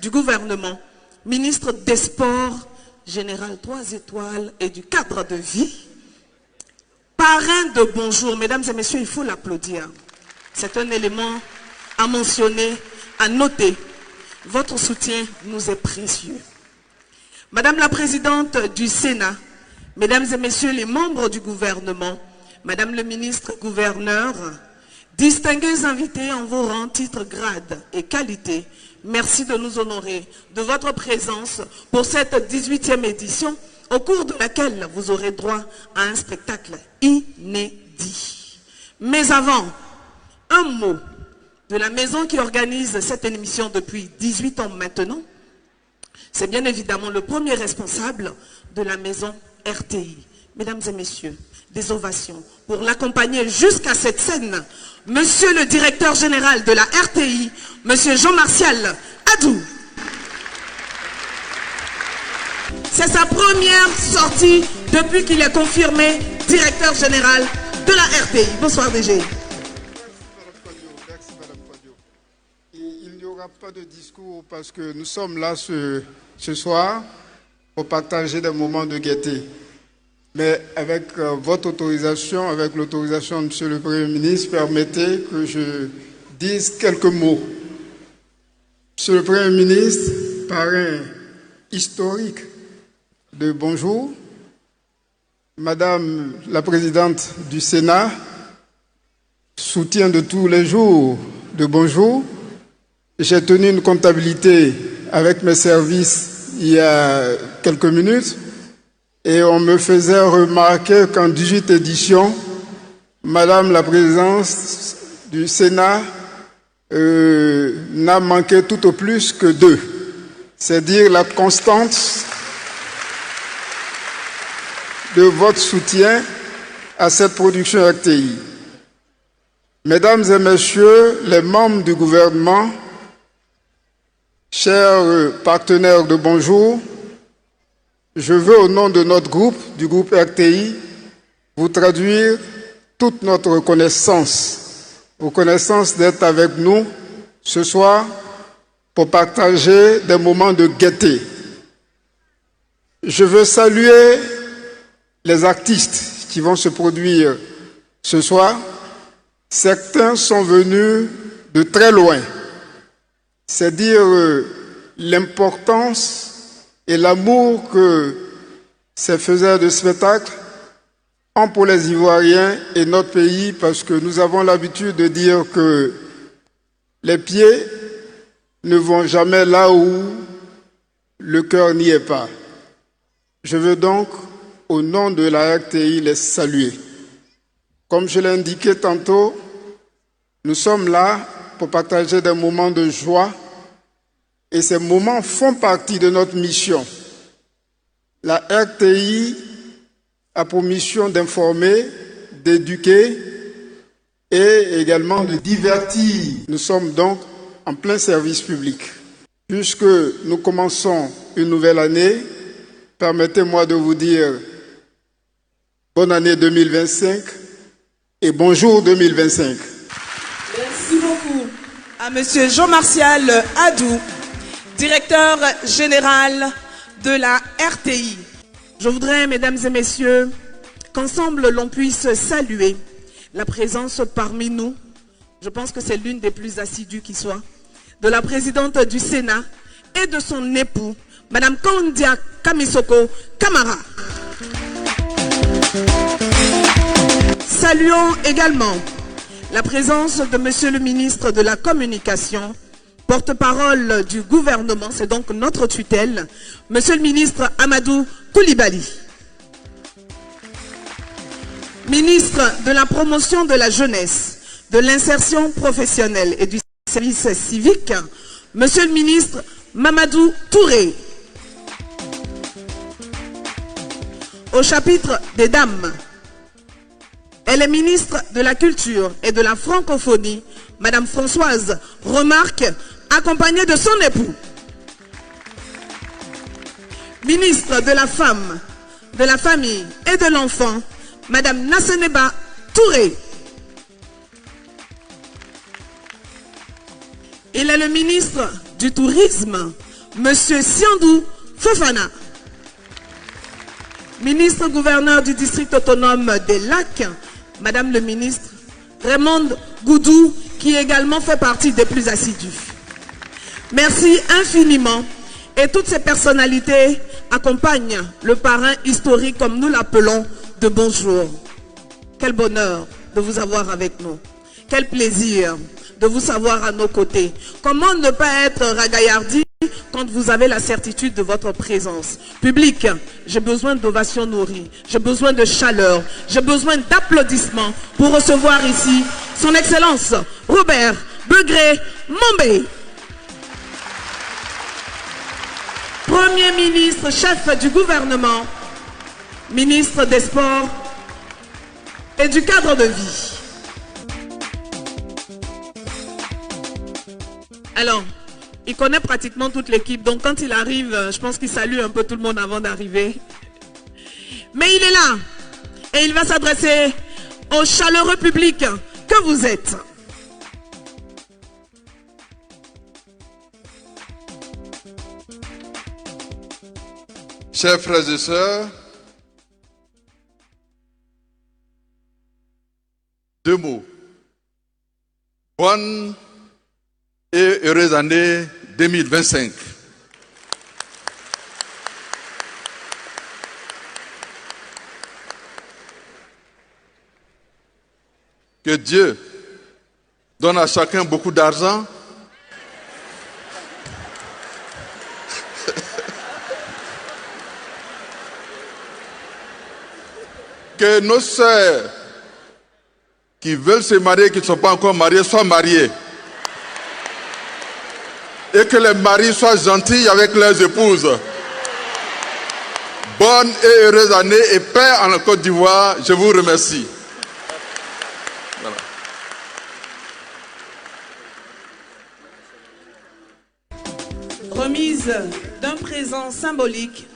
du gouvernement, ministre des Sports, général 3 étoiles et du cadre de vie, parrain de bonjour. Mesdames et messieurs, il faut l'applaudir. C'est un élément à mentionner, à noter. Votre soutien nous est précieux. Madame la présidente du Sénat, mesdames et messieurs les membres du gouvernement, madame le ministre gouverneur, distingués invités en vos rangs, titres, grades et qualités, merci de nous honorer de votre présence pour cette 18e édition, au cours de laquelle vous aurez droit à un spectacle inédit. Mais avant, un mot de la maison qui organise cette émission depuis 18 ans maintenant. C'est bien évidemment le premier responsable de la maison RTI. Mesdames et messieurs, des ovations pour l'accompagner jusqu'à cette scène. Monsieur le directeur général de la RTI, monsieur Jean-Martial Adou. C'est sa première sortie depuis qu'il est confirmé directeur général de la RTI. Bonsoir DG. Il n'y aura pas de discours parce que nous sommes là ce soir pour partager des moments de gaieté. Mais avec votre autorisation, avec l'autorisation de Monsieur le Premier ministre, permettez que je dise quelques mots. Monsieur le Premier ministre, parrain historique de Bonjour, Madame la Présidente du Sénat, soutien de tous les jours de Bonjour. J'ai tenu une comptabilité avec mes services il y a quelques minutes et on me faisait remarquer qu'en 18 éditions, Madame la Présidente du Sénat n'a manqué tout au plus que 2. C'est dire la constance de votre soutien à cette production RTI. Mesdames et messieurs les membres du gouvernement, chers partenaires de Bonjour, je veux au nom de notre groupe, du groupe RTI, vous traduire toute notre reconnaissance d'être avec nous ce soir pour partager des moments de gaieté. Je veux saluer les artistes qui vont se produire ce soir. Certains sont venus de très loin. C'est dire l'importance et l'amour que ces faiseurs de spectacles ont pour les Ivoiriens et notre pays, parce que nous avons l'habitude de dire que les pieds ne vont jamais là où le cœur n'y est pas. Je veux donc, au nom de la RTI, les saluer. Comme je l'ai indiqué tantôt, nous sommes là pour partager des moments de joie et ces moments font partie de notre mission. La RTI a pour mission d'informer, d'éduquer et également de divertir. Nous sommes donc en plein service public. Puisque nous commençons une nouvelle année, permettez-moi de vous dire bonne année 2025 et bonjour 2025. Merci beaucoup à monsieur Jean-Martial Adou, directeur général de la RTI. Je voudrais, mesdames et messieurs, qu'ensemble l'on puisse saluer la présence parmi nous, je pense que c'est l'une des plus assidues qui soit, de la présidente du Sénat et de son époux, madame Kandia Kamisoko Kamara. Saluons également la présence de monsieur le ministre de la Communication, porte-parole du gouvernement, c'est donc notre tutelle, monsieur le ministre Amadou Koulibaly. Ministre de la promotion de la jeunesse, de l'insertion professionnelle et du service civique, monsieur le ministre Mamadou Touré. Au chapitre des dames, elle est ministre de la Culture et de la Francophonie, madame Françoise Remarque, accompagnée de son époux. Ministre de la Femme, de la Famille et de l'Enfant, madame Nasseneba Touré. Il est le ministre du tourisme, Monsieur Siandou Fofana. Ministre gouverneur du district autonome des Lacs, Madame le ministre Raymond Goudou, qui également fait partie des plus assidus. Merci infiniment. Et toutes ces personnalités accompagnent le parrain historique, comme nous l'appelons, de Bonjour. Quel bonheur de vous avoir avec nous. Quel plaisir de vous savoir à nos côtés. Comment ne pas être ragaillardi quand vous avez la certitude de votre présence. Public, j'ai besoin d'ovations nourries, j'ai besoin de chaleur, j'ai besoin d'applaudissements pour recevoir ici son Excellence Robert Begré Mombé. Premier ministre, chef du gouvernement, ministre des Sports et du cadre de vie. Alors, il connaît pratiquement toute l'équipe, donc quand il arrive, je pense qu'il salue un peu tout le monde avant d'arriver. Mais il est là, et il va s'adresser au chaleureux public que vous êtes. Chers frères et sœurs, deux mots. Bonne et heureuse année 2025. Que Dieu donne à chacun beaucoup d'argent, que nos sœurs qui veulent se marier, qui ne sont pas encore mariées, soient mariées. Et que les maris soient gentils avec leurs épouses. Bonne et heureuse année et paix en Côte d'Ivoire. Je vous remercie. Voilà. Remise d'un présent symbolique.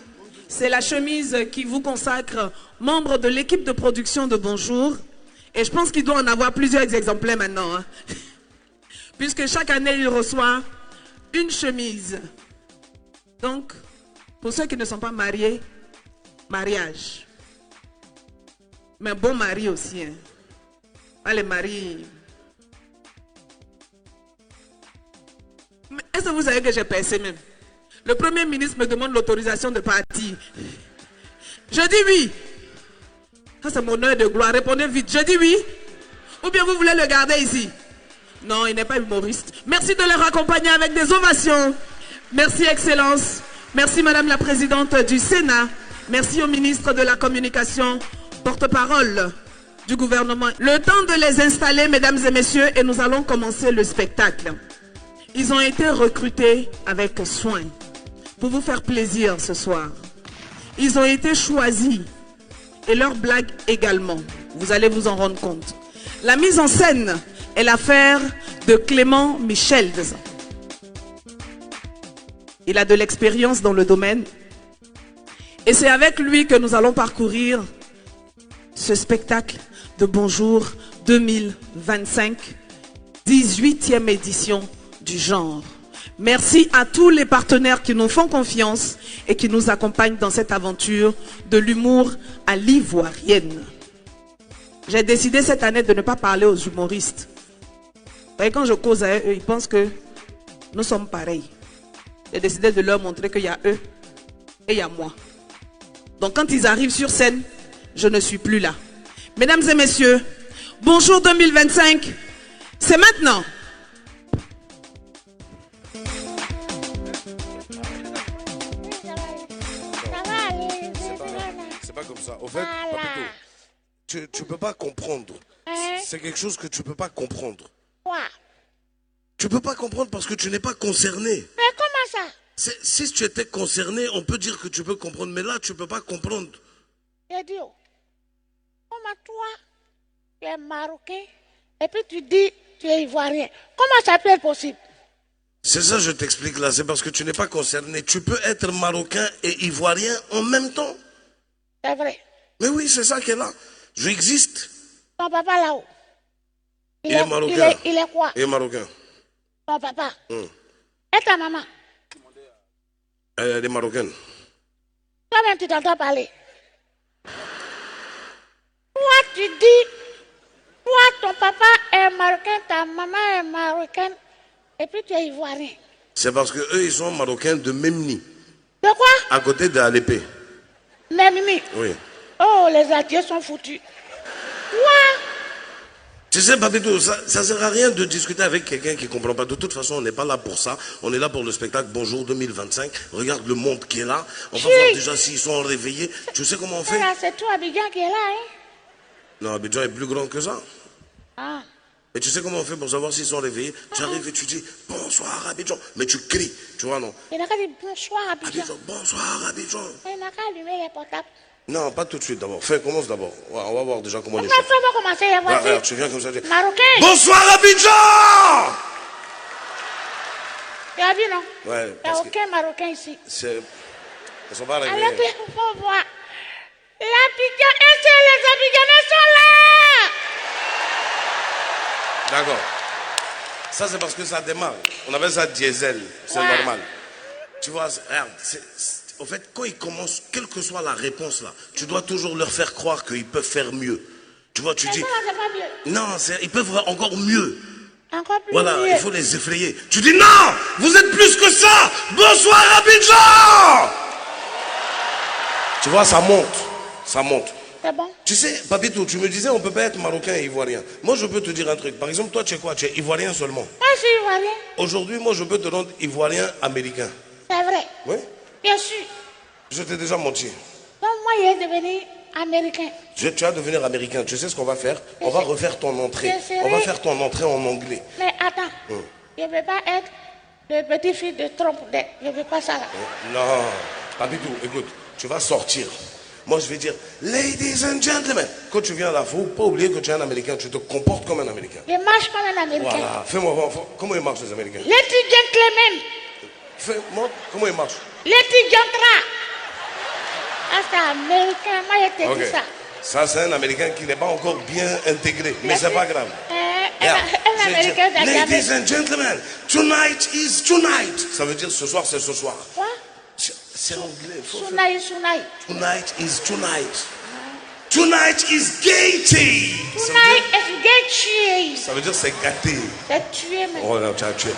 C'est la chemise qui vous consacre, membre de l'équipe de production de Bonjour. Et je pense qu'il doit en avoir plusieurs exemplaires maintenant. Hein. Puisque chaque année, il reçoit une chemise. Donc, pour ceux qui ne sont pas mariés, mariage. Mais bon mari aussi. Hein. Pas les maris. Est-ce que vous savez que j'ai pensé même? Le Premier ministre me demande l'autorisation de partir. Je dis oui. Ça, c'est mon heure de gloire. Répondez vite. Je dis oui. Ou bien vous voulez le garder ici? Non, il n'est pas humoriste. Merci de le raccompagner avec des ovations. Merci, Excellence. Merci, Madame la Présidente du Sénat. Merci au ministre de la Communication, porte-parole du gouvernement. Le temps de les installer, Mesdames et Messieurs, et nous allons commencer le spectacle. Ils ont été recrutés avec soin pour vous faire plaisir ce soir. Ils ont été choisis et leurs blagues également. Vous allez vous en rendre compte. La mise en scène est l'affaire de Clément Michel. Il a de l'expérience dans le domaine. Et c'est avec lui que nous allons parcourir ce spectacle de Bonjour 2025, 18e édition du genre. Merci à tous les partenaires qui nous font confiance et qui nous accompagnent dans cette aventure de l'humour à l'ivoirienne. J'ai décidé cette année de ne pas parler aux humoristes. Et quand je cause à eux, ils pensent que nous sommes pareils. J'ai décidé de leur montrer qu'il y a eux et il y a moi. Donc quand ils arrivent sur scène, je ne suis plus là. Mesdames et messieurs, Bonjour 2025, c'est maintenant. C'est pas comme ça. Au fait, Papito, tu peux pas comprendre. C'est quelque chose que tu peux pas comprendre. Quoi? Tu peux pas comprendre parce que tu n'es pas concerné. Mais comment ça? Si tu étais concerné, on peut dire que tu peux comprendre. Mais là, tu peux pas comprendre. J'ai dit, comment toi, tu es marocain et puis tu dis tu es ivoirien. Comment ça peut être possible? C'est ça, je t'explique là. C'est parce que tu n'es pas concerné. Tu peux être marocain et ivoirien en même temps. C'est vrai. Mais oui, c'est ça qui est là. Je existe. Ton papa là-haut. Il est marocain. Il est quoi? Il est marocain. Ton papa. Et ta maman? Elle est marocaine. Toi-même, tu t'entends parler. Toi, tu dis, toi, ton papa est marocain, ta maman est marocaine, et puis tu es ivoirien. C'est parce que eux, ils sont marocains de Memni, De quoi? à côté d'Alépé. Memni. Oui. Oh, les altiers sont foutus. Quoi? Tu sais, Papito, ça ne sert à rien de discuter avec quelqu'un qui ne comprend pas. De toute façon, on n'est pas là pour ça. On est là pour le spectacle Bonjour 2025. Regarde le monde qui est là. On va voir déjà s'ils sont réveillés. Tu sais comment on fait? C'est tout Abidjan qui est là, hein? Non, Abidjan est plus grand que ça. Ah. Et tu sais comment on fait pour savoir s'ils sont réveillés? Tu arrives et tu dis bonsoir Abidjan. Mais tu cries, tu vois, non? Il n'a qu'à dire bonsoir Abidjan. Abidjan, bonsoir Abidjan. Il n'a qu'à allumer les portables. Non, pas tout de suite d'abord. Commence d'abord. On va voir déjà comment les Comment choses. on va commencer, voici? Regarde, tu viens comme ça. Marocain. Bonsoir Abidjan! Tu as vu, non? Ouais, Il n'y a parce que aucun Marocain ici. ils sont pas Alors, réveillés. il faut voir. L'Abidjan, et c'est les Abidjanais sont là! D'accord. Ça, c'est parce que ça démarre. On appelle ça diesel. C'est Ouais. normal. Tu vois, regarde, au fait, quand ils commencent, quelle que soit la réponse là, tu dois toujours leur faire croire qu'ils peuvent faire mieux. Tu vois, tu Mais dis, ça, c'est pas mieux. non, ils peuvent faire encore mieux. Encore plus Voilà, mieux. il faut les effrayer. Tu dis, non, vous êtes plus que ça. Bonsoir Abidjan. Tu vois, ça monte. Ça monte. C'est bon? Tu sais, Papito, tu me disais, on ne peut pas être marocain et ivoirien. Moi, je peux te dire un truc. Par exemple, toi, tu es quoi? Tu es ivoirien seulement. Moi, je suis ivoirien. Aujourd'hui, moi, je peux te rendre ivoirien américain. C'est vrai. Oui? Bien sûr. Je t'ai déjà menti. Donc, moi, il est devenu américain. Tu vas devenir américain. Tu sais ce qu'on va faire? On va refaire ton entrée. Je serai- On va faire ton entrée en anglais. Mais attends, je ne veux pas être le petit-fils de Trump. Je ne veux pas ça là. Non. Papito, écoute, tu vas sortir. Moi, je vais dire, ladies and gentlemen. Quand tu viens là, il ne faut pas oublier que tu es un américain. Tu te comportes comme un américain. Je marche comme un américain. Voilà. Fais-moi voir. Comment ils marchent, les américains? Lady gentleman, Fais-moi comment ils marchent. lady gentra. Ah, c'est américain. Moi, je te Ok. dis ça. Ça, c'est un américain qui n'est pas encore bien intégré. Mais c'est pas grave. Un Yeah. Je vais américain dire, de ladies jamais. and gentlemen, tonight is tonight. Ça veut dire ce soir, c'est ce soir. Quoi? C'est anglais. Faut faire- Sunai, Sunai. Tonight is tonight. Tonight is gaiety. Sunai est gay. Ça veut dire c'est gâté. C'est tué, mais. Oh non, tu as tué.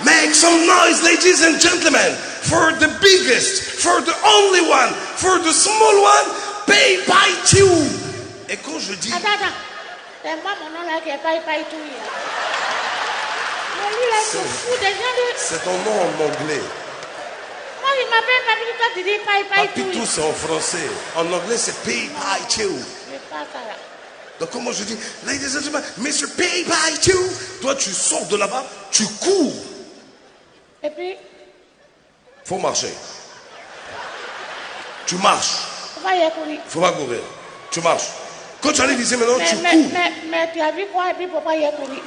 Make some noise, ladies and gentlemen, for the biggest, for the only one, for the small one, pay by you. Et quand je dis, Attends. C'est moi, mon nom là, qui est pas tout. Mais lui, là, il se fout des gens de. c'est ton nom en anglais. Moi, il m'appelle Papito, toi, tu dis pas tout. Papitou, c'est en français. En anglais, c'est pay by you. Je veux pas ça là. Donc, comment je dis, ladies and gentlemen, Mr. Pay by you. Toi, tu sors de là-bas, tu cours. Et puis, Faut marcher. Tu marches. on va y courir. Faut pas courir. Tu marches. Quand tu arrives ici maintenant, tu cours. Mais tu as vu quoi et puis pourquoi y courir?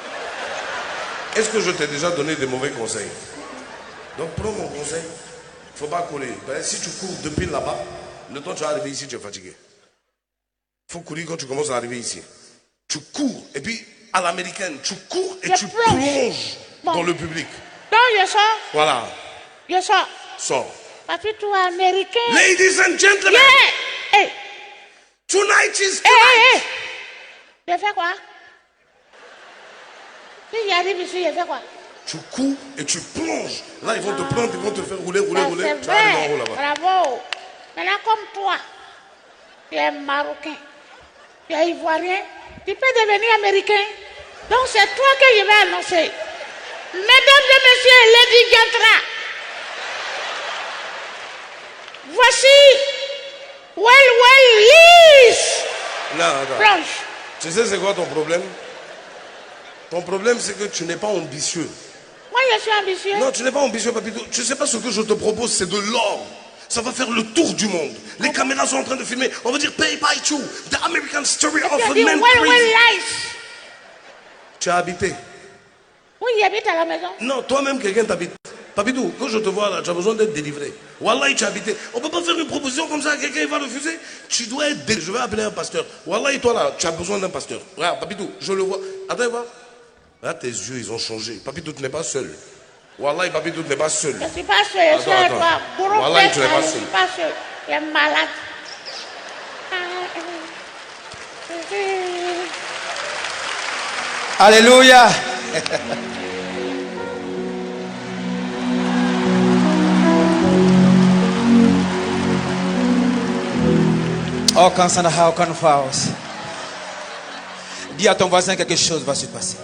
Est-ce que je t'ai déjà donné des mauvais conseils? Donc, prends mon conseil. Faut pas courir. Ben, si tu cours depuis là-bas, le temps que tu vas arriver ici, tu es fatigué. Faut courir quand tu commences à arriver ici. Tu cours. Et puis, à l'américaine, tu cours et Je tu plonge. plonges Bon. dans le public. Donc, je sors. Voilà. Je sors. Sors. Papito américain. Ladies and gentlemen, Yeah! Hey! tonight is Hey, tonight. hey! Je fais quoi? Si j'arrive ici, je fais quoi? Tu cours et tu plonges. Là, ils vont te prendre, ils vont te faire rouler. Ça, Tu c'est vas arriver en haut vrai. là-bas. Bravo. Maintenant, comme toi, tu es marocain, tu es ivoirien, tu peux devenir américain. Donc, c'est toi que je vais annoncer. Mesdames et messieurs, Lady Gantra, voici Liz. Non, attends. Plonge. Tu sais, c'est quoi ton problème? Ton problème, c'est que tu n'es pas ambitieux. Moi, je suis ambitieux. Non, tu n'es pas ambitieux, Papito. Tu sais pas ce que je te propose, c'est de l'or. Ça va faire le tour du monde. Les caméras sont en train de filmer. On va dire Pay by two, the American story of Tu a as dit man crazy. Liz. Tu as habité? Oui, il habite à la maison. Non, toi-même, quelqu'un t'habite. Papito, quand je te vois là, tu as besoin d'être délivré. Wallahi, tu as habité. On ne peut pas faire une proposition comme ça, quelqu'un va refuser. Tu dois être délivré. Je vais appeler un pasteur. Wallahi, toi là, tu as besoin d'un pasteur. Regarde, Papito, je le vois. Attends, voir. Là, tes yeux, ils ont changé. Papito, tu n'es pas seul. Wallahi, papi, tu n'es pas seul. Je ne suis pas seul, je suis avec toi. Wallahi, tu n'es pas Je ne seul. suis pas seul. Tu es malade. Alléluia. Oh, quand ça n'a aucune force. Dis à ton voisin quelque chose va se passer.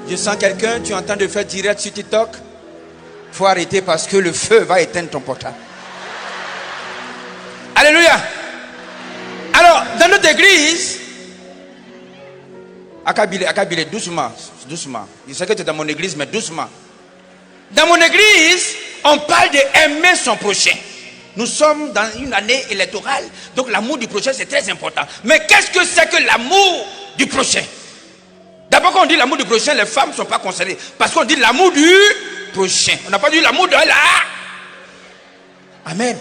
Je sens quelqu'un, tu es en train de faire direct sur TikTok. Il faut arrêter parce que le feu va éteindre ton portable. Alléluia. Alors, dans notre église, Akabile, doucement, doucement. Je sais que tu es dans mon église, mais doucement. Dans mon église, on parle d'aimer son prochain. Nous sommes dans une année électorale, donc l'amour du prochain c'est très important. Mais qu'est-ce que c'est que l'amour du prochain? D'abord, quand on dit l'amour du prochain, les femmes ne sont pas concernées. Parce qu'on dit l'amour du prochain. On n'a pas dit l'amour de là. Amen.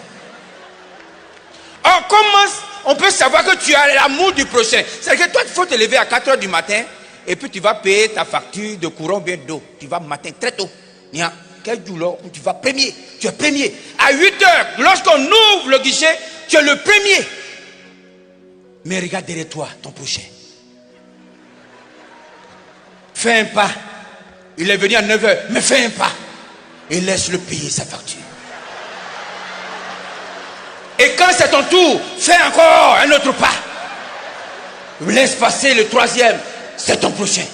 Or, comment on peut savoir que tu as l'amour du prochain? C'est-à-dire que toi, il faut te lever à 4 h du matin et puis tu vas payer ta facture de courant bien d'eau. Tu vas matin très tôt. Quel jour où tu vas premier? Tu es premier. À 8 h, lorsqu'on ouvre le guichet, tu es le premier. Mais regarde derrière toi, ton prochain. Fais un pas. Il est venu à 9 h, mais fais un pas. Et laisse-le payer sa facture. Et quand c'est ton tour, fais encore un autre pas. Laisse passer le 3e, c'est ton prochain.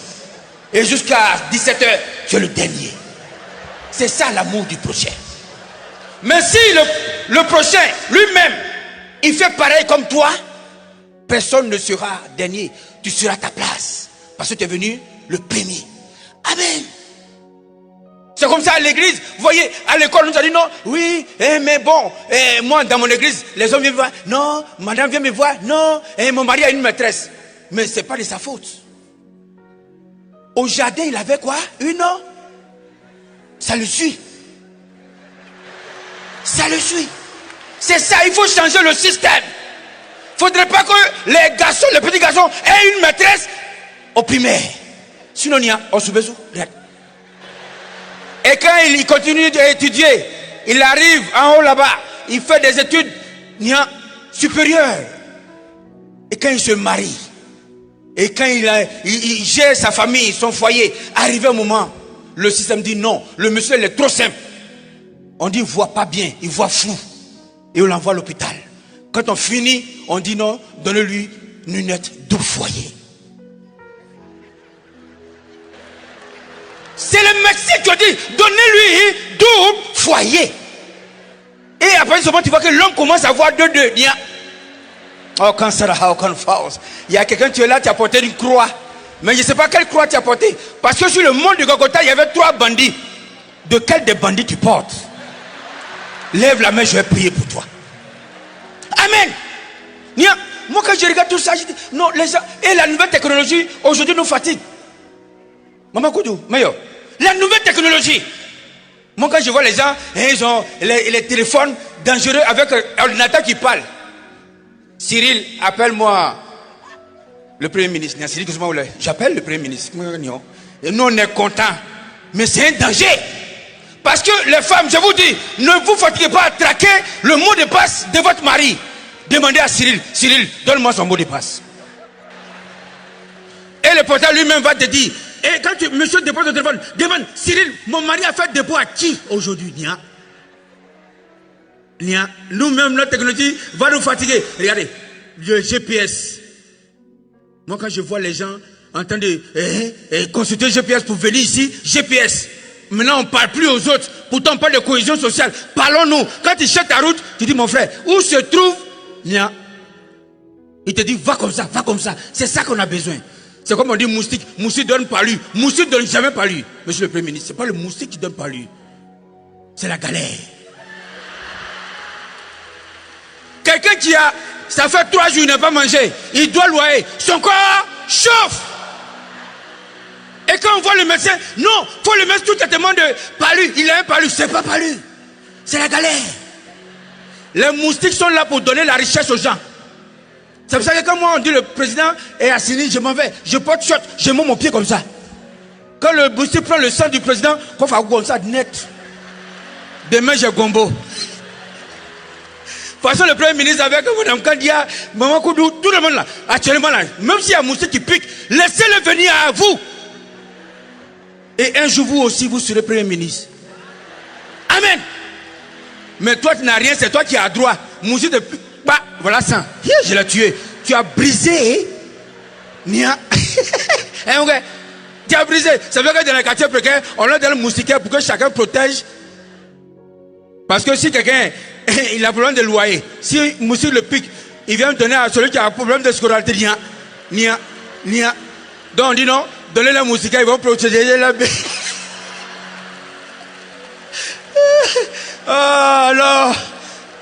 Et jusqu'à 17 h, tu es le dernier. C'est ça l'amour du prochain. Mais si le prochain lui-même, il fait pareil comme toi, personne ne sera dernier. Tu seras à ta place. Parce que tu es venu le premier. Amen. C'est comme ça à l'église. Vous voyez, à l'école, on nous a dit non, oui, mais bon, moi dans mon église, les hommes viennent me voir. Non, madame vient me voir. Non, mon mari a une maîtresse. Mais ce n'est pas de sa faute. Au jardin, il avait quoi? Une eau. Ça le suit. Ça le suit. C'est ça, il faut changer le système. Il ne faudrait pas que les garçons, les petits garçons aient une maîtresse au primaire. Sinon, il y a au sous-besoin. Et quand il continue d'étudier, il arrive en haut là-bas, il fait des études supérieures. Et quand il se marie, et quand il gère sa famille, son foyer, arrivé un moment, le système dit non, le monsieur il est trop simple. On dit il ne voit pas bien, il voit flou. Et on l'envoie à l'hôpital. Quand on finit, on dit non, donnez-lui une lunette double foyer. C'est le médecin qui a dit donnez-lui double foyer. Et après ce moment, tu vois que l'homme commence à voir deux. Oh, quand ça n'a aucune force. Il y a quelqu'un, tu es là, tu as porté une croix. Mais je ne sais pas quelle croix tu as porté. Parce que sur le mont de Golgotha, il y avait 3 bandits. De quel des bandits tu portes? Lève la main, je vais prier pour toi. Amen. Moi, quand je regarde tout ça, je dis non, les gens. Et la nouvelle technologie, aujourd'hui, nous fatigue. Maman Koudou, meilleur. La nouvelle technologie. Moi, quand je vois les gens, ils ont les téléphones dangereux avec un ordinateur qui parle. Cyril, appelle-moi le Premier ministre. J'appelle le Premier ministre. Et nous, on est contents. Mais c'est un danger. Parce que les femmes, je vous dis, ne vous fatiguez pas à traquer le mot de passe de votre mari. Demandez à Cyril. Cyril, donne-moi son mot de passe. Et le portable lui-même va te dire. Et quand monsieur dépose le téléphone, demande, Cyril, mon mari a fait dépôt à qui aujourd'hui? Nous-mêmes, notre technologie va nous fatiguer. Regardez, le GPS. Moi, quand je vois les gens en train de consulter GPS pour venir ici, GPS. Maintenant, on ne parle plus aux autres. Pourtant, on parle de cohésion sociale. Parlons-nous. Quand tu cherches ta route, tu dis, mon frère, où se trouve il te dit, va comme ça, va comme ça. C'est ça qu'on a besoin. C'est comme on dit moustique. Moustique donne palu. Moustique donne jamais palu. Monsieur le Premier ministre, ce n'est pas le moustique qui donne palu. C'est la galère. Quelqu'un qui a, ça fait 3 jours, il n'a pas mangé. Il doit loyer. Son corps chauffe. Et quand on voit le médecin, non, il faut le mettre tout traitement de palu. Il a un palu. C'est pas palu. C'est la galère. Les moustiques sont là pour donner la richesse aux gens. C'est pour ça que quand moi on dit le président est assigné, je m'en vais. Je porte short, je mets mon pied comme ça. Quand le boosté prend le sang du président, qu'on fait comme ça net. Demain j'ai gombo. De toute façon, le premier ministre avec Mme Kandia, Maman Koudou, tout le monde là, actuellement là, même s'il y a Moussé qui pique, laissez-le venir à vous. Et un jour vous aussi, vous serez premier ministre. Amen. Mais toi, tu n'as rien, c'est toi qui as droit. Moussé de bah, voilà ça. Je l'ai tué. Tu as brisé. Nia. Tu as brisé. Ça veut dire que dans les quartiers précaires, on a des moustiquaires pour que chacun protège. Parce que si quelqu'un il a problème de loyer, si Moussi le pique, il vient donner à celui qui a un problème de scolarité. Nia. Donc on dit non, donnez les moustiquaires, ils vont protéger la baie. Alors,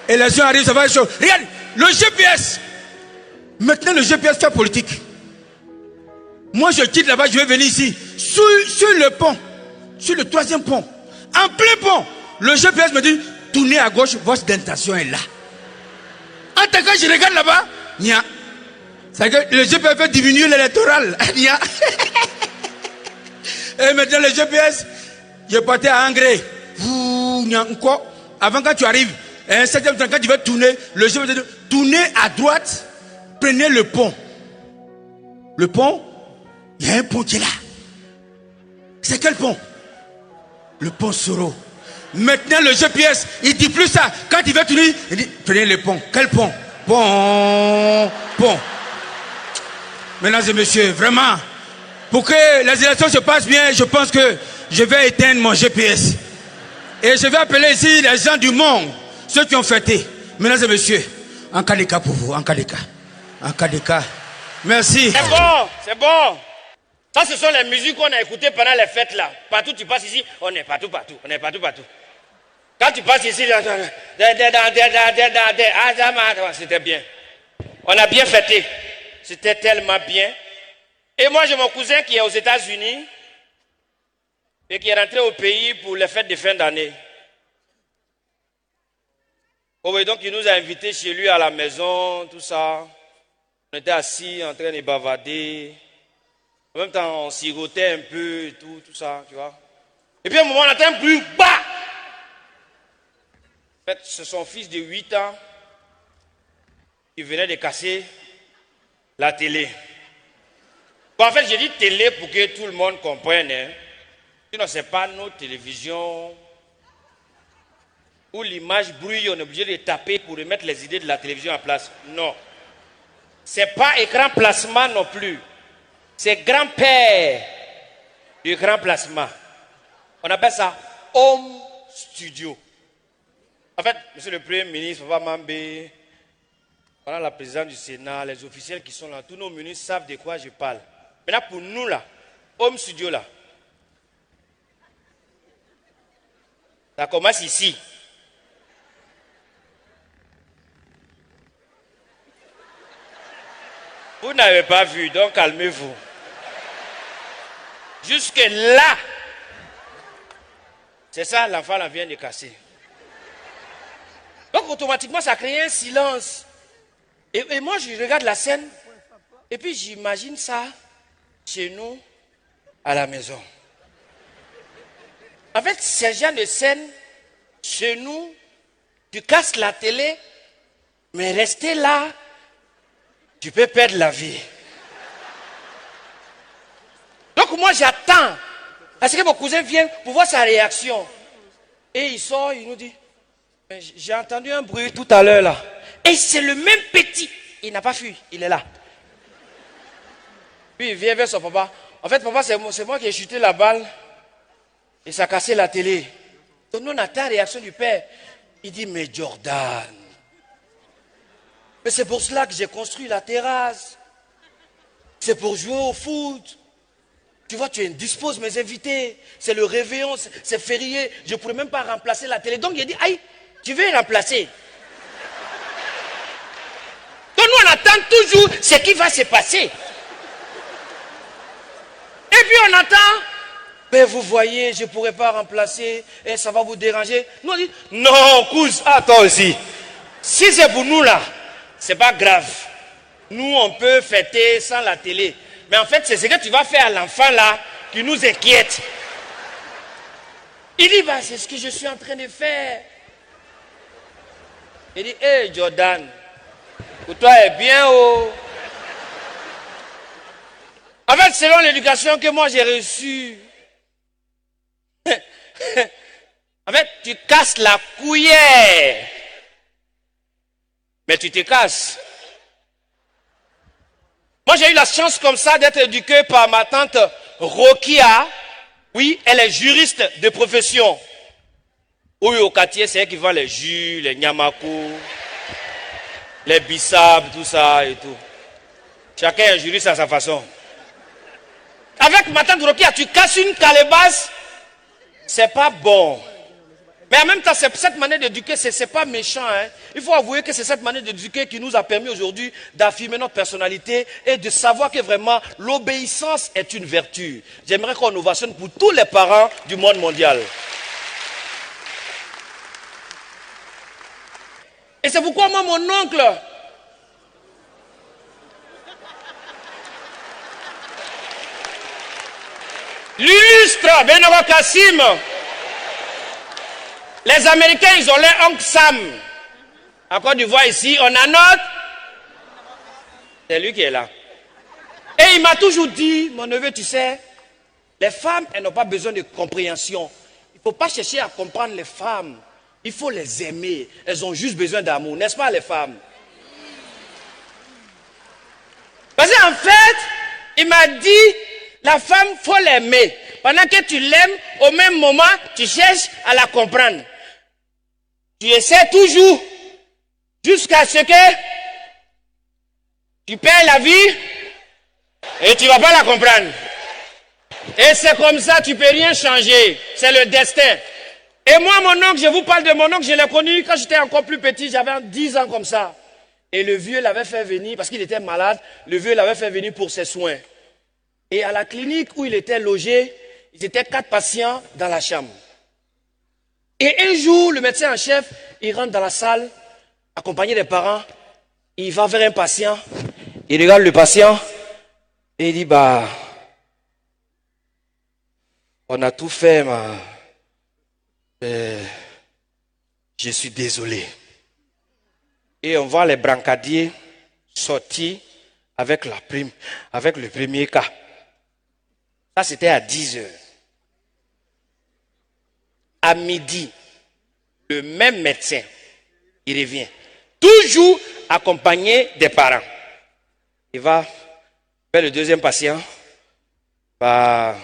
élection arrive, ça va être chaud. Regarde, le GPS. Maintenant, le GPS fait politique. Moi, je quitte là-bas, je vais venir ici. Sur le pont, sur le 3e pont, en plein pont, le GPS me dit, tournez à gauche, votre intention est là. En tant que je regarde là-bas, c'est que le GPS fait diminuer l'électoral. Et maintenant, le GPS, je partais à Angré. Avant quand tu arrives, un 7e temps, quand tu vas tourner, le GPS te dit, tournez à droite, prenez le pont. Le pont, il y a un pont qui est là. C'est quel pont? Le pont Soro. Maintenant le GPS, il dit plus ça. Quand il va tourner, il dit, prenez le pont. Quel pont? Pont. Mesdames et messieurs, vraiment, pour que les élections se passent bien, je pense que je vais éteindre mon GPS. Et je vais appeler ici les gens du monde, ceux qui ont fêté. Mesdames et messieurs, en cas de cas pour vous, en cas de cas. Merci. C'est bon. Ça, ce sont les musiques qu'on a écoutées pendant les fêtes là. Partout tu passes ici, on est partout. Quand tu passes ici, c'était bien. On a bien fêté. C'était tellement bien. Et moi, j'ai mon cousin qui est aux États-Unis et qui est rentré au pays pour les fêtes de fin d'année. Oh oui, donc il nous a invités chez lui à la maison, tout ça. On était assis en train de bavarder. En même temps, on sirotait un peu et tout ça, tu vois. Et puis à un moment, on entend un bruit, bah! En fait, c'est son fils de 8 ans qui venait de casser la télé. Bon, en fait, j'ai dit télé pour que tout le monde comprenne. Hein. Sinon, ce n'est pas nos télévisions où l'image brûle, on est obligé de taper pour remettre les idées de la télévision en place. Non. Ce n'est pas écran plasma non plus. C'est grand-père du grand plasma. On appelle ça home studio. En fait, monsieur le Premier ministre, Papa Mambé, voilà la présidente du Sénat, les officiels qui sont là, tous nos ministres savent de quoi je parle. Maintenant, pour nous là, home studio là, ça commence ici. Vous n'avez pas vu, donc calmez-vous. Jusque là, c'est ça, l'enfant là vient de casser. Donc automatiquement, ça crée un silence. Et moi, je regarde la scène, et puis j'imagine ça chez nous, à la maison. En fait, ces genre de scène, chez nous, tu casses la télé, mais rester là, tu peux perdre la vie. Donc moi j'attends à ce que mon cousin vienne pour voir sa réaction. Et il sort, il nous dit, j'ai entendu un bruit tout à l'heure là. Et c'est le même petit. Il n'a pas fui, il est là. Puis il vient vers son papa. En fait, papa, c'est moi qui ai chuté la balle et ça a cassé la télé. Donc nous on attend la réaction du père. Il dit, mais Jordan, mais c'est pour cela que j'ai construit la terrasse. C'est pour jouer au foot. Tu vois, tu indisposes mes invités. C'est le réveillon, c'est férié. Je ne pourrais même pas remplacer la télé. Donc il a dit, aïe, tu veux remplacer. Donc nous, on attend toujours ce qui va se passer. Et puis on attend, mais vous voyez, je ne pourrais pas remplacer, et ça va vous déranger. Nous, on dit, non, cousin, toi aussi. Si c'est pour nous là, c'est pas grave. nous, on peut fêter sans la télé. Mais en fait, c'est ce que tu vas faire à l'enfant là qui nous inquiète. Il dit, bah, c'est ce que je suis en train de faire. Il dit, hé Jordan, pour toi est bien oh. En fait, selon l'éducation que moi j'ai reçue, en fait, tu casses la cuillère. Mais tu te casses. Moi, j'ai eu la chance comme ça d'être éduqué par ma tante Rokia. Oui, elle est juriste de profession. Oui, au quartier, c'est elle qui vend les jus, les nyamakou, les bissap, tout ça et tout. Chacun est juriste à sa façon. Avec ma tante Rokia, tu casses une calebasse, c'est pas bon. Mais en même temps, cette manière d'éduquer, c'est pas méchant. Hein. Il faut avouer que c'est cette manière d'éduquer qui nous a permis aujourd'hui d'affirmer notre personnalité et de savoir que vraiment l'obéissance est une vertu. J'aimerais qu'on ovationne pour tous les parents du monde mondial. Et c'est pourquoi moi, mon oncle, l'illustre Benoît Kassim. Les Américains, ils ont leur oncle Sam. En Côte d'Ivoire, ici, on a notre. C'est lui qui est là. Et il m'a toujours dit, mon neveu, tu sais, les femmes, elles n'ont pas besoin de compréhension. Il ne faut pas chercher à comprendre les femmes. Il faut les aimer. Elles ont juste besoin d'amour, n'est-ce pas, les femmes? Parce qu'en fait, il m'a dit, la femme, il faut l'aimer. Pendant que tu l'aimes, au même moment, tu cherches à la comprendre. Tu essaies toujours jusqu'à ce que tu perds la vie et tu ne vas pas la comprendre. Et c'est comme ça, tu ne peux rien changer. C'est le destin. Et moi, mon oncle, je vous parle de mon oncle, je l'ai connu quand j'étais encore plus petit, j'avais 10 ans comme ça. Et le vieux l'avait fait venir, parce qu'il était malade, le vieux l'avait fait venir pour ses soins. Et à la clinique où il était logé, ils étaient 4 patients dans la chambre. Et un jour, le médecin en chef, il rentre dans la salle, accompagné des parents, il va vers un patient, il regarde le patient, et il dit, bah, on a tout fait, mais je suis désolé. Et on voit les brancadiers sortir avec le premier cas. Ça, c'était à 10 heures. À midi, le même médecin, il revient. Toujours accompagné des parents. Il va vers le deuxième patient. Bah,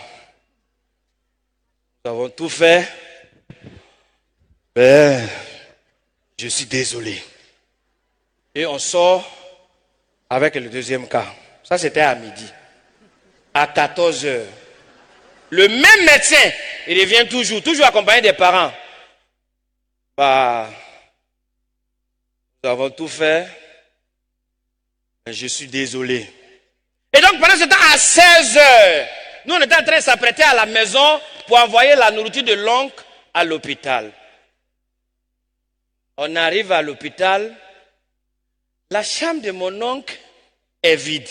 nous avons tout fait. Mais je suis désolé. Et on sort avec le deuxième cas. Ça, c'était à midi. À 14 heures. Le même médecin, il revient toujours accompagné des parents. Bah, nous avons tout fait, mais je suis désolé. Et donc, pendant ce temps, à 16 heures, nous, on était en train de s'apprêter à la maison pour envoyer la nourriture de l'oncle à l'hôpital. On arrive à l'hôpital, la chambre de mon oncle est vide.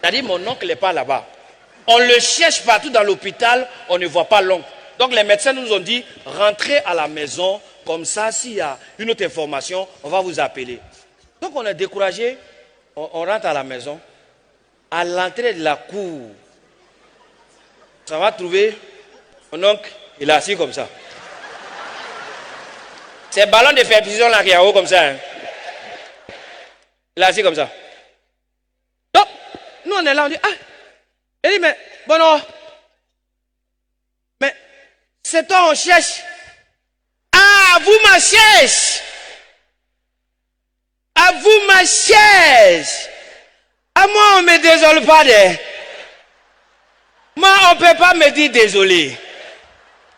C'est-à-dire, mon oncle n'est pas là-bas. On le cherche partout dans l'hôpital, on ne voit pas l'oncle. Donc les médecins nous ont dit, rentrez à la maison, comme ça, s'il y a une autre information, on va vous appeler. Donc on est découragé, on rentre à la maison. À l'entrée de la cour, ça va trouver mon oncle, il est assis comme ça. C'est le ballon de perfusion là qui est en haut comme ça. Hein. Il est assis comme ça. Donc, nous on est là, on dit, ah, il dit, mais, bon, non. Mais, c'est toi, on cherche. Ah, vous ma cherche. Ah, vous ma cherche. Ah, moi, on me désole pas de. Moi, on peut pas me dire désolé.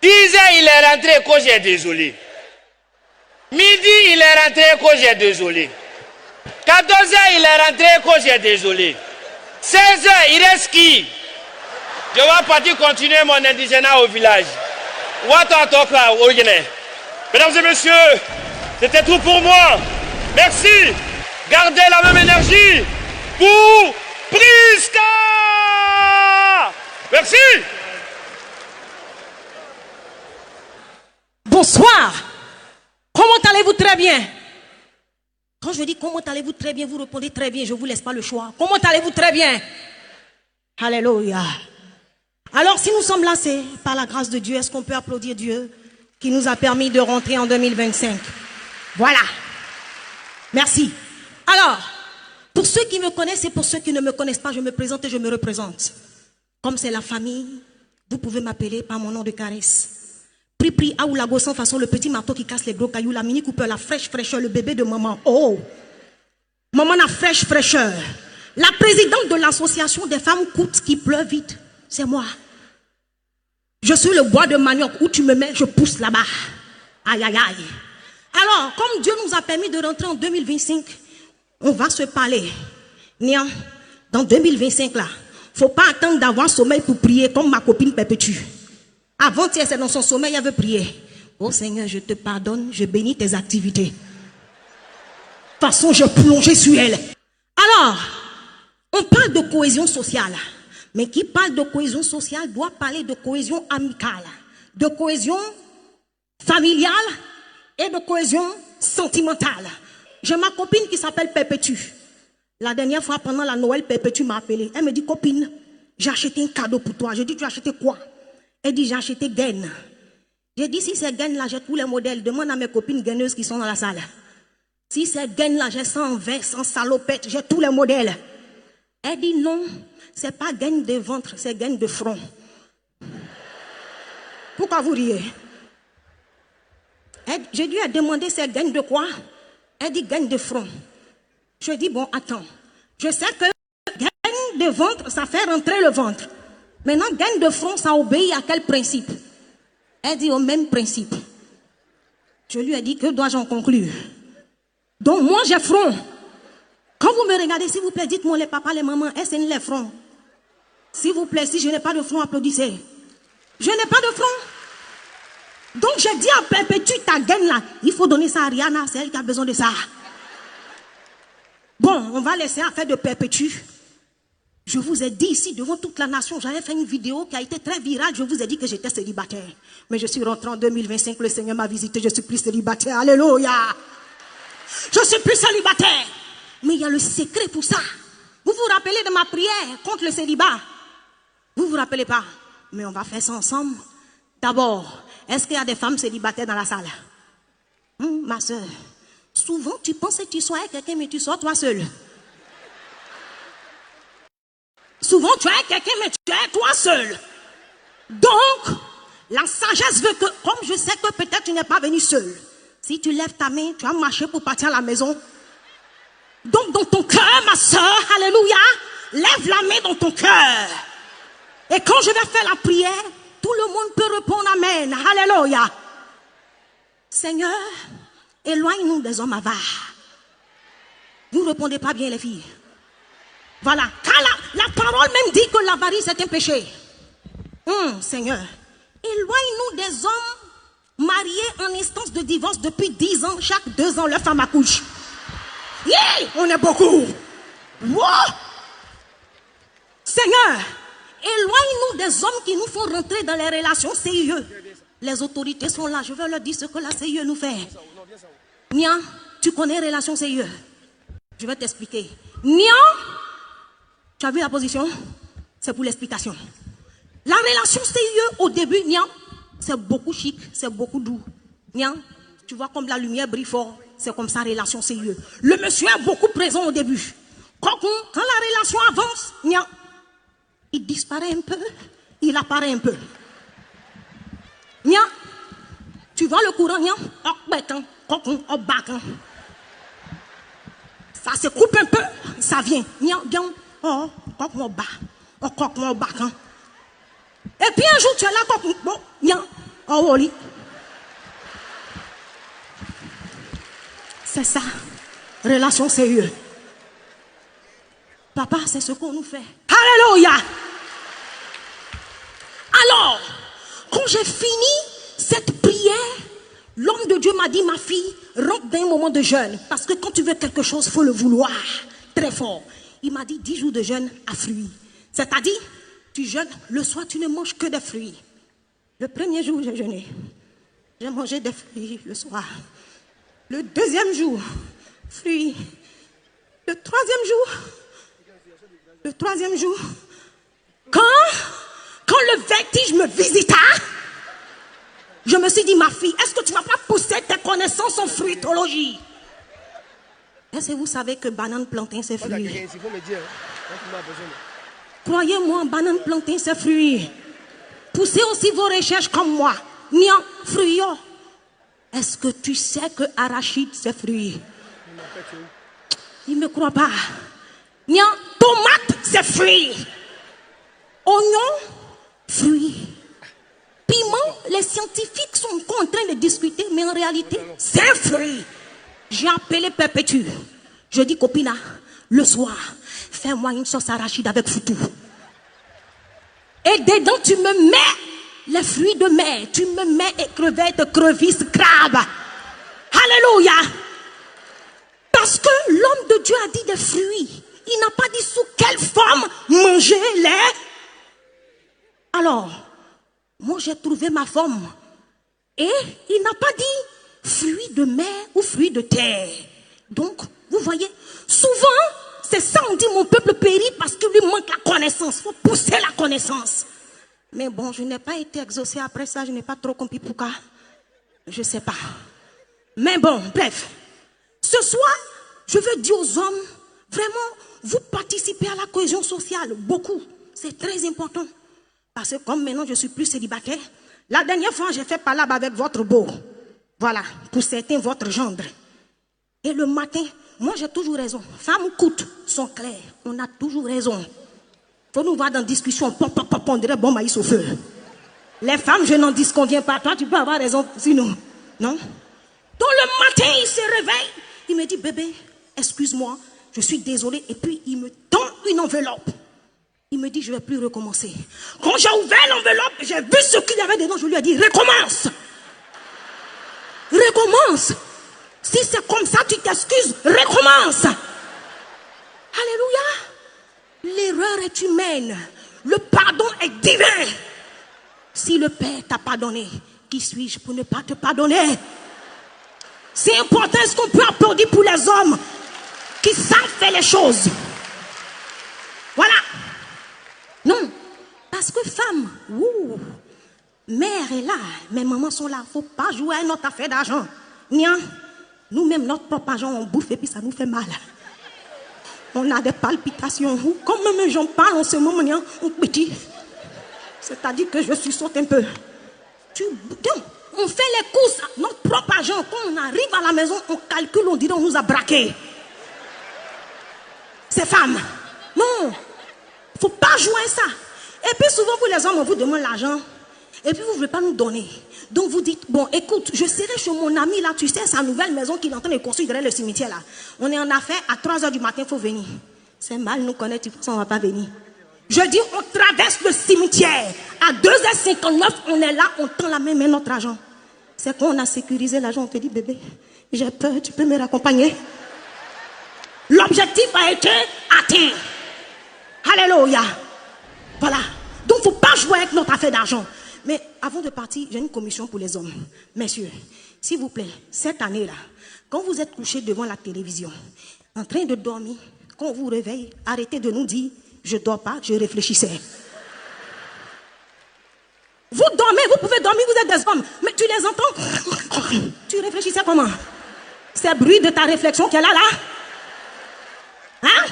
10 heures, il est rentré quand j'ai désolé. Midi, il est rentré quand j'ai désolé. 14 heures, il est rentré quand j'ai désolé. 16 heures, il reste qui? Je vais partir continuer mon indigénat au village. Mesdames et messieurs, c'était tout pour moi. Merci. Gardez la même énergie pour Prisca. Merci. Bonsoir. Comment allez-vous? Très bien. Quand je dis comment allez-vous très bien, vous répondez très bien. Je ne vous laisse pas le choix. Comment allez-vous très bien? Alléluia. Alors, si nous sommes là, c'est par la grâce de Dieu. Est-ce qu'on peut applaudir Dieu qui nous a permis de rentrer en 2025? Voilà. Merci. Alors, pour ceux qui me connaissent et pour ceux qui ne me connaissent pas, je me présente et je me représente. Comme c'est la famille, vous pouvez m'appeler par mon nom de caresse. Pri Aoulago sans façon, le petit marteau qui casse les gros cailloux, la Mini Cooper, la fraîche fraîcheur, le bébé de maman. Oh, maman la fraîche fraîcheur. La présidente de l'association des femmes courtes qui pleurent vite, c'est moi. Je suis le bois de manioc où tu me mets, je pousse là-bas. Aïe aïe aïe. Alors, comme Dieu nous a permis de rentrer en 2025, on va se parler. Nia, dans 2025 là, faut pas attendre d'avoir sommeil pour prier comme ma copine Perpétue. Avant-hier, c'est dans son sommeil, elle veut prier. Oh Seigneur, je te pardonne, je bénis tes activités. De toute façon, je plongeais sur elle. Alors, on parle de cohésion sociale. Mais qui parle de cohésion sociale doit parler de cohésion amicale, de cohésion familiale et de cohésion sentimentale. J'ai ma copine qui s'appelle Perpétue. La dernière fois, pendant la Noël, Perpétue m'a appelé. Elle me dit, copine, j'ai acheté un cadeau pour toi. J'ai dit, tu as acheté quoi? Elle dit, j'ai acheté gaine. J'ai dit, si c'est gaine là, j'ai tous les modèles. Demande à mes copines gaineuses qui sont dans la salle. Si c'est gaine là, j'ai 100 vestes, 100 salopettes, j'ai tous les modèles. Elle dit, non, c'est pas gaine de ventre, c'est gaine de front. Pourquoi vous riez? J'ai dû demander, c'est gaine de quoi? Elle dit, gaine de front. Je dis, bon, attends. Je sais que gaine de ventre, ça fait rentrer le ventre. Maintenant, gaine de front, ça obéit à quel principe? Elle dit au même principe. Je lui ai dit, que dois-je en conclure? Donc, moi, j'ai front. Quand vous me regardez, s'il vous plaît, dites-moi les papas, les mamans, est-ce que c'est les fronts? S'il vous plaît, si je n'ai pas de front, applaudissez. Je n'ai pas de front. Donc, j'ai dit à Perpétue, ta gaine là, il faut donner ça à Rihanna, c'est elle qui a besoin de ça. Bon, on va laisser affaire de Perpétue. Je vous ai dit ici, devant toute la nation, j'avais fait une vidéo qui a été très virale. Je vous ai dit que j'étais célibataire. Mais je suis rentré en 2025, le Seigneur m'a visité, je suis plus célibataire. Alléluia. Je suis plus célibataire. Mais il y a le secret pour ça. Vous vous rappelez de ma prière contre le célibat? Vous vous rappelez pas? Mais on va faire ça ensemble. D'abord, est-ce qu'il y a des femmes célibataires dans la salle? Ma soeur, souvent tu penses que tu sois avec quelqu'un, mais tu sors toi seul. Souvent, tu es quelqu'un, mais tu es toi seul. Donc, la sagesse veut que, comme je sais que peut-être tu n'es pas venu seul, si tu lèves ta main, tu vas marcher pour partir à la maison. Donc, dans ton cœur, ma soeur, alléluia, lève la main dans ton cœur. Et quand je vais faire la prière, tout le monde peut répondre amen, alléluia. Seigneur, éloigne-nous des hommes avares. Vous ne répondez pas bien, les filles. Voilà, car la parole même dit que l'avarice est un péché. Seigneur, éloigne-nous des hommes mariés en instance de divorce depuis 10 ans, chaque 2 ans, leur femme accouche. Yeah, on est beaucoup. Wow. Seigneur, éloigne-nous des hommes qui nous font rentrer dans les relations CIE. Les autorités sont là, je vais leur dire ce que la CIE nous fait. Nia, tu connais relation CIE? Je vais t'expliquer. Nia, tu as vu la position? C'est pour l'explication. La relation CIE au début, Nia, c'est beaucoup chic, c'est beaucoup doux. Nia, tu vois comme la lumière brille fort, c'est comme ça relation CIE. Le monsieur est beaucoup présent au début. Quand la relation avance, Nia, il disparaît un peu, il apparaît un peu. Nia, tu vois le courant, Nia, ça se coupe un peu, ça vient. Nia, bien. Oh, et puis un jour, tu es là, c'est ça, relation sérieuse. Papa, c'est ce qu'on nous fait. Alléluia. Alors, quand j'ai fini cette prière, l'homme de Dieu m'a dit, ma fille, rentre dans un moment de jeûne. Parce que quand tu veux quelque chose, il faut le vouloir très fort. Il m'a dit 10 jours de jeûne à fruits. C'est-à-dire, tu jeûnes, le soir, tu ne manges que des fruits. Le premier jour, j'ai jeûné. J'ai mangé des fruits le soir. Le deuxième jour, fruits. Le troisième jour, quand le vertige me visita, je me suis dit, ma fille, est-ce que tu ne vas pas pousser tes connaissances en fruitologie? Est-ce que vous savez que banane, plantain, c'est fruit? Croyez-moi, banane, plantain, c'est fruit. Poussez aussi vos recherches comme moi. Nian, fruit. Est-ce que tu sais que arachide, c'est fruit? Il ne me croit pas. Nian, tomate, c'est fruit. Oignon, fruit. Piment, les scientifiques sont encore en train de discuter, mais en réalité, c'est un fruit. J'ai appelé Perpétue. Je dis, copina, le soir, fais-moi une sauce arachide avec foutou. Et dedans, tu me mets les fruits de mer. Tu me mets crevettes, crevisses, crabes. Alléluia. Parce que l'homme de Dieu a dit des fruits. Il n'a pas dit sous quelle forme manger-les. Alors, moi j'ai trouvé ma forme. Et il n'a pas dit fruits de mer ou fruits de terre. Donc, vous voyez, souvent, c'est ça on dit mon peuple périt parce qu'il lui manque la connaissance. Il faut pousser la connaissance. Mais bon, je n'ai pas été exaucé après ça. Je n'ai pas trop compris pourquoi. Je ne sais pas. Mais bon, bref. Ce soir, je veux dire aux hommes, vraiment, vous participez à la cohésion sociale. Beaucoup. C'est très important. Parce que comme maintenant je suis plus célibataire, la dernière fois j'ai fait palabre avec votre beau. Voilà, pour certains votre gendre. Et le matin, moi j'ai toujours raison. Femmes coûtent, sont claires. On a toujours raison. Faut nous voir dans la discussion, on dirait bon maïs au feu. Les femmes, je n'en disconviens pas. Toi, tu peux avoir raison, sinon. Non? Donc le matin, il se réveille. Il me dit, bébé, excuse-moi, je suis désolé. Et puis il me tend une enveloppe. Il me dit, je ne vais plus recommencer. Quand j'ai ouvert l'enveloppe, j'ai vu ce qu'il y avait dedans. Je lui ai dit, recommence. Recommence. Si c'est comme ça, tu t'excuses, recommence. Alléluia. L'erreur est humaine. Le pardon est divin. Si le Père t'a pardonné, qui suis-je pour ne pas te pardonner? C'est important. Est-ce qu'on peut applaudir pour les hommes qui savent faire les choses? Voilà. Non, parce que femme, mère est là, mes mamans sont là. Faut pas jouer à notre affaire d'argent. Nous-mêmes, notre propre argent, on bouffe et puis ça nous fait mal. On a des palpitations. Comme même j'en parle en ce moment, on petit. C'est-à-dire que je suis saute un peu. On fait les courses, notre propre argent. Quand on arrive à la maison, on calcule, on dit on nous a braqué. C'est femme. Non. Faut pas jouer ça. Et puis souvent, vous les hommes, on vous demande l'argent. Et puis vous ne voulez pas nous donner. Donc vous dites, bon, écoute, je serai chez mon ami là, tu sais, sa nouvelle maison qu'il est en train de construire derrière le cimetière là. On est en affaire, à 3h du matin, il faut venir. C'est mal, nous connaître, on ne va pas venir. Je dis, on traverse le cimetière. À 2h59, on est là, on tend la main, mais notre argent. C'est quand on a sécurisé l'argent, on te dit, bébé, j'ai peur, tu peux me raccompagner. L'objectif a été atteint. Alléluia. Voilà. Donc, il ne faut pas jouer avec notre affaire d'argent. Mais avant de partir, j'ai une commission pour les hommes. Messieurs, s'il vous plaît, cette année-là, quand vous êtes couchés devant la télévision, en train de dormir, quand on vous réveille, arrêtez de nous dire, je ne dors pas, je réfléchissais. Vous dormez, vous pouvez dormir, vous êtes des hommes, mais tu les entends. Tu réfléchissais comment? C'est le bruit de ta réflexion qui est là. Hein?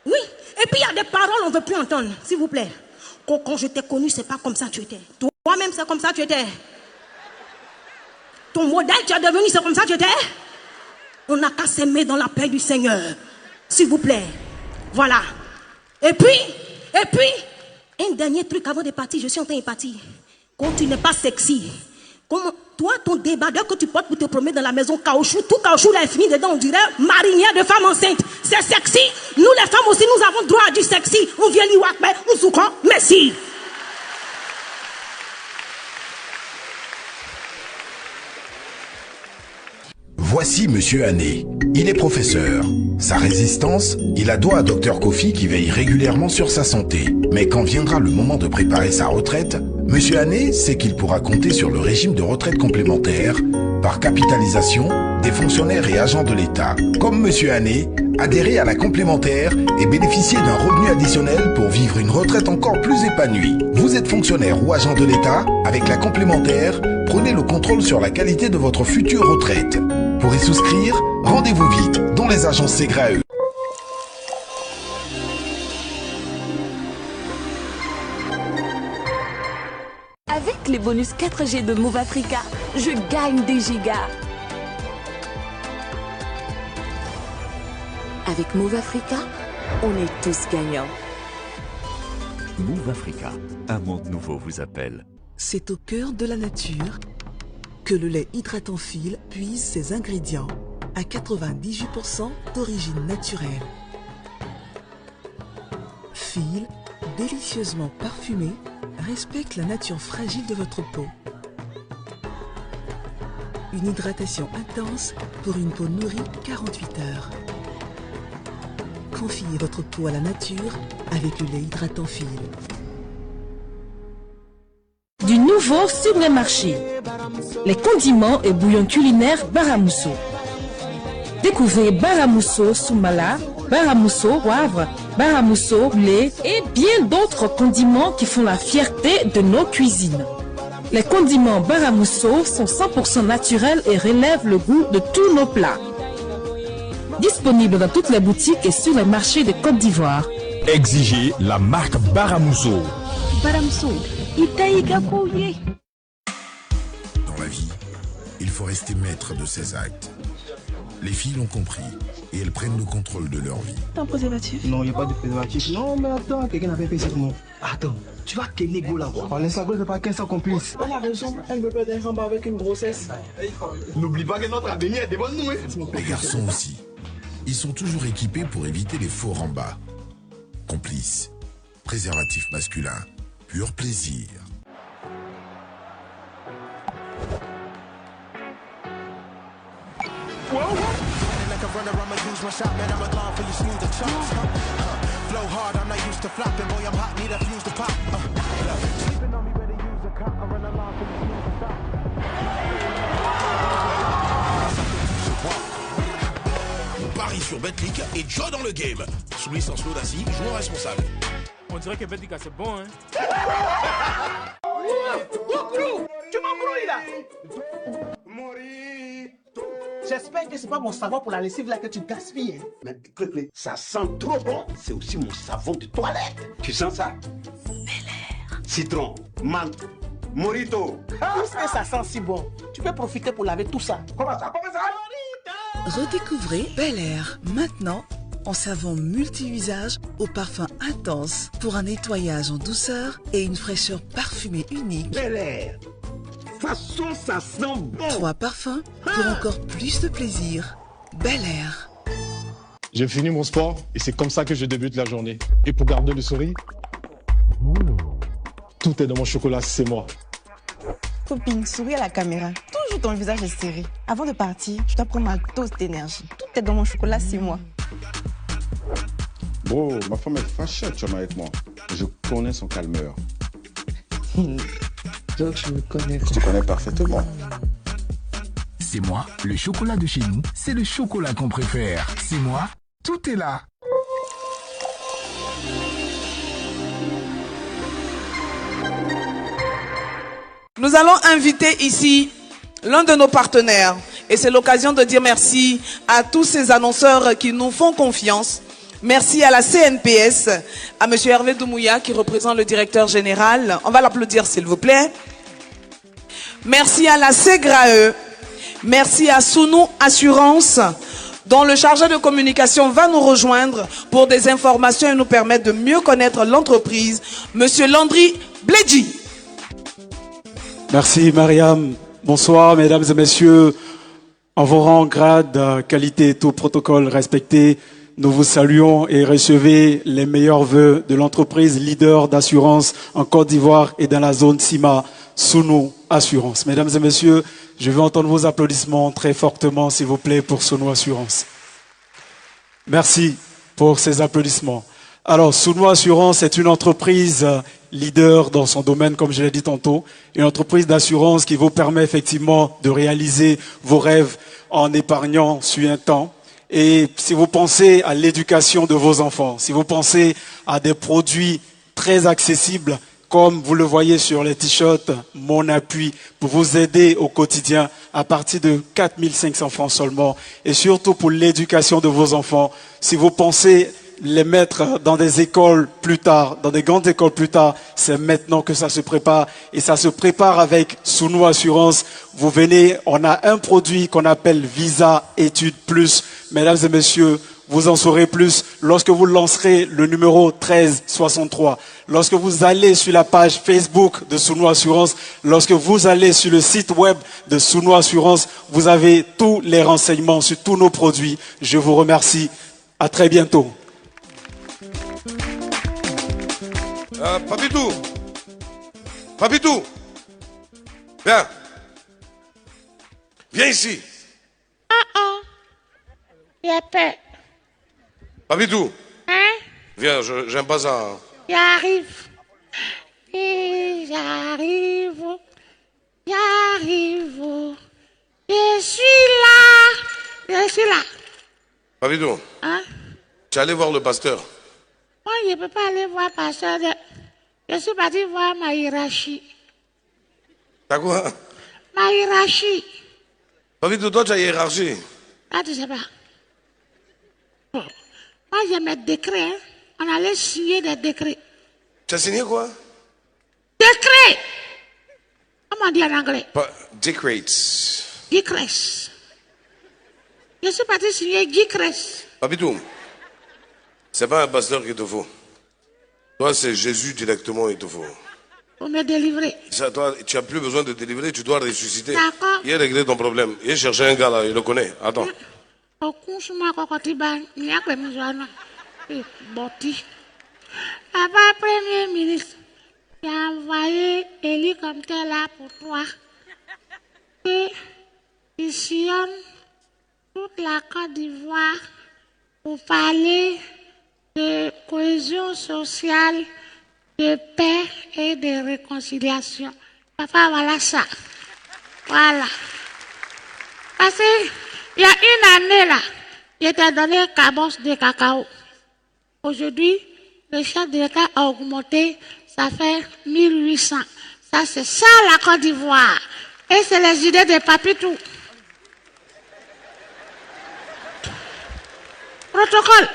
Oui, et puis il y a des paroles on ne veut plus entendre, s'il vous plaît. Quand je t'ai connu, c'est pas comme ça que tu étais. Toi-même, c'est comme ça que tu étais. Ton modèle, tu es devenu, c'est comme ça que tu étais. On n'a qu'à s'aimer dans la paix du Seigneur. S'il vous plaît. Voilà. Et puis, un dernier truc avant de partir, je suis en train de partir. Quand tu n'es pas sexy, comme toi, ton débardeur que tu portes pour te promener dans la maison caoutchouc, tout caoutchouc là est fini dedans, on dirait marinière de femme enceinte. C'est sexy. Nous les femmes aussi, nous avons droit à du sexy. On vient l'Iwakbe, on soukon, merci. Voici Monsieur Ané. Il est professeur. Sa résistance, il la doit à Dr Kofi qui veille régulièrement sur sa santé. Mais quand viendra le moment de préparer sa retraite, Monsieur Ané sait qu'il pourra compter sur le régime de retraite complémentaire par capitalisation des fonctionnaires et agents de l'État. Comme Monsieur Ané, adhérer à la complémentaire et bénéficier d'un revenu additionnel pour vivre une retraite encore plus épanouie. Vous êtes fonctionnaire ou agent de l'État, avec la complémentaire, prenez le contrôle sur la qualité de votre future retraite. Pour y souscrire, rendez-vous vite dans les agences Segrae. Avec les bonus 4G de Move Africa, je gagne des gigas. Avec Move Africa, on est tous gagnants. Move Africa, un monde nouveau vous appelle. C'est au cœur de la nature que le lait hydratant Fil puise ses ingrédients à 98% d'origine naturelle. Fil, délicieusement parfumé, respecte la nature fragile de votre peau. Une hydratation intense pour une peau nourrie 48 heures. Confiez votre peau à la nature avec le lait hydratant Fil. Du nouveau sur les marchés. Les condiments et bouillons culinaires Baramousso. Découvrez Baramousso Soumala, Baramousso poivre, Baramousso lait et bien d'autres condiments qui font la fierté de nos cuisines. Les condiments Baramousso sont 100% naturels et relèvent le goût de tous nos plats. Disponible dans toutes les boutiques et sur les marchés de Côte d'Ivoire. Exigez la marque Baramousso. Baramousso, Itaïga Kouye. Dans la vie, il faut rester maître de ses actes. Les filles l'ont compris et elles prennent le contrôle de leur vie. T'as un préservatif? Non, il n'y a pas de préservatif. Non, mais attends, quelqu'un avait fait sur moi. Attends, tu vas quel égo là? On laisse la c'est pas qu'un sans complice. Elle a raison, elle me perd un ramba avec une grossesse. N'oublie pas que notre avenir est devant nous. Les garçons aussi. Ils sont toujours équipés pour éviter les faux rambas. Complice, préservatif masculin, pur plaisir. Paris sur Betclic et Joe dans le game. Sous licence Lodassi, joueur responsable. On dirait que Betclic c'est bon, hein. Tu m'embrouilles là. J'espère que c'est pas mon savon pour la lessive là que tu gaspilles. Mais Clé, ça sent trop bon. C'est aussi mon savon de toilette. Tu sens ça? Bel Air. Citron, menthe, Morito. Puisque ça sent si bon, tu peux profiter pour laver tout ça. Comment ça? Redécouvrez Bel Air, maintenant en savon multi-usage au parfum intense pour un nettoyage en douceur et une fraîcheur parfumée unique. Bel Air. Façon, ça sent bon. 3 parfums pour encore plus de plaisir. Bel Air. J'ai fini mon sport et c'est comme ça que je débute la journée. Et pour garder le sourire, tout est dans mon chocolat, c'est moi. Copine, souris à la caméra. Toujours ton visage est serré. Avant de partir, je dois prendre ma dose d'énergie. Tout est dans mon chocolat, c'est moi. Bro, ma femme est fâchée actuellement avec moi. Je connais son calmeur. Donc je me connais. Je te connais parfaitement. C'est moi, le chocolat de chez nous, c'est le chocolat qu'on préfère. C'est moi, tout est là. Nous allons inviter ici l'un de nos partenaires. Et c'est l'occasion de dire merci à tous ces annonceurs qui nous font confiance. Merci à la CNPS, à M. Hervé Doumouya qui représente le directeur général. On va l'applaudir s'il vous plaît. Merci à la Segrae. Merci à Sounou Assurance, dont le chargé de communication va nous rejoindre pour des informations et nous permettre de mieux connaître l'entreprise. M. Landry Bledji. Merci Mariam. Bonsoir mesdames et messieurs. En vos rangs, grades, qualité, tout protocole respecté. nous vous saluons et recevez les meilleurs vœux de l'entreprise leader d'assurance en Côte d'Ivoire et dans la zone CIMA, Sounou Assurance. Mesdames et messieurs, je veux entendre vos applaudissements très fortement, s'il vous plaît, pour Sounou Assurance. Merci pour ces applaudissements. Alors, Sounou Assurance est une entreprise leader dans son domaine, comme je l'ai dit tantôt, une entreprise d'assurance qui vous permet effectivement de réaliser vos rêves en épargnant sur un temps. Et si vous pensez à l'éducation de vos enfants, si vous pensez à des produits très accessibles, comme vous le voyez sur les t-shirts, Mon Appui, pour vous aider au quotidien à partir de 4 500 francs seulement. Et surtout pour l'éducation de vos enfants, si vous pensez les mettre dans des écoles plus tard, dans des grandes écoles plus tard, c'est maintenant que ça se prépare. Et ça se prépare avec Sounou Assurance. Vous venez, on a un produit qu'on appelle Visa Études Plus. Mesdames et messieurs, vous en saurez plus lorsque vous lancerez le numéro 1363. Lorsque vous allez sur la page Facebook de Sounou Assurance, lorsque vous allez sur le site web de Sounou Assurance, vous avez tous les renseignements sur tous nos produits. Je vous remercie. À très bientôt. Papitou, Papitou, viens. Viens ici. J'ai peur. Papitou. Hein? Viens, j'aime pas ça. J'arrive. Et j'arrive. J'arrive. Je suis là. Je suis là. Papitou. Hein? Tu es allé voir le pasteur. Moi, je ne peux pas aller voir pasteur. Je suis parti voir ma hiérarchie. T'as quoi? Ma hiérarchie. Papitou, toi, tu as hiérarchie. Ah, tu sais pas. Bon. Moi, j'ai mes décrets. Hein. On allait signer des décrets. Tu as signé quoi? Décret. Comment on dit en anglais? Décrets. Décrets. Je suis parti signer décrets. Papitou, c'est pas un pasteur qu'il te faut. Toi, c'est Jésus directement qu'il te faut. Pour me délivrer. Ça, toi, tu n'as plus besoin de te délivrer, tu dois ressusciter. D'accord. Il a réglé ton problème. Il a cherché un gars là, il le connaît. Attends. Papa, Premier ministre, j'ai envoyé Élie comme tel là pour toi. Et il sillonne toute la Côte d'Ivoire pour parler de cohésion sociale, de paix et de réconciliation. Papa, voilà ça. Voilà. Parce qu'il y a une année là, je t'ai donné un cabosse de cacao. Aujourd'hui, le chef de l'État a augmenté, ça fait 1800. Ça, c'est ça la Côte d'Ivoire. Et c'est les idées de Papitou. Protocole.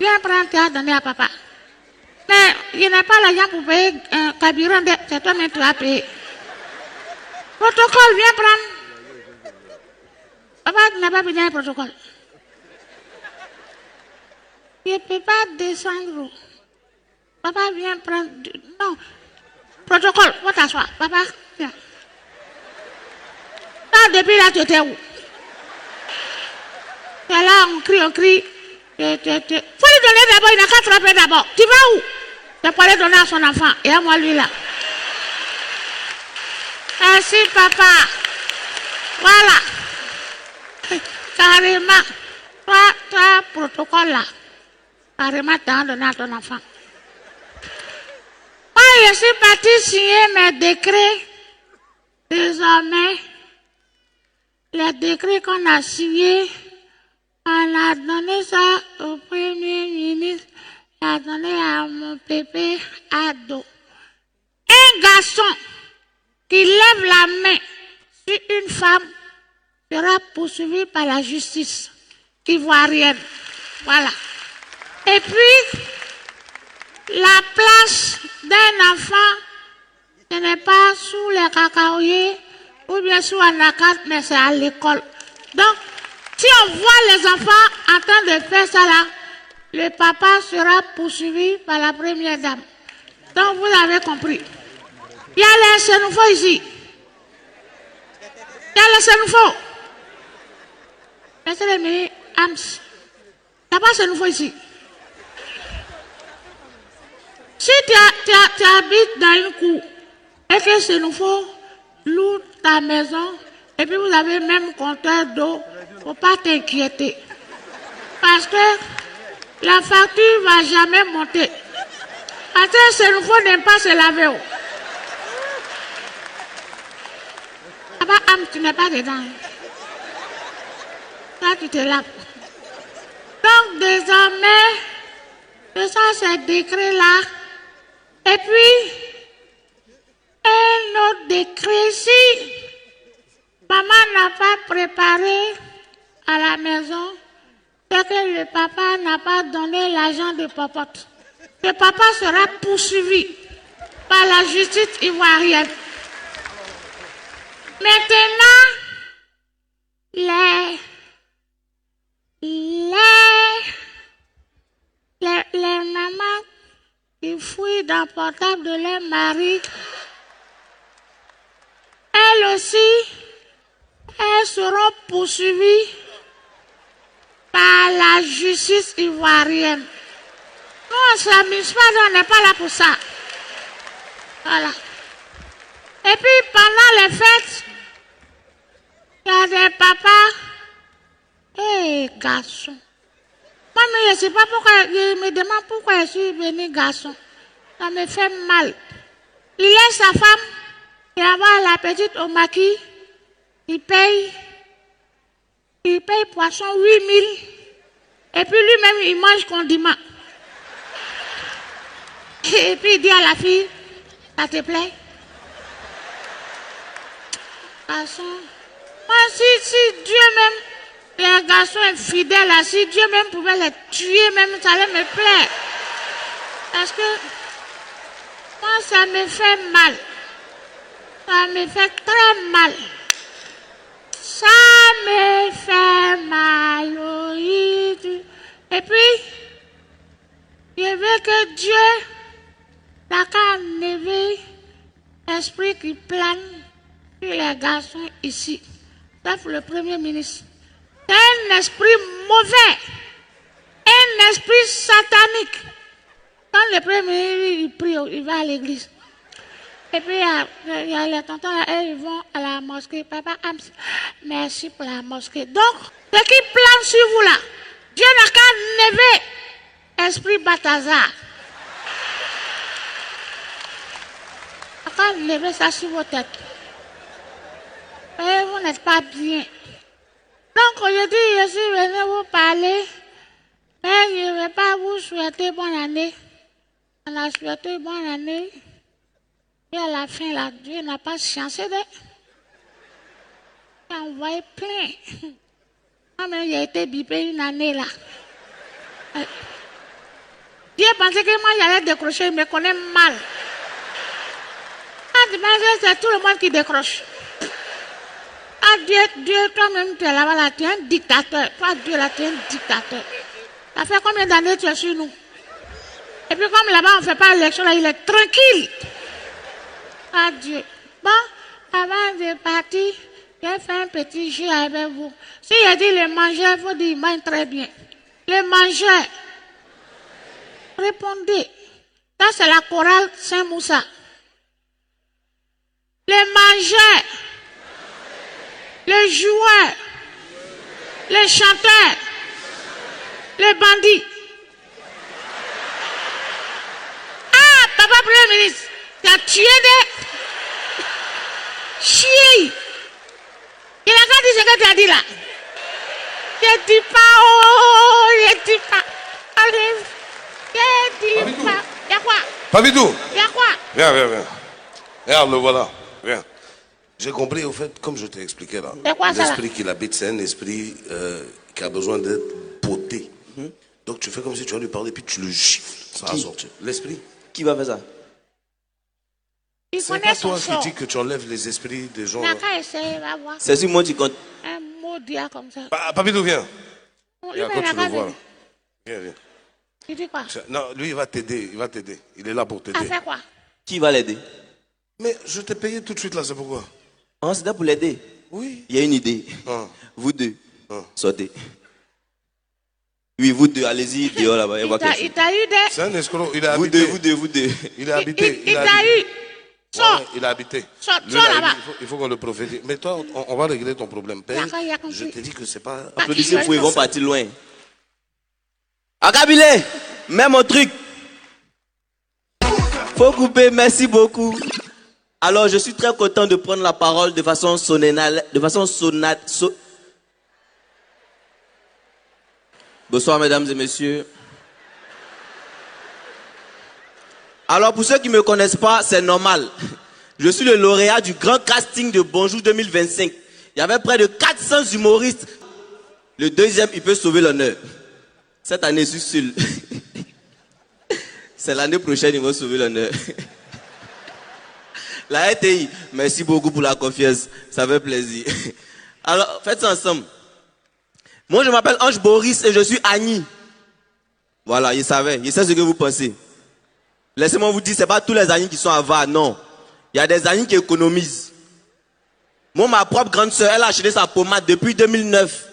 Viens prendre, tu as donné à papa. Mais il n'a pas l'argent pour payer un carburant, c'est toi-même qui as payé. Protocole, viens prendre. Papa n'a pas besoin de protocole. Je ne peux pas descendre. Papa, viens prendre. Non. Protocole, va t'asseoir. Papa, viens. Là, depuis là, tu étais où? Tu es là, on crie. Faut lui donner d'abord, il n'a qu'à frapper d'abord. Tu vas où? Tu peux aller donner à son enfant. Et à moi, lui là. Merci, papa. Voilà. Carrément. Toi, protocole là. Carrément, tu as donné à ton enfant. Moi, je suis parti signer mes décrets. Désormais, les décrets qu'on a signés, on a donné ça au Premier ministre, il a donné à mon pépé ado. Un garçon qui lève la main sur une femme sera poursuivi par la justice ivoirienne. Voilà. Et puis, la place d'un enfant, ce n'est pas sous les cacaoyers ou bien sous un accord, mais c'est à l'école. Donc, si on voit les enfants en train de faire ça là, le papa sera poursuivi par la première dame. Donc vous avez compris. Il y a les Sénoufos ici. Il y a les Sénoufos. Monsieur le ministre Ams, Il n'y a pas ce nouveau ici. Si tu habites dans une cour et que ce nouveau loue ta maison et puis vous avez même compteur d'eau, il ne faut pas t'inquiéter. Parce que la facture ne va jamais monter. Parce que ce nouveau n'aime pas se laver. Tu n'es pas dedans. Là, tu te laves. Donc, désormais, je sens ce décret-là. Et puis, un autre décret, si maman n'a pas préparé à la maison, c'est que le papa n'a pas donné l'argent de popote. Le papa sera poursuivi par la justice ivoirienne. Maintenant, les mamans qui fouillent dans le portable de leur mari, elles aussi, elles seront poursuivies par la justice ivoirienne. Nous, on ne s'amuse pas, on n'est pas là pour ça. Voilà. Et puis, pendant les fêtes, il y a des papas et garçons. Moi, je ne sais pas pourquoi, je me demande pourquoi je suis venu garçon. Ça me fait mal. Il laisse sa femme, il envoie la petite au maquis, il paye poisson 8 000. Et puis lui-même, il mange condiment. Et puis il dit à la fille, ça te plaît? Garçon. Moi, si Dieu même, les garçons infidèles, là, si Dieu même pouvait les tuer, même ça allait me plaire. Parce que moi, ça me fait mal. Ça me fait très mal. Ça me fait mal, oui. Et puis, je veux que Dieu n'a qu'à enlever l'esprit qui plane sur les garçons ici. Sauf le Premier ministre. C'est un esprit mauvais. Un esprit satanique. Quand le Premier ministre il prie, il va à l'église. Et puis, il y a les tontons là, ils vont à la mosquée. Papa, merci pour la mosquée. Donc, ce qui plane sur vous là, Dieu n'a qu'à enlever esprit Balthazar. Il n'a qu'à enlever ça sur vos têtes. Et vous n'êtes pas bien. Donc, aujourd'hui, je suis venu vous parler, mais je ne vais pas vous souhaiter bonne année. On a souhaité bonne année. Et à la fin, là, Dieu n'a pas chancé de. Il a envoyé plein. Moi-même, j'ai été bipé une année là. Dieu pensait que moi, j'allais décrocher, il me connaît mal. C'est tout le monde qui décroche. Ah, Dieu, toi-même, tu es là-bas, là, tu es un dictateur. Toi, Dieu, là, tu es un dictateur. Ça fait combien d'années tu es sur nous? Et puis, comme là-bas, on ne fait pas l'élection, là, il est tranquille. Ah, Dieu. Bon, avant de partir, j'ai fait un petit jeu avec vous. Si j'ai dit le mangeur, il faut dire, il mange très bien. Le mangeur. Répondez. Ça, c'est la chorale Saint-Moussa. Le mangeur. Le joueur, le chanteur, le bandit. Ah, papa Premier ministre, tu as tué des chiens. Il a qu'à dire ce que tu as dit là. Je dis pas, oh, je dis pas. Allez, je dis pas. Y'a quoi? Papidou. Y'a quoi? Viens. Regarde, le voilà. Viens. J'ai compris, au fait, comme je t'ai expliqué là, l'esprit qui l'habite, c'est un esprit qui a besoin d'être poté. Donc tu fais comme si tu vas lui parler, puis tu le gifles, ça va sortir. L'esprit. Qui va faire ça? C'est pas toi qui dis que tu enlèves les esprits des gens. C'est sur moi qui compte. Un mot dit comme ça. Papidou, viens. Quand tu le vois. Viens. Il dit quoi? Non, lui, il va t'aider, Il est là pour t'aider. À faire quoi? Qui va l'aider? Mais je t'ai payé tout de suite là, c'est pourquoi? Ah, c'est là pour l'aider? Oui. Il y a une idée. Vous deux, sortez. Oui, vous deux, allez-y, dehors là-bas. Il t'a eu des... C'est un escroc, il a Vous habité. vous deux. Il a habité. Il t'a eu. Ouais, il a habité. Sors Lui, là, là-bas. il faut qu'on le prophétise. Mais toi, on va régler ton problème. Père, je te dis que c'est pas... Applaudissez-vous, ils vont partir loin. Akabile, mets mon truc. Faut couper, merci beaucoup. Alors, je suis très content de prendre la parole de façon sonénale, de façon Bonsoir, mesdames et messieurs. Alors, pour ceux qui ne me connaissent pas, c'est normal. Je suis le lauréat du grand casting de Bonjour 2025. Il y avait près de 400 humoristes. Le deuxième, il peut sauver l'honneur. Cette année, je suis seul. C'est l'année prochaine, ils vont sauver l'honneur. La RTI, merci beaucoup pour la confiance. Ça fait plaisir. Alors, faites ça ensemble. Moi, je m'appelle Ange Boris et je suis Annie. Voilà, il savait. Il sait ce que vous pensez. Laissez-moi vous dire, ce n'est pas tous les Annie qui sont avares, non. Il y a des Annie qui économisent. Moi, ma propre grande sœur, elle a acheté sa pommade depuis 2009.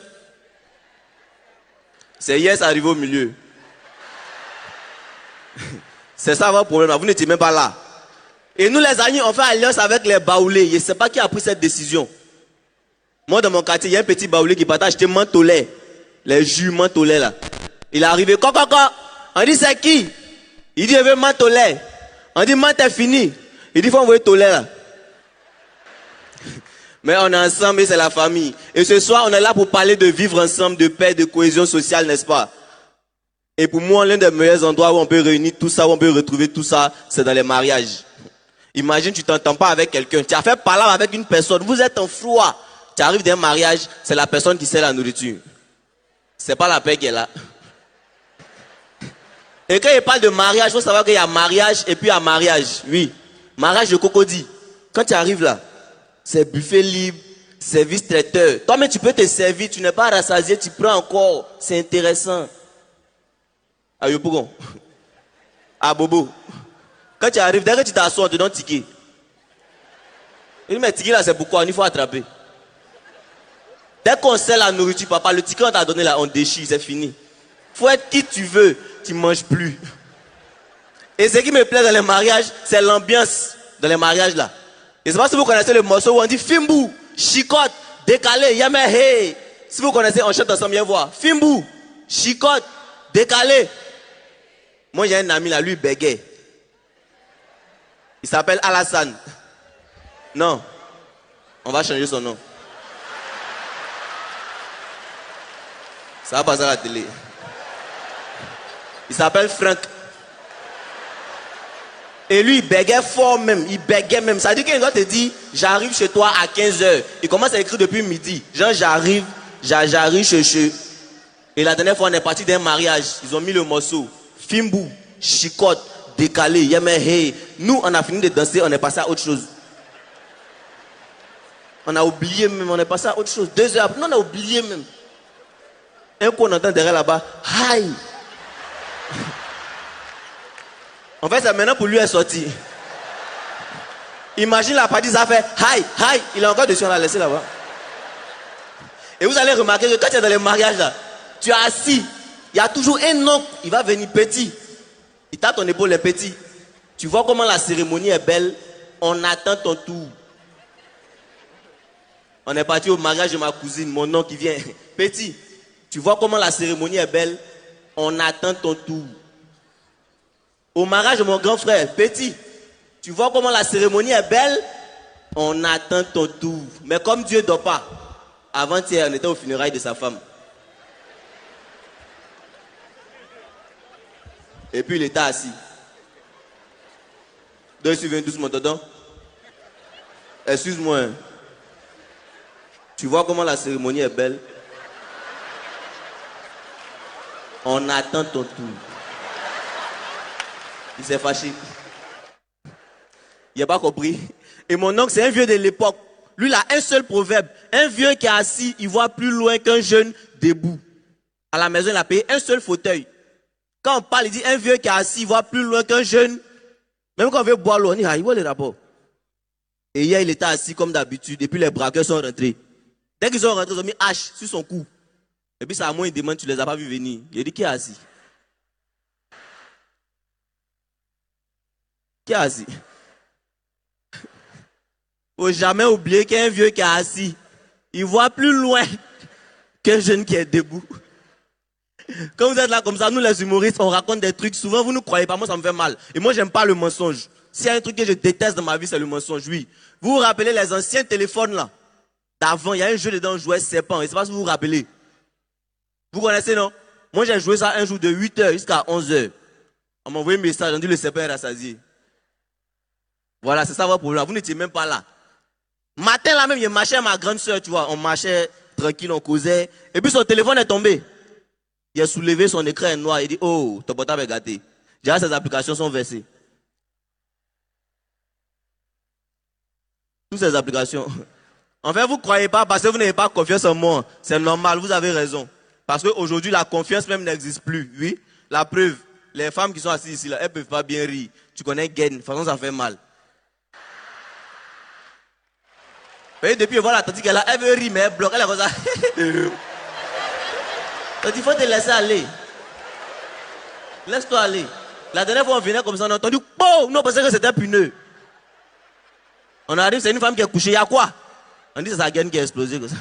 C'est hier, c'est arrivé au milieu. C'est ça votre problème, vous n'étiez même pas là. Et nous, les Annie, on fait alliance avec les baoulés. Je ne sais pas qui a pris cette décision. Moi, dans mon quartier, il y a un petit baoulé qui partage acheter mentholait. Les jus mentholais là. Il est arrivé, coco. On dit, c'est qui? Il dit, je veux mentholait. On dit, ment est fini. Il dit, il faut envoyer tolait là. Mais on est ensemble et c'est la famille. Et ce soir, on est là pour parler de vivre ensemble, de paix, de cohésion sociale, n'est-ce pas? Et pour moi, l'un des meilleurs endroits où on peut réunir tout ça, où on peut retrouver tout ça, c'est dans les mariages. Imagine, tu t'entends pas avec quelqu'un. Tu as fait parler avec une personne. Vous êtes en froid. Tu arrives d'un mariage, c'est la personne qui sert la nourriture. C'est pas la paix qui est là. Et quand il parle de mariage, il faut savoir qu'il y a mariage et puis il y a mariage. Oui. Mariage de cocody. Quand tu arrives là, c'est buffet libre, service traiteur. Toi-même, tu peux te servir, tu n'es pas rassasié, tu prends encore. C'est intéressant. Ah, Yopougon. Ah, Bobo. Quand tu arrives, dès que tu t'assois, on te donne ticket. Il dit, mais ticket là, c'est pourquoi? Il faut attraper. Dès qu'on sert la nourriture, papa, le ticket qu'on t'a donné là, on déchire, c'est fini. Faut être qui tu veux, tu ne manges plus. Et ce qui me plaît dans les mariages, c'est l'ambiance dans les mariages là. Et c'est pas si vous connaissez le morceau où on dit Fimbu, chicote, décalé, yame hey. Si vous connaissez, on chante ensemble, viens voir. Fimbu, chicote, décalé. Moi j'ai un ami là, lui bégaye. Il s'appelle Alassane. Non, on va changer son nom. Ça va passer à la télé. Il s'appelle Franck. Et lui, il bégait fort même. Il bégait même. Ça veut dire qu'il doit te dire, j'arrive chez toi à 15h. Il commence à écrire depuis midi. Genre, j'arrive chez. Et la dernière fois, on est parti d'un mariage. Ils ont mis le morceau. Fimbu, chicote, décalé, yame hey. Nous, on a fini de danser, on est passé à autre chose. On a oublié même, on est passé à autre chose. 2 heures après, non, on a oublié même. Un coup, on entend derrière là-bas, aïe. En fait, c'est maintenant pour lui est sorti. Imagine la partie, ça fait hi, hi. Il est encore dessus, on l'a laissé là-bas. Et vous allez remarquer que quand tu es dans les mariages là, tu es assis. Il y a toujours un oncle, il va venir petit. Il tape ton épaule, les petits. Tu vois comment la cérémonie est belle. On attend ton tour. On est parti au mariage de ma cousine, mon oncle qui vient. Petit, tu vois comment la cérémonie est belle. On attend ton tour. Au mariage de mon grand frère, petit, tu vois comment la cérémonie est belle. On attend ton tour. Mais comme Dieu ne dort pas, avant-hier, on était au funérailles de sa femme. Et puis il était assis. Donc il vient doucement dedans. Excuse-moi. Tu vois comment la cérémonie est belle. On attend ton tour. Il s'est fâché. Il n'a pas compris. Et mon oncle, c'est un vieux de l'époque. Lui, il a un seul proverbe. Un vieux qui est assis, il voit plus loin qu'un jeune debout. À la maison, il a payé un seul fauteuil. Quand on parle, il dit un vieux qui est assis, il voit plus loin qu'un jeune. Même quand on veut boire l'eau, on dit, ah, il voit le rapport. Et hier, il était assis comme d'habitude. Et puis les braqueurs sont rentrés. Dès qu'ils sont rentrés, ils ont mis hache sur son cou. Et puis, ça à moi, il demande, tu les as pas vus venir. Il dit, qui est assis? Qui est assis? Faut jamais oublier qu'il y a un vieux qui est assis. Il voit plus loin qu'un jeune qui est debout. Quand vous êtes là comme ça, nous les humoristes, on raconte des trucs. Souvent, vous ne croyez pas, moi ça me fait mal. Et moi, j'aime pas le mensonge. S'il y a un truc que je déteste dans ma vie, c'est le mensonge, oui. Vous vous rappelez les anciens téléphones là? D'avant, il y a un jeu dedans, on jouait serpent. Je ne sais pas si vous vous rappelez. Vous connaissez, non? Moi, j'ai joué ça un jour de 8h jusqu'à 11h. On m'a envoyé un message, on dit le serpent est rassasié. Voilà, c'est ça votre problème. Vous n'étiez même pas là. Matin là même, je marchais à ma grande soeur, tu vois. On marchait tranquille, on causait. Et puis son téléphone est tombé. Il a soulevé son écran est noir. Il dit, oh, ton portable est gâté. Déjà, ces applications sont versées. Toutes ces applications. En fait, vous ne croyez pas parce que vous n'avez pas confiance en moi. C'est normal, vous avez raison. Parce qu'aujourd'hui, la confiance même n'existe plus. Oui, la preuve, les femmes qui sont assises ici, là, elles ne peuvent pas bien rire. Tu connais Gain, de toute façon, ça fait mal. Et depuis, voilà, tandis qu'elle elle veut rire, mais elle bloque, elle est comme ça. Donc, il faut te laisser aller. Laisse-toi aller. La dernière fois, on venait comme ça, on a entendu, oh, non, parce que c'était un pneu. On arrive, c'est une femme qui est couchée, il y a quoi? On dit, c'est sa gaine qui a explosé comme ça.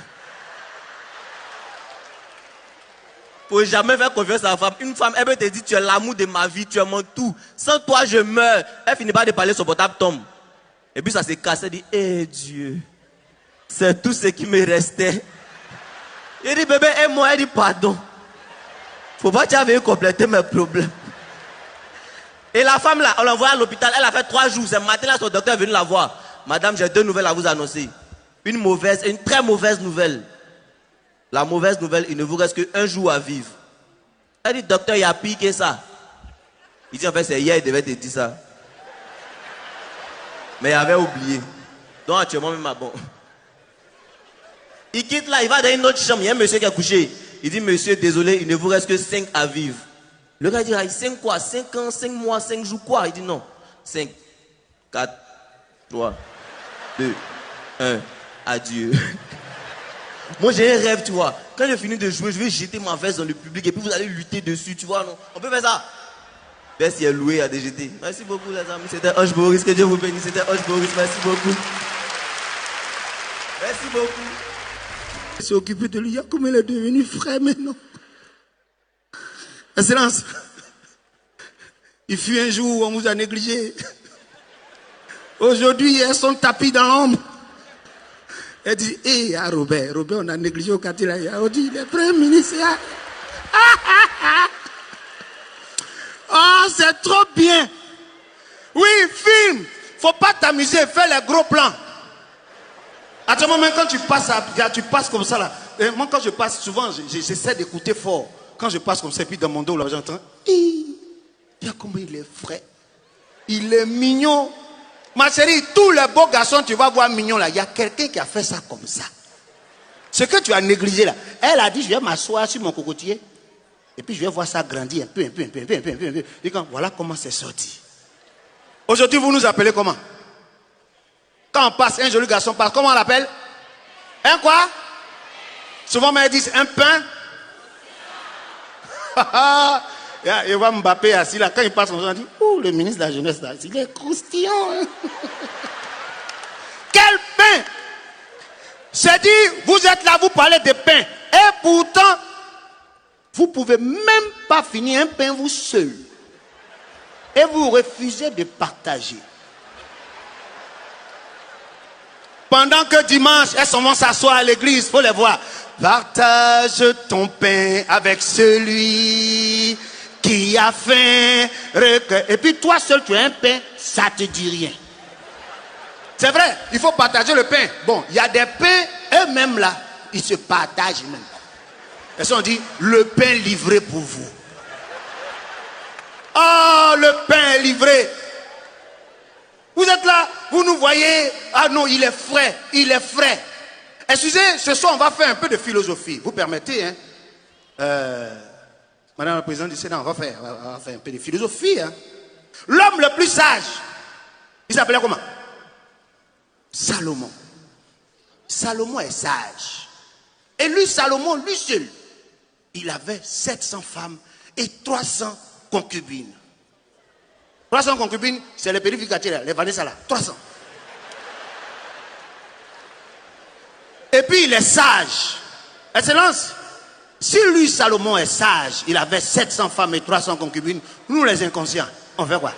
Faut jamais faire confiance à la femme. Une femme, elle peut te dire, tu es l'amour de ma vie, tu es mon tout. Sans toi, je meurs. Elle finit pas de parler, son portable tombe. Et puis ça s'est cassé, elle dit, eh Dieu, c'est tout ce qui me restait. Il dit, bébé, aime-moi, elle dit, pardon. Faut pas que tu avais complété mes problèmes. Et la femme là, on l'a envoyée à l'hôpital, elle a fait 3 jours. Ce matin là, son docteur est venu la voir. Madame, j'ai 2 nouvelles à vous annoncer. Une mauvaise et une très mauvaise nouvelle. La mauvaise nouvelle, il ne vous reste qu'un jour à vivre. Elle dit, docteur, il y a pire que ça. Il dit, en fait, c'est hier, il devait te dire ça. Mais il avait oublié. Donc, actuellement, même, bon. Il quitte là, il va dans une autre chambre. Il y a un monsieur qui a couché. Il dit, monsieur, désolé, il ne vous reste que 5 à vivre. Le gars dit, 5 quoi? 5 ans, 5 mois, 5 jours quoi? Il dit, non. 5, 4, 3, 2, 1, adieu. Moi, j'ai un rêve, tu vois. Quand je finis de jouer, je vais jeter ma veste dans le public et puis vous allez lutter dessus, tu vois, non? On peut faire ça. Veste, il est loué à DGT. Merci beaucoup, les amis. C'était Hoche Boris. Que Dieu vous bénisse. C'était Hoche Boris. Merci beaucoup. Merci beaucoup. Il s'est occupé de lui. Comme il est devenu frère maintenant. Excellence. Il fut un jour où on vous a négligé. Aujourd'hui, il y a son tapis dans l'ombre. Elle dit, hé, hey, Robert, on a négligé au quartier là. On dit, le premier ministre. Oh, c'est trop bien. Oui, filme. Faut pas t'amuser, fais les gros plans. À ce moment, quand tu passes comme ça là. Et moi, quand je passe, souvent, j'essaie d'écouter fort. Quand je passe comme ça, et puis dans mon dos, là, j'entends. Regarde comment il est frais. Il est mignon. Ma chérie, tous les beaux garçons, tu vas voir mignon là. Il y a quelqu'un qui a fait ça comme ça. Ce que tu as négligé là. Elle a dit, je vais m'asseoir sur mon cocotier. Et puis je vais voir ça grandir un peu. Et quand, voilà comment c'est sorti. Aujourd'hui, vous nous appelez comment? Quand on passe, un joli garçon passe, comment on l'appelle? Un quoi? Souvent, on dit un pain. Et voit Mbappé assis là. Quand il passe, on dit, ouh, le ministre de la Jeunesse là, il est croustillant. Hein? Quel pain? C'est dit, vous êtes là, vous parlez de pain. Et pourtant, vous ne pouvez même pas finir un pain vous seul. Et vous refusez de partager. Pendant que dimanche, elles vont s'asseoir à l'église, il faut les voir. Partage ton pain avec celui qui a faim. Et puis toi seul, tu as un pain, ça ne te dit rien. C'est vrai, il faut partager le pain. Bon, il y a des pains, eux-mêmes là, ils se partagent même. Et ça on dit, le pain livré pour vous. Oh, le pain est livré. Vous êtes là, vous nous voyez. Ah non, il est frais, il est frais. Excusez, ce soir on va faire un peu de philosophie. Vous permettez, hein? Madame la présidente du Sénat, on va faire un peu de philosophie. Hein? L'homme le plus sage, il s'appelait comment? Salomon. Salomon est sage. Et lui, Salomon, lui seul, il avait 700 femmes et 300 concubines. 300 concubines, c'est les périficateurs, les Vanessa là, 300. Et puis il est sage. Excellence, si lui, Salomon, est sage, il avait 700 femmes et 300 concubines, nous les inconscients, on fait quoi?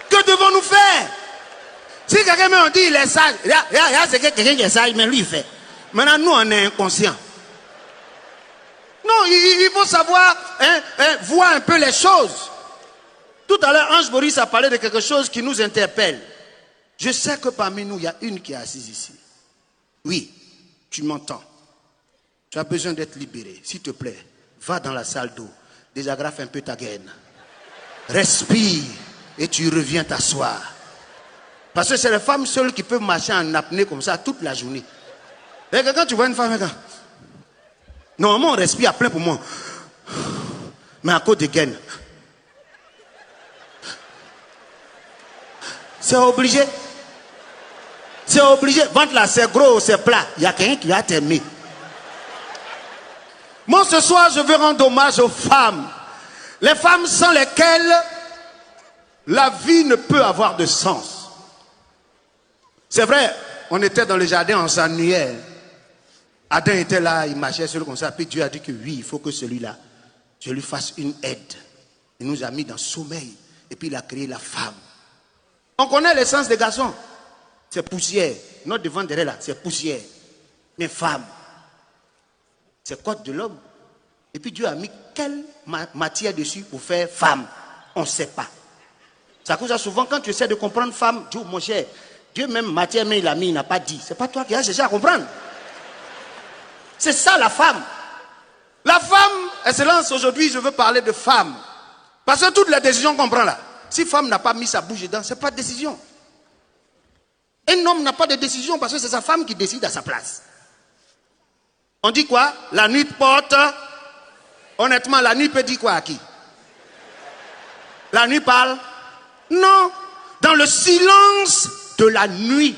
Que devons-nous faire? Si quelqu'un me dit il est sage, c'est quelqu'un qui est sage, mais lui il fait. Maintenant, nous, on est inconscients. Non, il faut savoir voir un peu les choses. Tout à l'heure, Ange Boris a parlé de quelque chose qui nous interpelle. Je sais que parmi nous, il y a une qui est assise ici. Oui, tu m'entends. Tu as besoin d'être libéré. S'il te plaît, va dans la salle d'eau. Désagrafe un peu ta gaine. Respire et tu reviens t'asseoir. Parce que c'est les femmes seules qui peuvent marcher en apnée comme ça toute la journée. Et quand tu vois une femme, normalement on respire à plein poumon. Mais à cause des gaines. C'est obligé. C'est obligé. Ventre là, c'est gros, c'est plat. Il y a quelqu'un qui va t'aimer. Moi, ce soir, je veux rendre hommage aux femmes. Les femmes sans lesquelles la vie ne peut avoir de sens. C'est vrai, on était dans le jardin, on s'ennuyait. Adam était là, il marchait seul comme ça. Puis Dieu a dit que oui, il faut que celui-là, je lui fasse une aide. Il nous a mis dans le sommeil. Et puis il a créé la femme. On connaît l'essence des garçons. C'est poussière. Notre devant derrière là, c'est poussière. Mais femme, c'est côte de l'homme. Et puis Dieu a mis quelle matière dessus pour faire femme? On ne sait pas. Ça cause souvent quand tu essaies de comprendre femme, Dieu, mon cher, Dieu même matière, mais il a mis, il n'a pas dit. C'est pas toi qui as cherché à comprendre. C'est ça la femme. La femme, excellence, aujourd'hui je veux parler de femme. Parce que toutes les décisions qu'on prend là, si femme n'a pas mis sa bouche dedans, c'est pas de décision. Un homme n'a pas de décision parce que c'est sa femme qui décide à sa place. On dit quoi? La nuit porte. Honnêtement, la nuit peut dire quoi à qui? La nuit parle? Non. Dans le silence de la nuit,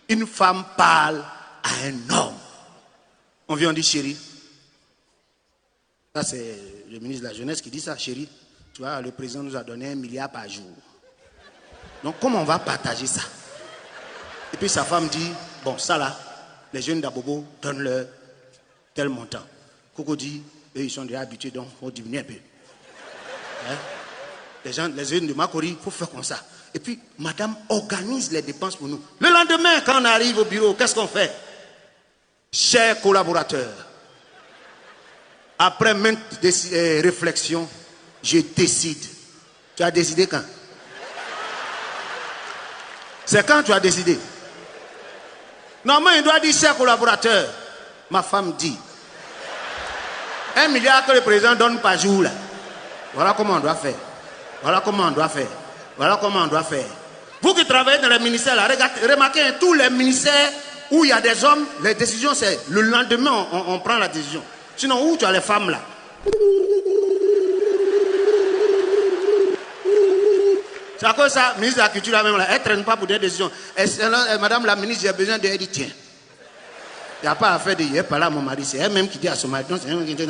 une femme parle à un homme. On vient, on dit chérie. Ça, c'est le ministre de la Jeunesse qui dit ça, chérie. Tu vois, le président nous a donné 1 milliard par jour. Donc, comment on va partager ça? Et puis sa femme dit, bon, ça là, les jeunes d'Abobo donnent leur tel montant. Coco dit, eux, ils sont déjà habitués, donc il faut diminuer un peu. Hein? Les jeunes de Makori, il faut faire comme ça. Et puis, madame organise les dépenses pour nous. Le lendemain, quand on arrive au bureau, qu'est-ce qu'on fait? Chers collaborateurs, après maintes réflexions, je décide. Tu as décidé quand? C'est quand tu as décidé? Normalement, il doit dire, chers collaborateurs, ma femme dit, 1 milliard que le président donne par jour, là. Voilà comment on doit faire. Voilà comment on doit faire. Voilà comment on doit faire. Vous qui travaillez dans les ministères, là, remarquez, tous les ministères où il y a des hommes, les décisions, c'est le lendemain, on prend la décision. Sinon, où tu as les femmes, là? C'est à cause de ça, ministre de la Culture, là même, là, elle ne traîne pas pour des décisions. Madame la ministre, j'ai besoin de... Elle dit, tiens, il n'y a pas à faire de hier par là, mon mari. C'est elle-même qui dit à son mari, c'est elle qui dit,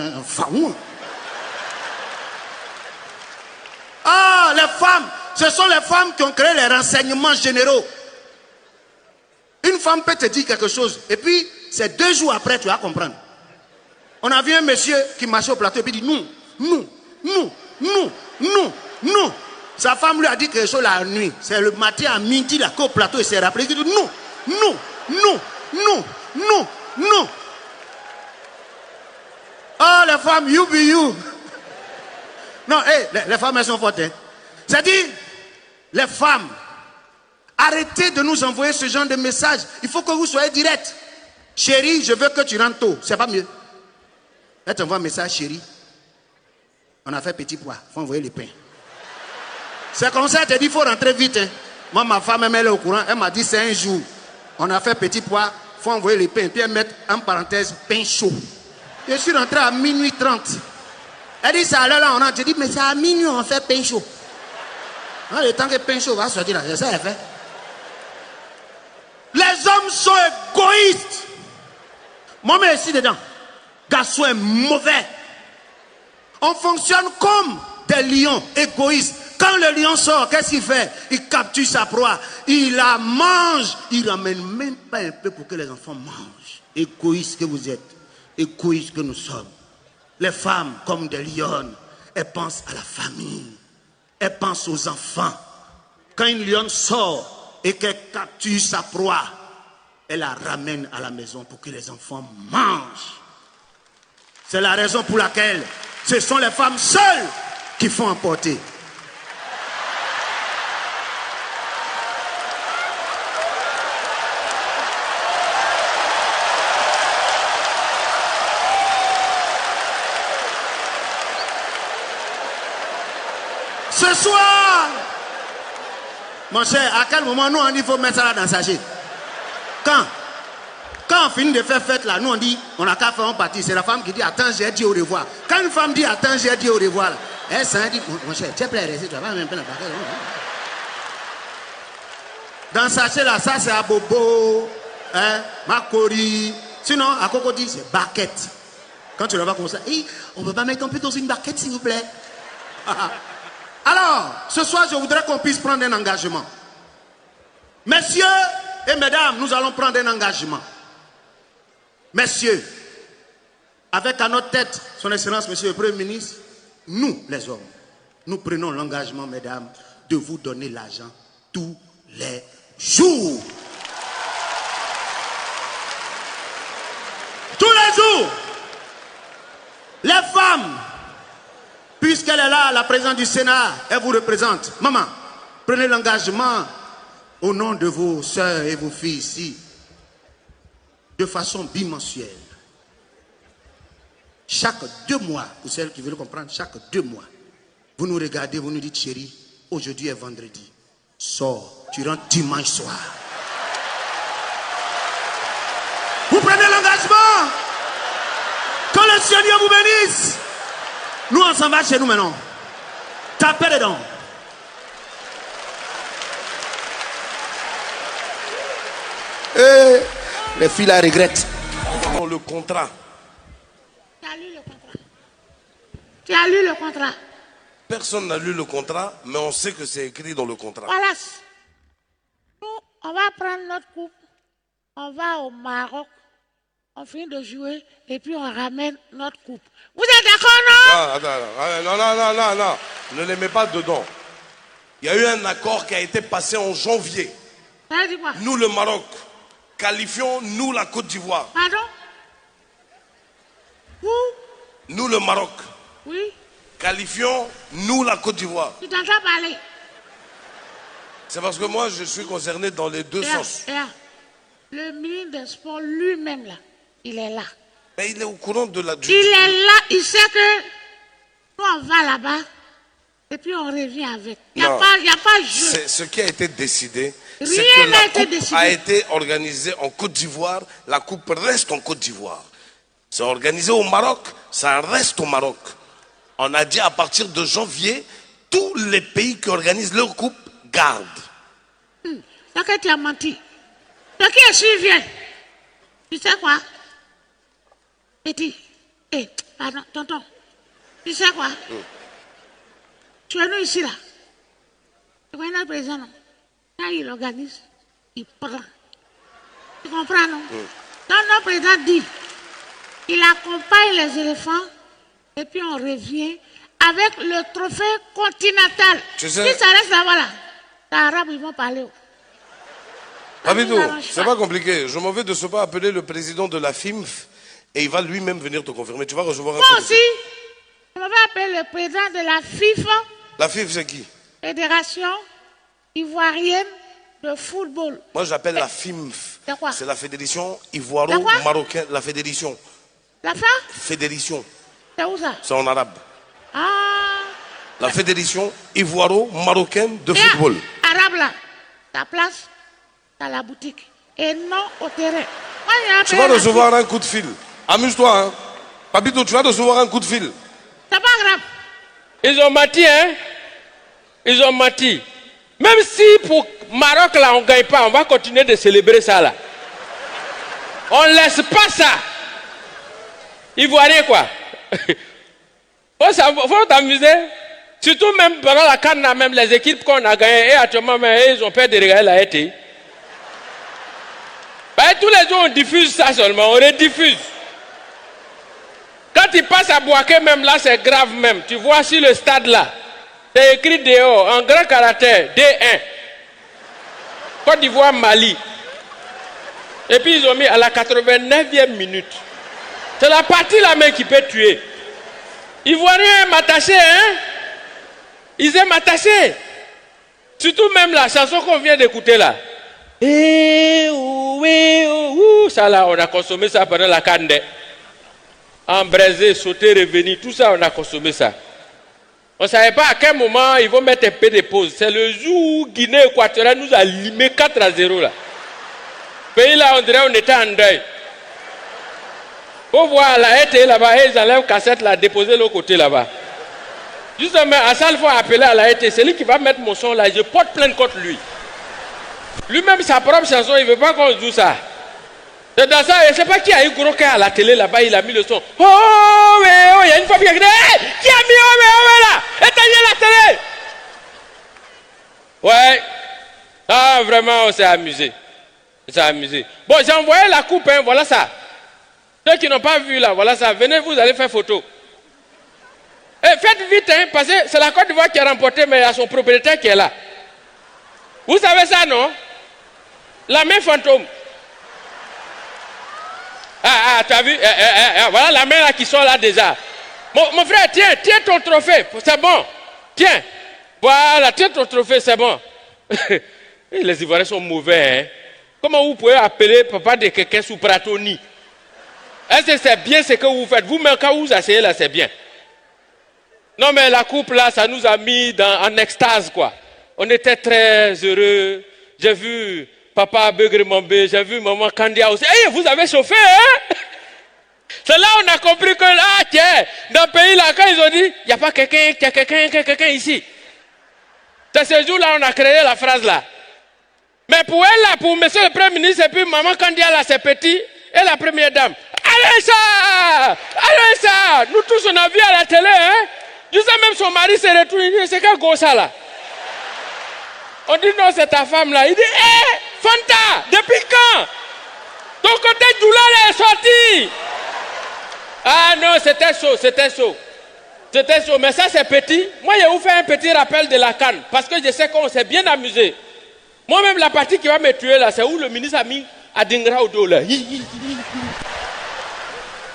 ah, les femmes, ce sont les femmes qui ont créé les renseignements généraux. Une femme peut te dire quelque chose, et puis, c'est 2 jours après, tu vas comprendre. On a vu un monsieur qui marchait au plateau, et puis il dit, non. Sa femme lui a dit quelque chose la nuit. C'est le matin à midi, là, qu'au plateau, il s'est rappelé. Il dit, non. Oh, les femmes, you be you. Non, les femmes, elles sont fortes. Hein. C'est-à-dire, les femmes, arrêtez de nous envoyer ce genre de message. Il faut que vous soyez direct. Chérie, je veux que tu rentres tôt. C'est pas mieux. Elle t'envoie un message, chérie. On a fait petit pois. Il faut envoyer les pains. C'est comme ça, elle te dit, il faut rentrer vite. Hein. Moi, ma femme, elle est au courant. Elle m'a dit, c'est un jour. On a fait petit pois. Il faut envoyer les pains. Puis elle met en parenthèse, pain chaud. Je suis rentré à minuit 30. Elle dit, ça là, on a dit, mais c'est à minuit, on fait pain chaud. Hein, le temps que pain chaud va sortir là, c'est ça, elle fait. Les hommes sont égoïstes. Moi, mais ici dedans, garçon est mauvais. On fonctionne comme des lions égoïstes. Quand le lion sort, qu'est-ce qu'il fait? Il capture sa proie, il la mange, il ramène même pas un peu pour que les enfants mangent. Égoïstes que vous êtes, égoïstes que nous sommes. Les femmes, comme des lionnes, elles pensent à la famille, elles pensent aux enfants. Quand une lionne sort et qu'elle capture sa proie, elle la ramène à la maison pour que les enfants mangent. C'est la raison pour laquelle ce sont les femmes seules qui font emporter. Ce soir, mon cher, à quel moment nous on dit qu'il faut mettre ça là dans le sachet? Quand on finit de faire fête là, nous on dit, on n'a qu'à faire un parti. C'est la femme qui dit, attends, j'ai dit au revoir. Quand une femme dit, attends, j'ai dit au revoir, là, elle s'en dit, mon cher, tu es prêt à rester, tu vas pas même pas la paquet. Dans le sachet là, ça c'est à Bobo, hein, Makori. Sinon, à Cocody, c'est barquette. Quand tu le vois comme ça, hey, on ne peut pas mettre un peu dans une barquette, s'il vous plaît. Alors, ce soir, je voudrais qu'on puisse prendre un engagement. Messieurs et mesdames, nous allons prendre un engagement. Messieurs, avec à notre tête, son Excellence, Monsieur le Premier ministre, nous, les hommes, nous prenons l'engagement, mesdames, de vous donner l'argent tous les jours. Tous les jours. Les femmes, puisqu'elle est là, la présidente du Sénat, elle vous représente. Maman, prenez l'engagement au nom de vos soeurs et vos filles ici, de façon bimensuelle. Chaque 2 mois, pour celles qui veulent comprendre, chaque 2 mois, vous nous regardez, vous nous dites, chérie, aujourd'hui est vendredi. Sors, tu rentres dimanche soir. Vous prenez l'engagement. Que le Seigneur vous bénisse. Nous, on s'en va chez nous maintenant. Tapez dedans. Les filles la regrettent. Le contrat. Tu as lu le contrat. Tu as lu le contrat. Personne n'a lu le contrat, mais on sait que c'est écrit dans le contrat. Voilà. Nous, on va prendre notre coupe. On va au Maroc. On finit de jouer et puis on ramène notre coupe. Vous êtes d'accord, non? Non. Ne les mets pas dedans. Il y a eu un accord qui a été passé en janvier. Ça dit quoi? Nous, le Maroc, qualifions nous la Côte d'Ivoire. Pardon? Vous? Nous, le Maroc. Oui. Qualifions nous la Côte d'Ivoire. Tu t'entends parler? C'est parce que moi, je suis concerné dans les deux sens. Le ministre des Sports lui-même, là, il est là. Mais il est au courant de la... Il est là, il sait que nous, on va là-bas et puis on revient avec. Il n'y a pas de jeu. Ce qui a été décidé, c'est Rien que n'a la été coupe décidé. a été organisée en Côte d'Ivoire. La coupe reste en Côte d'Ivoire. C'est organisé au Maroc, ça reste au Maroc. On a dit à partir de janvier, tous les pays qui organisent leur coupe gardent. C'est que tu as menti. Ce qui est sûr vient. Tu sais quoi? Petit. Pardon, tonton. Tu sais quoi? Tu es nous ici là. Tu connais notre président, non? Quand il organise, il prend. Tu comprends, non? Quand notre président dit, il accompagne les éléphants et puis on revient avec le trophée continental. Tu sais... Si ça reste là-bas, là, les Arabes, ils vont parler. Rabito, c'est pas compliqué. Je m'en vais de ce pas appeler le président de la FIMF et il va lui-même venir te confirmer. Tu vas recevoir un... Moi aussi, je vais appeler le président de la FIFA. La FIF, c'est qui? Fédération ivoirienne de football. Moi, j'appelle la FIMF. C'est quoi? C'est la fédération ivoiro-marocaine. La fédération. La fédération. C'est où ça? C'est en arabe. Ah. La fédération ivoiro-marocaine de football. Arabe là, ta place, dans la boutique. Et non au terrain. Moi, tu vas recevoir un coup de fil. Amuse-toi, hein. Papito, tu vas recevoir un coup de fil. C'est pas grave. Ils ont menti, hein? Ils ont menti. Même si pour Maroc, là, on ne gagne pas, on va continuer de célébrer ça, là. On ne laisse pas ça. Ivoirien quoi. Faut t'amuser. Surtout même pendant la CAN, même les équipes qu'on a gagnées, et actuellement, ils ont peur de regarder la RT. Tous les jours, on diffuse ça seulement, on rediffuse. Quand ils passent à Bouaké, même là, c'est grave même. Tu vois sur le stade là, c'est écrit dehors, en grand caractère, D1. Côte d'Ivoire, Mali. Et puis ils ont mis à la 89e minute. C'est la partie là même qui peut tuer. Ivoiriens aiment attacher, hein? Ils aiment attacher. Surtout même la chanson qu'on vient d'écouter là. Ça là, on a consommé ça pendant la CAN. Embrasé, sauter, revenir, tout ça, on a consommé ça. On ne savait pas à quel moment ils vont mettre un peu de pause. C'est le jour où Guinée équatoriale nous a limé 4-0 là. Pays là, on dirait on était en deuil. Faut voir la RT là-bas, ils enlèvent cassette là, déposer l'autre côté là-bas. Justement, à ça, il faut appeler à la RT. C'est lui qui va mettre mon son là. Je porte plainte contre lui. Lui-même, sa propre chanson, il ne veut pas qu'on joue ça. C'est dans ça, je ne sais pas qui a eu gros cas à la télé là-bas, il a mis le son. Oh, mais oh, il y a une fois qui a dit, hey, qui a mis oh, mais oh, là, éteignez la télé. Ouais. Ah, vraiment, on s'est amusé. On s'est amusé. Bon, j'ai envoyé la coupe, hein, voilà ça. Ceux qui n'ont pas vu là, voilà ça. Venez, vous allez faire photo. Faites vite, hein, parce que c'est la Côte d'Ivoire qui a remporté, mais il y a son propriétaire qui est là. Vous savez ça, non? La main fantôme. Tu as vu? Voilà la main là qui sont là déjà. Mon frère, tiens ton trophée, c'est bon. Tiens. Voilà, tiens ton trophée, c'est bon. Les Ivoiriens sont mauvais, hein. Comment vous pouvez appeler papa de quelqu'un sous Pratoni? Est-ce que c'est bien ce que vous faites? Vous-même, quand vous asseyez là, c'est bien. Non, mais la coupe là, ça nous a mis en extase, quoi. On était très heureux. J'ai vu papa Begremombe, j'ai vu maman Kandia aussi. Hey, vous avez chauffé, hein? C'est là on a compris que là, tiens, dans le pays là, quand ils ont dit, il n'y a pas quelqu'un ici. C'est ce jour-là on a créé la phrase là. Mais pour elle là, pour monsieur le Premier ministre et puis maman Kandia là, c'est petit, et la première dame. Allez ça, nous tous on a vu à la télé, hein? Je sais même son mari s'est retourné, il dit, c'est quel gosse ça là? On dit non, c'est ta femme là. Il dit, hé, Fanta, depuis quand? Ton côté douleur est sorti. Ah non, c'était chaud. Mais ça c'est petit. Moi, je vais vous faire un petit rappel de la CAN, parce que je sais qu'on s'est bien amusé. Moi-même, la partie qui va me tuer là, c'est où le ministre a mis Adingra au dos là. Il dit,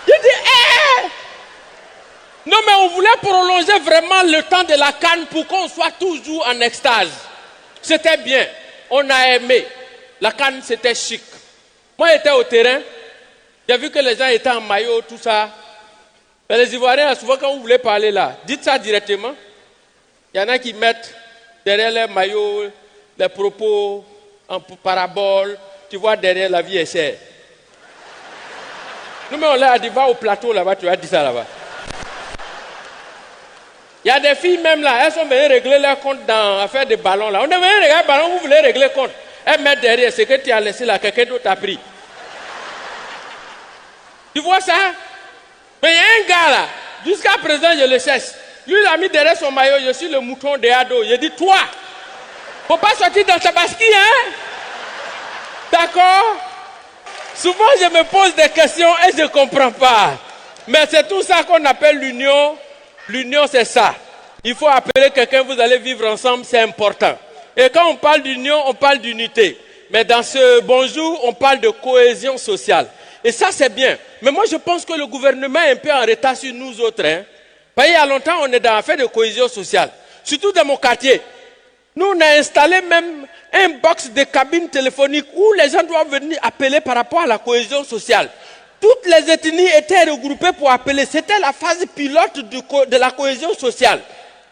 hé! Non, mais on voulait prolonger vraiment le temps de la CAN pour qu'on soit toujours en extase. C'était bien. On a aimé. La CAN, c'était chic. Moi, j'étais au terrain. J'ai vu que les gens étaient en maillot, tout ça. Mais les Ivoiriens, souvent, quand vous voulez parler là, dites ça directement. Il y en a qui mettent derrière les maillots, les propos en parabole. Tu vois, derrière, la vie est chère. Nous, mais on l'a dit, va au plateau là-bas, tu as dit ça là-bas. Il y a des filles même là, elles sont venues régler leur compte dans l'affaire des ballons là. On est venu régler le ballon, vous voulez régler le compte. Elles mettent derrière, ce que tu as laissé là, quelqu'un d'autre a pris. Tu vois ça? Mais il y a un gars là, jusqu'à présent je le cherche. Lui il a mis derrière son maillot, je suis le mouton de Ado. Je dis, toi, faut pas sortir dans ta basquille, hein? D'accord? Souvent je me pose des questions et je ne comprends pas. Mais c'est tout ça qu'on appelle l'union. L'union, c'est ça. Il faut appeler quelqu'un, vous allez vivre ensemble, c'est important. Et quand on parle d'union, on parle d'unité. Mais dans ce bonjour, on parle de cohésion sociale. Et ça, c'est bien. Mais moi, je pense que le gouvernement est un peu en retard sur nous autres. Hein. Parce qu'il y a longtemps, on est dans l'affaire de cohésion sociale. Surtout dans mon quartier. Nous, on a installé même un box de cabines téléphoniques où les gens doivent venir appeler par rapport à la cohésion sociale. Toutes les ethnies étaient regroupées pour appeler. C'était la phase pilote de la cohésion sociale.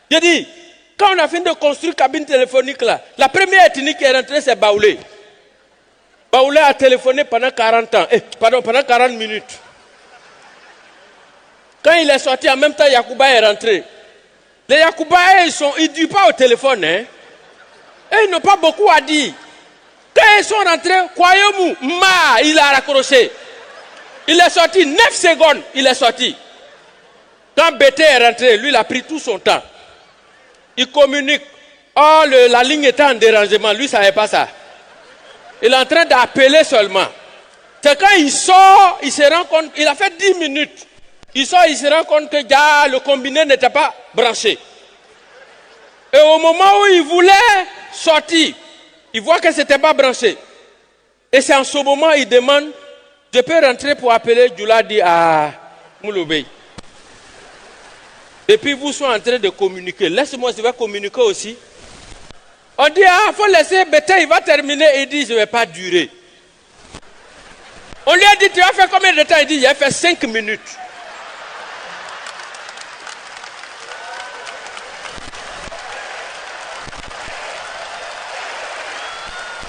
J'ai dit, quand on a fini de construire cabine téléphonique là, la première ethnie qui est rentrée, c'est Baoulé. Baoulé a téléphoné pendant 40 ans. Pendant 40 minutes. Quand il est sorti, en même temps, Yacouba est rentré. Les Yacouba, ils ne disent pas au téléphone. Hein. Et ils n'ont pas beaucoup à dire. Quand ils sont rentrés, croyez-moi, il a raccroché. Il est sorti 9 secondes, il est sorti. Quand BT est rentré, lui, il a pris tout son temps. Il communique. Oh, la ligne était en dérangement, lui, il ne savait pas ça. Il est en train d'appeler seulement. C'est quand il sort, il se rend compte, il a fait 10 minutes. Il sort, il se rend compte que le combiné n'était pas branché. Et au moment où il voulait sortir, il voit que ce n'était pas branché. Et c'est en ce moment il demande, je peux rentrer pour appeler Djouladi à Mouloubey. Et puis vous soyez en train de communiquer. Laisse-moi, je vais communiquer aussi. On dit, il faut laisser Bétin, il va terminer. Il dit, je ne vais pas durer. On lui a dit, tu as fait combien de temps? Il dit, il a fait 5 minutes.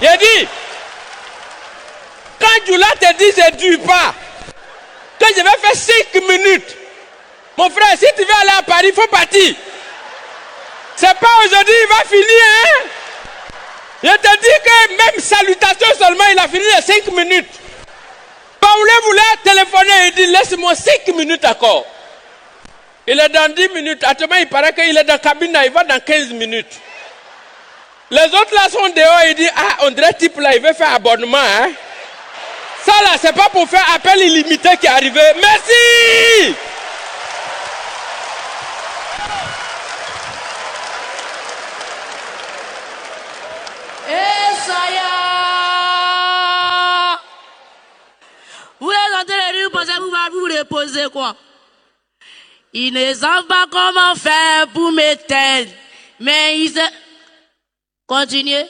Il a dit, quand Djoula te dit, je ne dure pas, que je vais faire 5 minutes, mon frère, si tu veux aller à Paris, il faut partir. C'est pas aujourd'hui, il va finir, hein? Je te dis que même salutation seulement, il a fini les 5 minutes. Paulé voulait téléphoner, il dit, laisse-moi 5 minutes encore. Il est dans 10 minutes. Actuellement, il paraît qu'il est dans la cabine, il va dans 15 minutes. Les autres là sont dehors, il dit, ah, on dirait type là, il veut faire abonnement, hein? Ça là, c'est pas pour faire appel illimité qui est arrivé. Merci! Vous les entendez, vous pensez que vous allez vous reposer quoi? Ils ne savent pas comment faire pour m'éteindre. Mais ils... Continuez.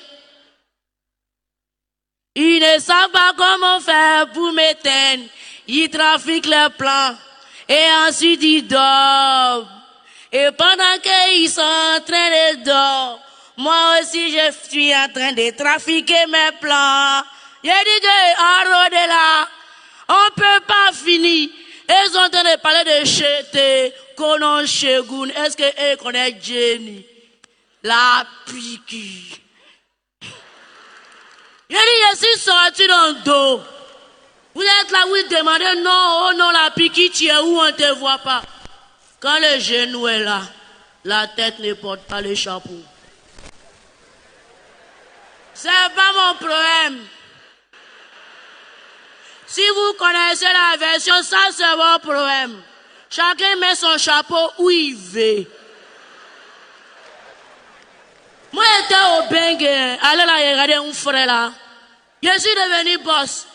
Ils ne savent pas comment faire pour m'éteindre. Ils trafiquent leurs plans. Et ensuite ils dorment. Et pendant qu'ils sont en train de dormir, moi aussi je suis en train de trafiquer mes plans. J'ai dit que en de là, on ne peut pas finir. Ils sont en train de parler de Chété, Konon Chegoun. Est-ce qu'ils connaissent Jenny? La piqûre. J'ai dit, je suis sorti dans le dos. Vous êtes là, vous demandez, non, oh non, la piqûre, tu es où, on ne te voit pas. Quand le genou est là, la tête ne porte pas le chapeau. C'est pas mon problème. Si vous connaissez la version, ça c'est votre problème. Chacun met son chapeau où il veut. Moi j'étais au Bengue, allez là, regardez un frère là. Je suis devenu boss.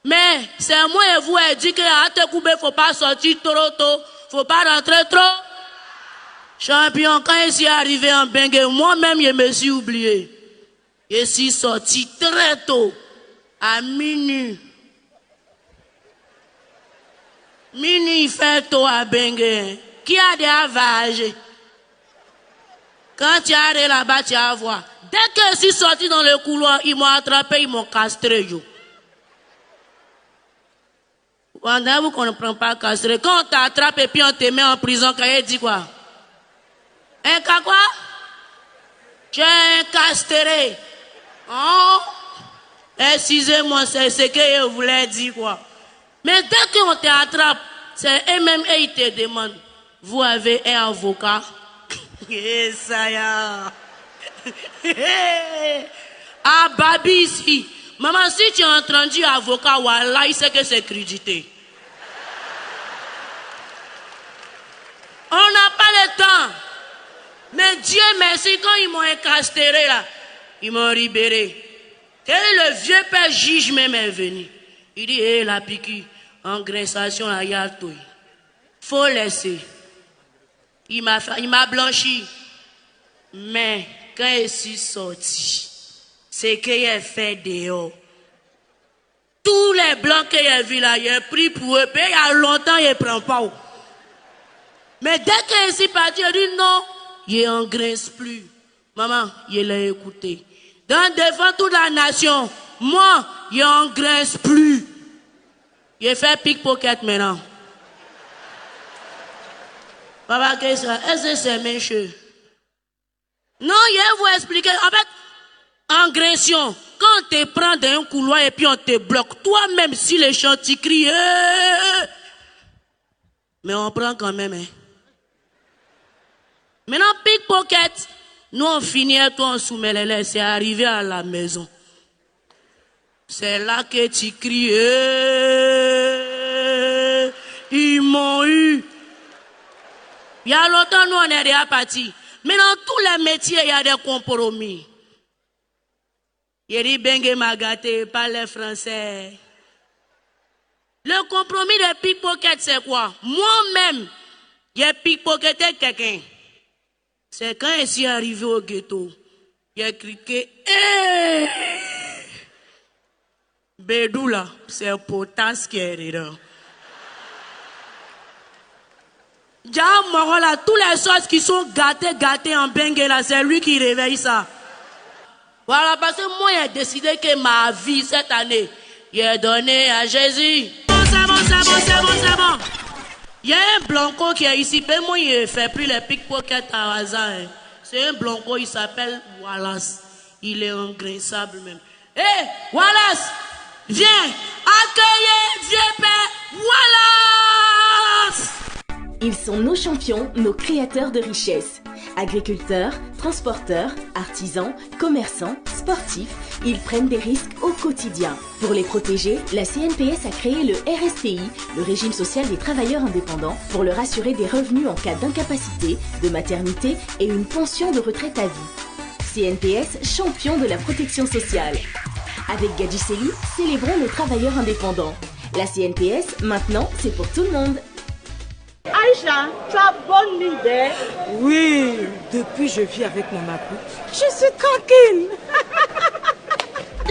Mais c'est moi et vous qui dit que à te couper, faut pas sortir trop tôt, faut pas rentrer trop. Champion, quand je suis arrivé en Bengue, moi-même je me suis oublié. Je suis sorti très tôt, à minuit. Minuit, il fait tôt à Bengue. Qui a des avages? Quand tu arrives là-bas, tu vas voir. Dès que je suis sorti dans le couloir, ils m'ont attrapé, ils m'ont castré. Pendant vous qu'on ne prend pas castré. Quand on t'attrape et puis on te met en prison, quand il dit quoi? Un cas quoi? Tu es incastré. Oh, excusez-moi, c'est ce que je voulais dire quoi. Mais dès qu'on t'attrape, c'est eux-mêmes et ils te demandent, vous avez un avocat? Et ça y a. Ah, Babi ici. Maman, si tu as entendu avocat, voilà, il sait que c'est crédité. On n'a pas le temps. Mais Dieu merci, quand ils m'ont incarcéré là, ils m'ont libéré. Et le vieux père juge même est venu. Il dit, hé, la piqûre, engraissation à Yaltoy. Faut laisser. Il m'a blanchi. Mais quand je suis sorti, c'est qu'il a fait dehors. Tous les blancs qu'il a vus là, il a pris pour eux. Il y a longtemps, il ne prend pas. Mais dès que je suis parti, il dit non, il n'engraisse plus. Maman, il l'a écouté. Devant toute la nation, moi, il n'engraisse plus. Il fait pickpocket maintenant. Papa, qu'est-ce que c'est méchant? Non, je vais vous expliquer. En fait, engression. Quand on te prend dans un couloir et puis on te bloque, toi-même, si les gens tu crient, mais on prend quand même. Hein. Maintenant, pickpocket, nous on finit et toi on soumet les lèvres, c'est arrivé à la maison. C'est là que tu cries, ils m'ont eu. Il y a longtemps, nous on est déjà partis. Mais dans tous les métiers, il y a des compromis. Il dit Bengue m'a gâté, parle français. Le compromis de pickpocket, c'est quoi? Moi-même, j'ai pickpocketé quelqu'un. C'est quand je suis arrivé au ghetto, j'ai crié, Bédou là, c'est potasse qui est dedans. Là, tous les choses qui sont gâtées en Bengue là, c'est lui qui réveille ça. Voilà, parce que moi, j'ai décidé que ma vie cette année, j'ai donné à Jésus. C'est bon. Il y a un blanco qui est ici, mais moi, il ne fait plus les pickpockets à hasard. Hein. C'est un blanco, il s'appelle Wallace. Il est ingraissable même. Hé, Wallace, viens, accueillez vieux père Wallace. Ils sont nos champions, nos créateurs de richesses. Agriculteurs, transporteurs, artisans, commerçants, sportifs, ils prennent des risques au quotidien. Pour les protéger, la CNPS a créé le RSTI, le régime social des travailleurs indépendants, pour leur assurer des revenus en cas d'incapacité, de maternité et une pension de retraite à vie. CNPS, champion de la protection sociale. Avec Gadjiseli, célébrons les travailleurs indépendants. La CNPS, maintenant, c'est pour tout le monde. Aïcha, tu as bonne idée? Oui, depuis je vis avec mon appui, je suis tranquille.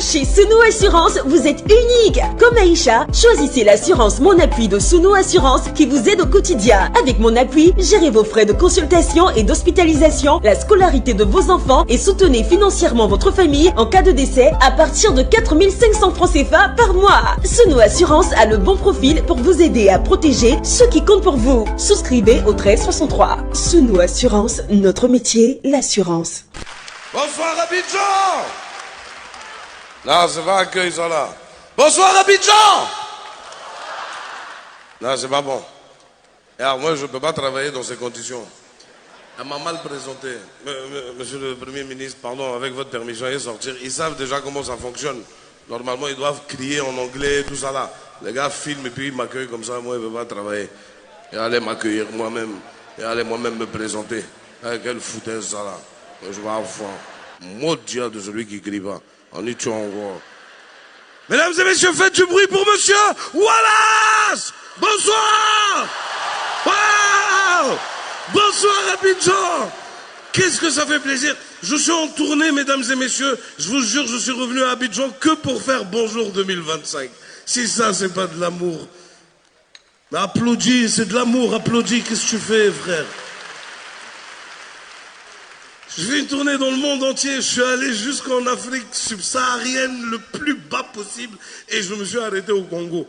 Chez Suno Assurance, vous êtes unique. Comme Aïcha, choisissez l'assurance Mon Appui de Suno Assurance qui vous aide au quotidien. Avec Mon Appui, gérez vos frais de consultation et d'hospitalisation, la scolarité de vos enfants et soutenez financièrement votre famille en cas de décès à partir de 4 500 francs CFA par mois. Suno Assurance a le bon profil pour vous aider à protéger ceux qui comptent pour vous. Souscrivez au 1363. Suno Assurance, notre métier, l'assurance. Bonsoir Abidjan. Là, c'est pas accueil ça là. Bonsoir Abidjan. Non, c'est pas bon. Et alors moi, je ne peux pas travailler dans ces conditions. Elle m'a mal présenté. Monsieur le Premier ministre, pardon, avec votre permission, et sortir. Ils savent déjà comment ça fonctionne. Normalement, ils doivent crier en anglais, tout ça là. Les gars filment et puis ils m'accueillent comme ça. Moi, je ne peux pas travailler. Et aller m'accueillir moi-même. Et aller moi-même me présenter. Quelle foutaise ça là. Je vais avoir maudit de celui qui ne crie pas. En étudiant encore. Mesdames et messieurs, faites du bruit pour monsieur Wallace. Bonsoir. Wow. Bonsoir Abidjan. Qu'est-ce que ça fait plaisir. Je suis en tournée, mesdames et messieurs. Je vous jure, je suis revenu à Abidjan que pour faire Bonjour 2025. Si ça, c'est pas de l'amour. Mais applaudis, c'est de l'amour. Applaudis, qu'est-ce que tu fais, frère? Je fais une tournée dans le monde entier, je suis allé jusqu'en Afrique subsaharienne, le plus bas possible, et je me suis arrêté au Congo.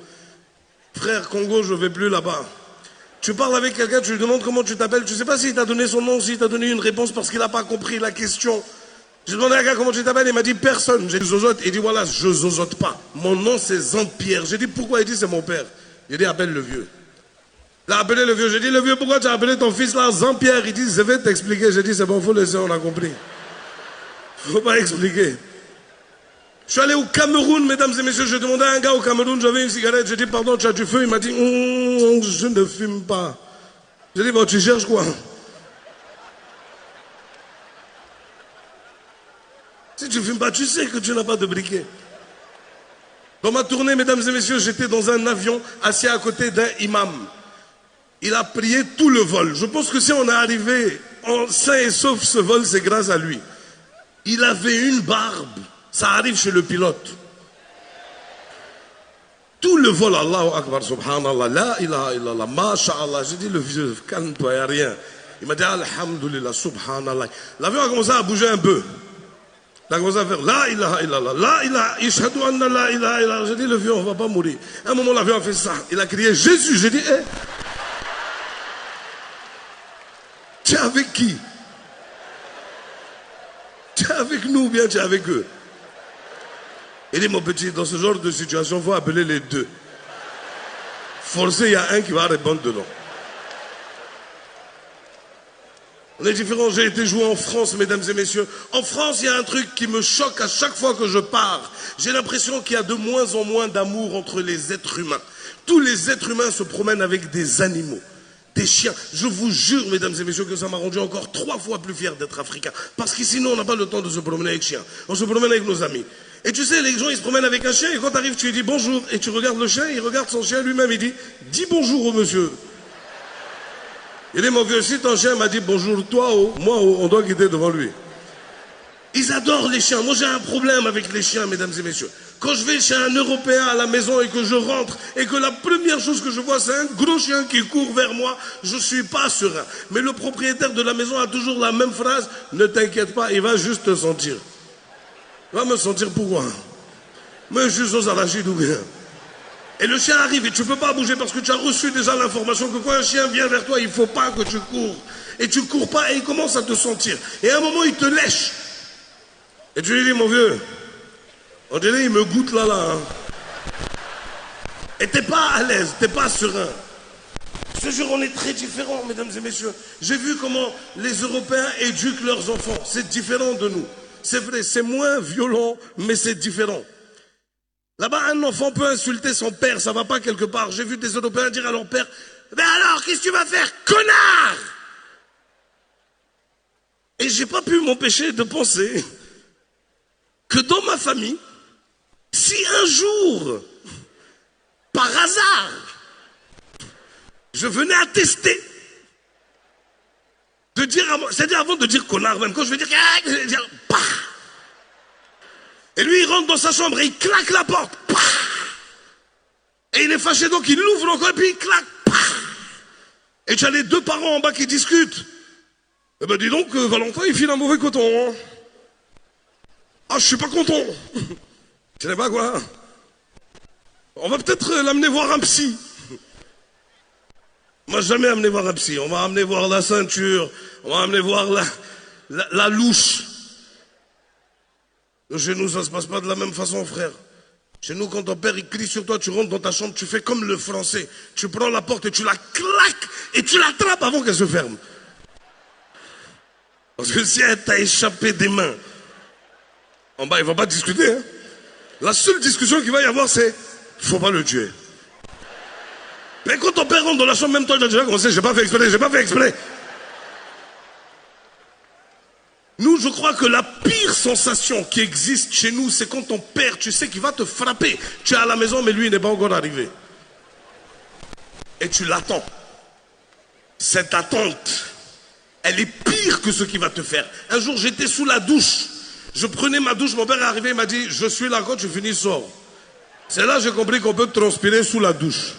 Frère, Congo, je ne vais plus là-bas. Tu parles avec quelqu'un, tu lui demandes comment tu t'appelles, tu ne sais pas s'il t'a donné son nom, s'il t'a donné une réponse parce qu'il n'a pas compris la question. J'ai demandé à un gars comment tu t'appelles, il m'a dit personne. J'ai dit zozote, il dit voilà, je zozote pas. Mon nom c'est Jean-Pierre. J'ai dit pourquoi? Il dit c'est mon père. J'ai dit appelle le vieux. Il a appelé le vieux. J'ai dit, le vieux, pourquoi tu as appelé ton fils là, Jean-Pierre? Il dit, je vais t'expliquer. J'ai dit, c'est bon, faut laisser, on a compris. Faut pas expliquer. Je suis allé au Cameroun, mesdames et messieurs. J'ai demandé à un gars au Cameroun, j'avais une cigarette. J'ai dit, pardon, tu as du feu? Il m'a dit, je ne fume pas. J'ai dit, bon, tu cherches quoi? Si tu ne fumes pas, tu sais que tu n'as pas de briquet. Dans ma tournée, mesdames et messieurs, j'étais dans un avion assis à côté d'un imam. Il a prié tout le vol. Je pense que si on est arrivé en sain et sauf ce vol, c'est grâce à lui. Il avait une barbe. Ça arrive chez le pilote. Tout le vol, Allahu Akbar, subhanallah, la ilaha illallah, masha'Allah. J'ai dit, le vieux, calme-toi, il n'y a rien. Il m'a dit, alhamdulillah, subhanallah. L'avion a commencé à bouger un peu. Il a commencé à faire, la ilaha illallah, la ilaha, ishhadu anna la ilaha illallah. J'ai dit, le vieux, on ne va pas mourir. À un moment, l'avion a fait ça. Il a crié, Jésus. J'ai dit, tu es avec qui? Tu es avec nous ou bien tu es avec eux? Il dit, mon petit, dans ce genre de situation, il faut appeler les deux. Forcé, il y a un qui va répondre dedans. On est différents. J'ai été joué en France, mesdames et messieurs. En France, il y a un truc qui me choque à chaque fois que je pars. J'ai l'impression qu'il y a de moins en moins d'amour entre les êtres humains. Tous les êtres humains se promènent avec des animaux, des chiens. Je vous jure, mesdames et messieurs, que ça m'a rendu encore 3 fois plus fier d'être africain. Parce qu'ici, nous, on n'a pas le temps de se promener avec chiens. On se promène avec nos amis. Et tu sais, les gens, ils se promènent avec un chien, et quand tu arrives, tu lui dis bonjour. Et tu regardes le chien, il regarde son chien lui-même, il dit, dis bonjour au monsieur. Il dit, mon vieux, si ton chien m'a dit bonjour, toi, moi, on doit quitter devant lui. Ils adorent les chiens. Moi, j'ai un problème avec les chiens, mesdames et messieurs. Quand je vais chez un Européen à la maison et que je rentre et que la première chose que je vois, c'est un gros chien qui court vers moi, je ne suis pas serein. Mais le propriétaire de la maison a toujours la même phrase, ne t'inquiète pas, il va juste te sentir. Il va me sentir pourquoi? Mais juste aux arachides ou bien. Et le chien arrive et tu ne peux pas bouger parce que tu as reçu déjà l'information que quand un chien vient vers toi, il ne faut pas que tu cours. Et tu ne cours pas et il commence à te sentir. Et à un moment, il te lèche. Et tu lui dis, mon vieux, on dirait il me goûte là. Hein. Et t'es pas à l'aise, t'es pas serein. Ce jour, on est très différents, mesdames et messieurs. J'ai vu comment les Européens éduquent leurs enfants. C'est différent de nous. C'est vrai, c'est moins violent, mais c'est différent. Là-bas, un enfant peut insulter son père, ça va pas quelque part. J'ai vu des Européens dire à leur père, mais alors, qu'est-ce que tu vas faire, connard? Et j'ai pas pu m'empêcher de penser que dans ma famille, si un jour, par hasard, je venais à tester, de dire, c'est-à-dire avant de dire connard même, quand je vais dire, bah. Et lui il rentre dans sa chambre et il claque la porte, bah. Et il est fâché donc il l'ouvre encore et puis il claque, bah. Et tu as les deux parents en bas qui discutent. Eh ben dis donc, Valentin il file un mauvais coton. Hein. Ah, je suis pas content. Tu sais pas quoi? On va peut-être l'amener voir un psy. On m'a jamais amené voir un psy. On va amener voir la ceinture. On va amener voir la louche. Chez nous, ça se passe pas de la même façon, frère. Chez nous, quand ton père il crie sur toi, tu rentres dans ta chambre, tu fais comme le français. Tu prends la porte et tu la claques et tu l'attrapes avant qu'elle se ferme. Parce que si elle t'a échappé des mains, en bas, il ne va pas discuter. Hein. La seule discussion qu'il va y avoir, c'est il ne faut pas le tuer. Mais quand ton père rentre dans la chambre, même toi, tu as déjà commencé, j'ai pas fait exprès. Nous, je crois que la pire sensation qui existe chez nous, c'est quand ton père, tu sais qu'il va te frapper. Tu es à la maison, mais lui, il n'est pas encore arrivé. Et tu l'attends. Cette attente, elle est pire que ce qu'il va te faire. Un jour, j'étais sous la douche. Je prenais ma douche, mon père est arrivé, il m'a dit, je suis là, quand tu finis, sors. C'est là que j'ai compris qu'on peut transpirer sous la douche.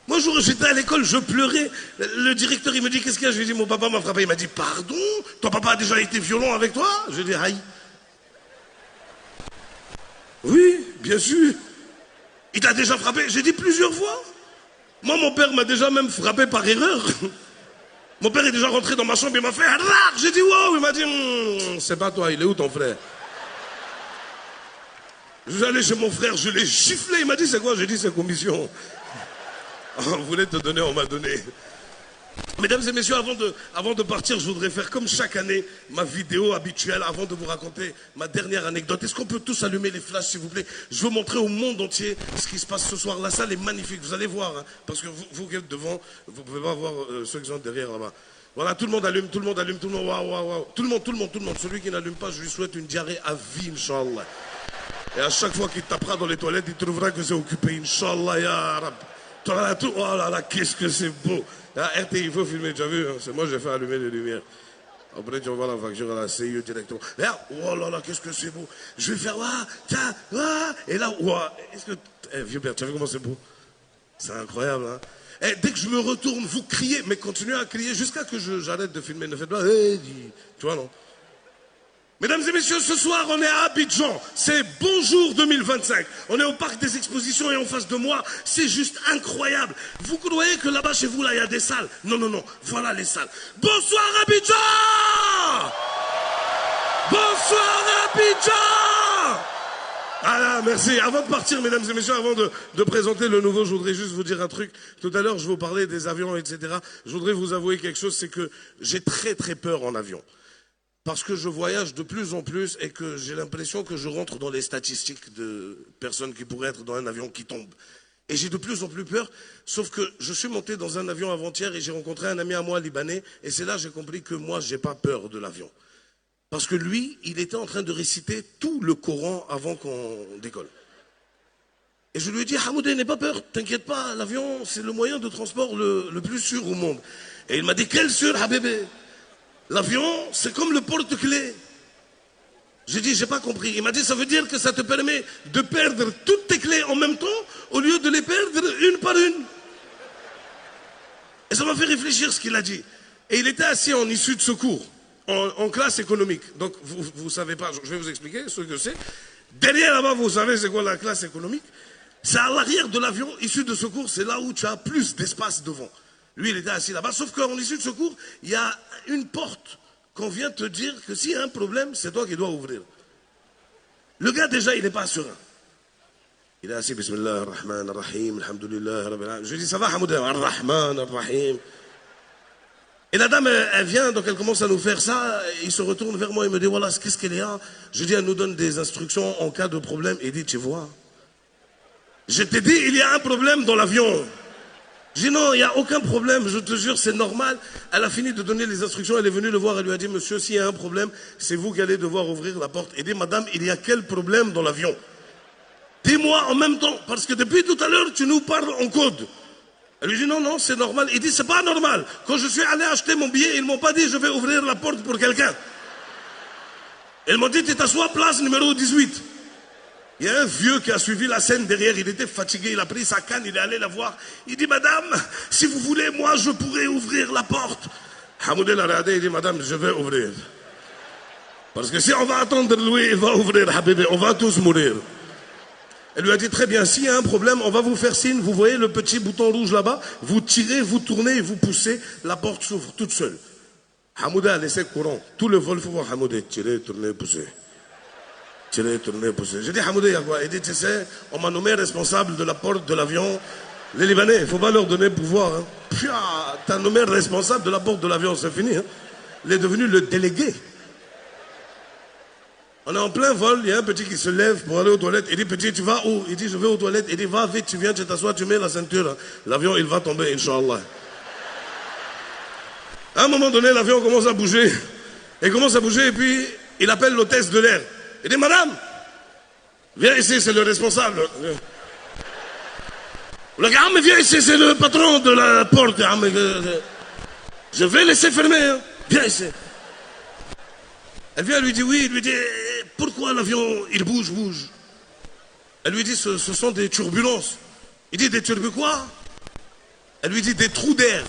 Moi, un jour, j'étais à l'école, je pleurais. Le directeur, il me dit, qu'est-ce qu'il y a? Je lui ai dit, mon papa m'a frappé. Il m'a dit, pardon? Ton papa a déjà été violent avec toi? Je lui ai dit, aïe. Oui, bien sûr. Il t'a déjà frappé? J'ai dit plusieurs fois. Moi, mon père m'a déjà même frappé par erreur. Mon père est déjà rentré dans ma chambre, il m'a fait rare. J'ai dit wow, il m'a dit c'est pas toi, il est où ton frère? Je suis allé chez mon frère, je l'ai giflé, il m'a dit c'est quoi? J'ai dit c'est commission. On voulait te donner, on m'a donné. Mesdames et messieurs, avant de partir, je voudrais faire comme chaque année ma vidéo habituelle avant de vous raconter ma dernière anecdote. Est-ce qu'on peut tous allumer les flashs, s'il vous plaît? Je veux montrer au monde entier ce qui se passe ce soir. La salle est magnifique, vous allez voir, hein, parce que vous qui êtes devant, vous pouvez pas voir ceux qui sont derrière là-bas. Voilà, tout le monde allume, tout le monde allume, tout le monde, waouh, waouh, waouh. Tout le monde. Celui qui n'allume pas, je lui souhaite une diarrhée à vie, Inch'Allah. Et à chaque fois qu'il tapera dans les toilettes, il trouvera que c'est occupé, Inch'Allah, ya Rab. Oh là là, qu'est-ce que c'est beau. RT, il faut filmer, tu as vu, hein? C'est moi j'ai fait allumer les lumières. Après tu vas voir la facture à la CIE directement. Regarde, oh là là, qu'est-ce que c'est beau. Je vais faire, tiens, et là, est-ce que... vieux père, tu as vu comment c'est beau? C'est incroyable, hein. Et dès que je me retourne, vous criez, mais continuez à crier jusqu'à que j'arrête de filmer. Ne faites pas, tu vois, non? Mesdames et messieurs, ce soir, on est à Abidjan. C'est Bonjour 2025. On est au parc des expositions et en face de moi, c'est juste incroyable. Vous croyez que là-bas, chez vous, là, il y a des salles? Non, non, non. Voilà les salles. Bonsoir Abidjan! Bonsoir Abidjan! Ah, merci. Avant de partir, mesdames et messieurs, avant de présenter le nouveau, je voudrais juste vous dire un truc. Tout à l'heure, je vous parlais des avions, etc. Je voudrais vous avouer quelque chose, c'est que j'ai très très peur en avion. Parce que je voyage de plus en plus et que j'ai l'impression que je rentre dans les statistiques de personnes qui pourraient être dans un avion qui tombe. Et j'ai de plus en plus peur, sauf que je suis monté dans un avion avant-hier et j'ai rencontré un ami à moi libanais, et c'est là que j'ai compris que moi, j'ai pas peur de l'avion. Parce que lui, il était en train de réciter tout le Coran avant qu'on décolle. Et je lui ai dit, Hamoudé, n'aie pas peur, t'inquiète pas, l'avion, c'est le moyen de transport le plus sûr au monde. Et il m'a dit, quel sûr, Habibé? L'avion, c'est comme le porte-clés. J'ai dit, j'ai pas compris. Il m'a dit, ça veut dire que ça te permet de perdre toutes tes clés en même temps, au lieu de les perdre une par une. Et ça m'a fait réfléchir ce qu'il a dit. Et il était assis en issue de secours. En classe économique. Donc, vous savez pas, je vais vous expliquer ce que c'est. Derrière là-bas, vous savez c'est quoi la classe économique? C'est à l'arrière de l'avion, issue de secours, c'est là où tu as plus d'espace devant. Lui, il était assis là-bas, sauf qu'en issue de secours, il y a une porte qu'on vient te dire que s'il y a un problème, c'est toi qui dois ouvrir. Le gars, déjà, il n'est pas serein. Il est assis, Bismillah, ar-Rahman, ar-Rahim, alhamdulillah, rabbil alamin. Je lui dis, ça va, Hamoudé, ar-Rahman, ar-Rahim. Et la dame, elle vient, donc elle commence à nous faire ça, il se retourne vers moi, il me dit, voilà, qu'est-ce qu'elle est là? Je dis, elle nous donne des instructions en cas de problème, et il dit, tu vois, je t'ai dit, il y a un problème dans l'avion. Je dis, non, il n'y a aucun problème, je te jure, c'est normal. Elle a fini de donner les instructions, elle est venue le voir, elle lui a dit, monsieur, s'il y a un problème, c'est vous qui allez devoir ouvrir la porte. Et dit, madame, il y a quel problème dans l'avion? Dis-moi en même temps, parce que depuis tout à l'heure, tu nous parles en code. Elle lui dit non, non, c'est normal. Il dit c'est pas normal. Quand je suis allé acheter mon billet, ils m'ont pas dit je vais ouvrir la porte pour quelqu'un. Ils m'ont dit tu t'assois place numéro 18. Il y a un vieux qui a suivi la scène derrière, il était fatigué, il a pris sa canne, il est allé la voir. Il dit madame, si vous voulez, moi je pourrais ouvrir la porte. Hamoudé l'a regardé, il dit madame, je vais ouvrir. Parce que si on va attendre lui, il va ouvrir, Habibé, on va tous mourir. Elle lui a dit, très bien, s'il y a un problème, on va vous faire signe, vous voyez le petit bouton rouge là-bas, vous tirez, vous tournez et vous poussez, la porte s'ouvre toute seule. Hamoudé a laissé courant. Tout le vol, il faut voir Hamoudé, tirer, tourner, pousser. Tirer, tourner, pousser. J'ai dit, Hamoudé, il y a quoi? Il dit, tu sais, on m'a nommé responsable de la porte de l'avion. Les Libanais, il ne faut pas leur donner pouvoir. Hein. T'as nommé responsable de la porte de l'avion, c'est fini. Hein. Il est devenu le délégué. On est en plein vol, il y a un petit qui se lève pour aller aux toilettes. Il dit, petit, tu vas où? Il dit, je vais aux toilettes. Il dit, va vite, tu viens, tu t'assois, tu mets la ceinture. L'avion, il va tomber, Inch'Allah. À un moment donné, l'avion commence à bouger. Il commence à bouger et puis il appelle l'hôtesse de l'air. Il dit, madame, viens ici, c'est le responsable. Le gars, mais viens ici, c'est le patron de la porte. Je vais laisser fermer. Hein. Viens ici. Elle vient, elle lui dit oui, il lui dit pourquoi l'avion il bouge. Elle lui dit ce sont des turbulences. Il dit des turbulences quoi? Elle lui dit des trous d'air.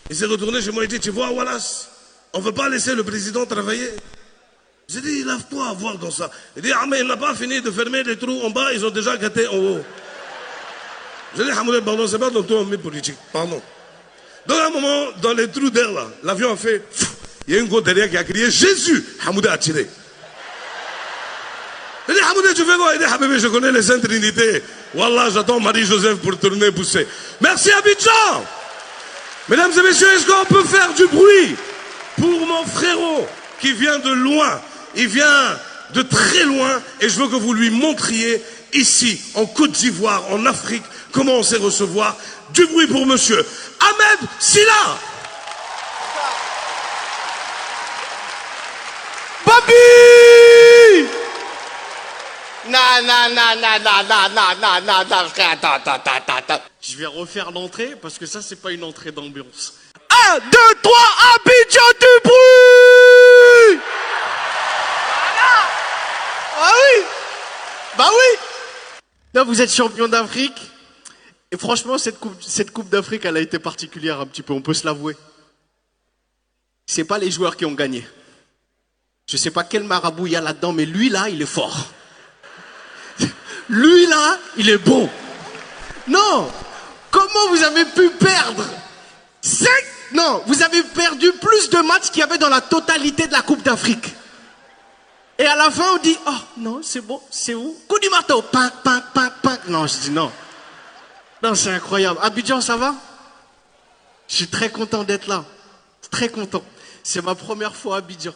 Il s'est retourné chez moi, il dit tu vois Wallace, on ne veut pas laisser le président travailler. J'ai dit il n'a pas à voir dans ça. Il dit ah mais il n'a pas fini de fermer les trous en bas, ils ont déjà gâté en haut. J'ai dit Hamoudé, pardon, c'est pas dans ton politique, pardon. Dans un moment, dans les trous d'air là, l'avion a fait. Il y a une go derrière qui a crié Jésus. Hamoudé a tiré. Il dit Hamoudé, tu fais quoi? Il dit Habibé, je connais les Saintes Trinités. Wallah, j'attends Marie-Joseph pour tourner pousser. Merci Abidjan. Mesdames et messieurs, est-ce qu'on peut faire du bruit pour mon frérot qui vient de loin? Il vient de très loin et je veux que vous lui montriez ici, en Côte d'Ivoire, en Afrique, comment on sait recevoir. Du bruit pour monsieur Ahmed Silla. Papi! Attends. Je vais refaire l'entrée parce que ça, c'est pas une entrée d'ambiance. 1, 2, 3, Abidjan du bruit! Ah oui! Bah oui! Là, vous êtes champion d'Afrique. Et franchement, cette coupe d'Afrique, elle a été particulière un petit peu, on peut se l'avouer. C'est pas les joueurs qui ont gagné. Je sais pas quel marabout il y a là-dedans, mais lui là, il est fort. Lui là, il est bon. Non, comment vous avez pu perdre 5? Non, vous avez perdu plus de matchs qu'il y avait dans la totalité de la Coupe d'Afrique. Et à la fin, on dit, oh non, c'est bon, c'est où? Coup du marteau, pin, pin, pin, pin. Non, je dis non. Non, c'est incroyable. Abidjan, ça va? Je suis très content d'être là. Très content. C'est ma première fois à Abidjan.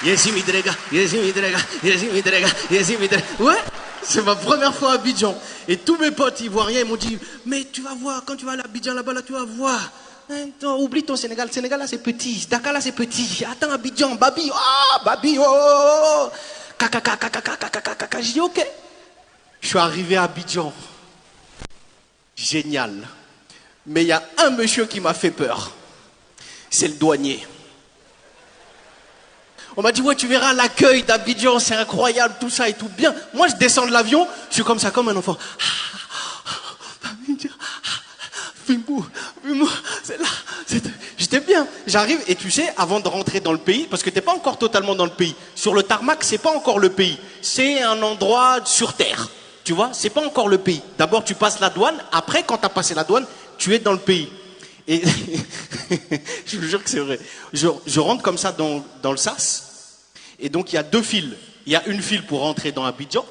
Ouais, c'est ma première fois à Abidjan. Et tous mes potes ivoiriens m'ont dit, mais tu vas voir, quand tu vas à Abidjan là-bas, là, tu vas voir. Non, oublie ton Sénégal. Sénégal là c'est petit. Dakar là c'est petit. Attends, Abidjan, Babi. Oh, Babi, oh. Kaka, kaka, kaka, kaka, kaka. Je dis ok. Je suis arrivé à Abidjan. Génial. Mais il y a un monsieur qui m'a fait peur. C'est le douanier. On m'a dit, ouais, tu verras l'accueil d'Abidjan, c'est incroyable, tout ça et tout bien. Moi, je descends de l'avion, je suis comme ça, comme un enfant. Fimbo, c'est là. J'étais bien. J'arrive, et tu sais, avant de rentrer dans le pays, parce que t'es pas encore totalement dans le pays. Sur le tarmac, c'est pas encore le pays. C'est un endroit sur terre. Tu vois, c'est pas encore le pays. D'abord, tu passes la douane. Après, quand t'as passé la douane, tu es dans le pays. Et je vous jure que c'est vrai. Je rentre comme ça dans le sas. Et donc, il y a deux files. Il y a une file pour rentrer dans Abidjan.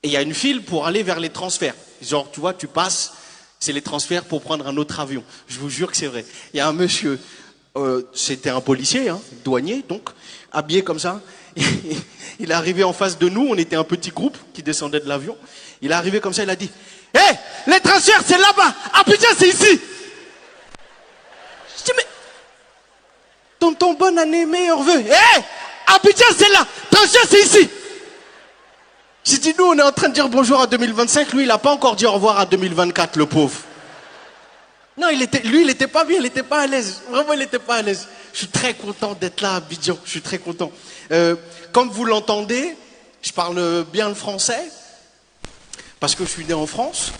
Et il y a une file pour aller vers les transferts. Genre, tu vois, tu passes, c'est les transferts pour prendre un autre avion. Je vous jure que c'est vrai. Il y a un monsieur, c'était un policier, hein, douanier, donc, habillé comme ça. Il est arrivé en face de nous. On était un petit groupe qui descendait de l'avion. Il est arrivé comme ça, il a dit, hé, les transferts, c'est là-bas. Abidjan, c'est ici. Je dis, mais, tonton, bonne année, meilleurs vœux. Hé, Abidjan, c'est là. Transfert, c'est ici. J'ai dit, nous, on est en train de dire bonjour à 2025. Lui, il n'a pas encore dit au revoir à 2024, le pauvre. Non, il était pas bien, il n'était pas à l'aise. Vraiment, il n'était pas à l'aise. Je suis très content d'être là à Abidjan. Je suis très content. Comme vous l'entendez, je parle bien le français parce que je suis né en France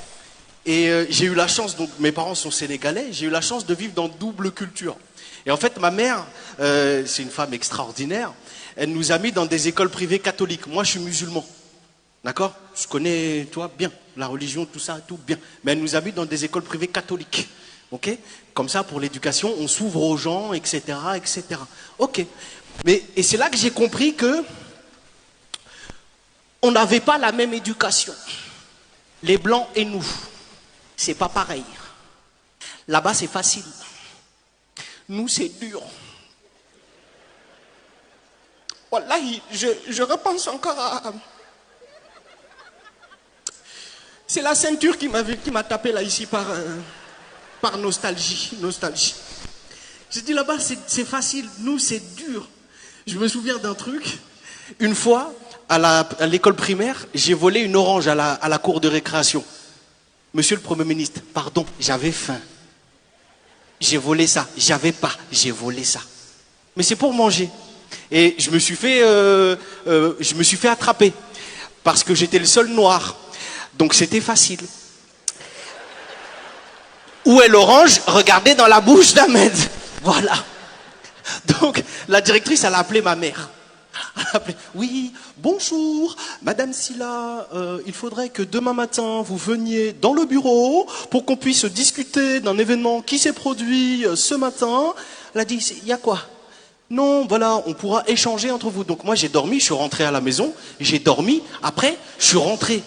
et j'ai eu la chance, donc mes parents sont sénégalais, j'ai eu la chance de vivre dans double culture. Et en fait, ma mère, c'est une femme extraordinaire, elle nous a mis dans des écoles privées catholiques. Moi, je suis musulman, d'accord? Je connais, toi, bien, la religion, tout ça, tout bien. Mais elle nous a mis dans des écoles privées catholiques, ok? Comme ça, pour l'éducation, on s'ouvre aux gens, etc., etc. Ok. Et c'est là que j'ai compris que on n'avait pas la même éducation. Les Blancs et nous. C'est pas pareil. Là-bas, c'est facile. Nous, c'est dur. Wallahi, je repense encore à... C'est la ceinture qui m'a tapé là, ici, par nostalgie. J'ai dit là-bas, c'est facile. Nous, c'est dur. Je me souviens d'un truc. Une fois, à l'école primaire, j'ai volé une orange à la cour de récréation. Monsieur le Premier ministre, pardon, j'avais faim. J'ai volé ça. J'avais pas, j'ai volé ça. Mais c'est pour manger. Et je me suis fait attraper. Parce que j'étais le seul noir. Donc c'était facile. Où est l'orange? Regardez dans la bouche d'Ahmed. Voilà. Donc, la directrice, elle a appelé ma mère. Elle a appelé, oui, bonjour, Madame Silla, il faudrait que demain matin, vous veniez dans le bureau pour qu'on puisse discuter d'un événement qui s'est produit ce matin. Elle a dit, il y a quoi? Non, voilà, on pourra échanger entre vous. Donc moi, j'ai dormi, je suis rentré à la maison, j'ai dormi, après, je suis rentré.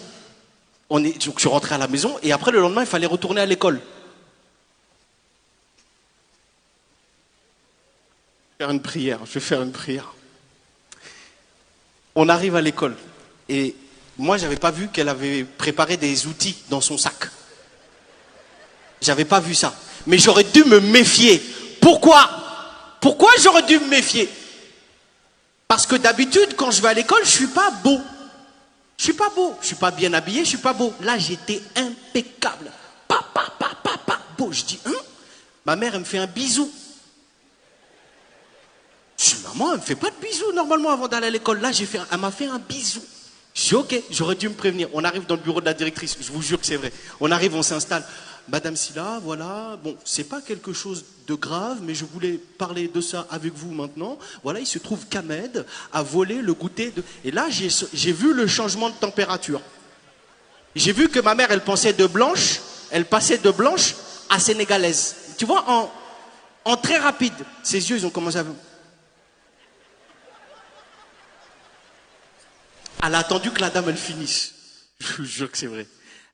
Donc, je suis rentré à la maison, et après, le lendemain, il fallait retourner à l'école. Je vais faire une prière. On arrive à l'école et moi j'avais pas vu qu'elle avait préparé des outils dans son sac. J'avais pas vu ça. Mais j'aurais dû me méfier. Pourquoi j'aurais dû me méfier? Parce que d'habitude quand je vais à l'école, je suis pas beau. Je suis pas beau, je suis pas bien habillé, je suis pas beau. Là j'étais impeccable. Beau, je dis ma mère elle me fait un bisou. Je dis, maman, elle ne me fait pas de bisous normalement avant d'aller à l'école. Là, elle m'a fait un bisou. Je dis, ok, j'aurais dû me prévenir. On arrive dans le bureau de la directrice, je vous jure que c'est vrai. On arrive, on s'installe. Madame Silla, voilà, bon, c'est pas quelque chose de grave, mais je voulais parler de ça avec vous maintenant. Voilà, il se trouve qu'Ahmed a volé le goûter de... Et là, j'ai vu le changement de température. J'ai vu que ma mère, elle passait de blanche à sénégalaise. Tu vois, En très rapide, ses yeux, ils ont commencé à... Elle a attendu que la dame, elle finisse. Je vous jure que c'est vrai.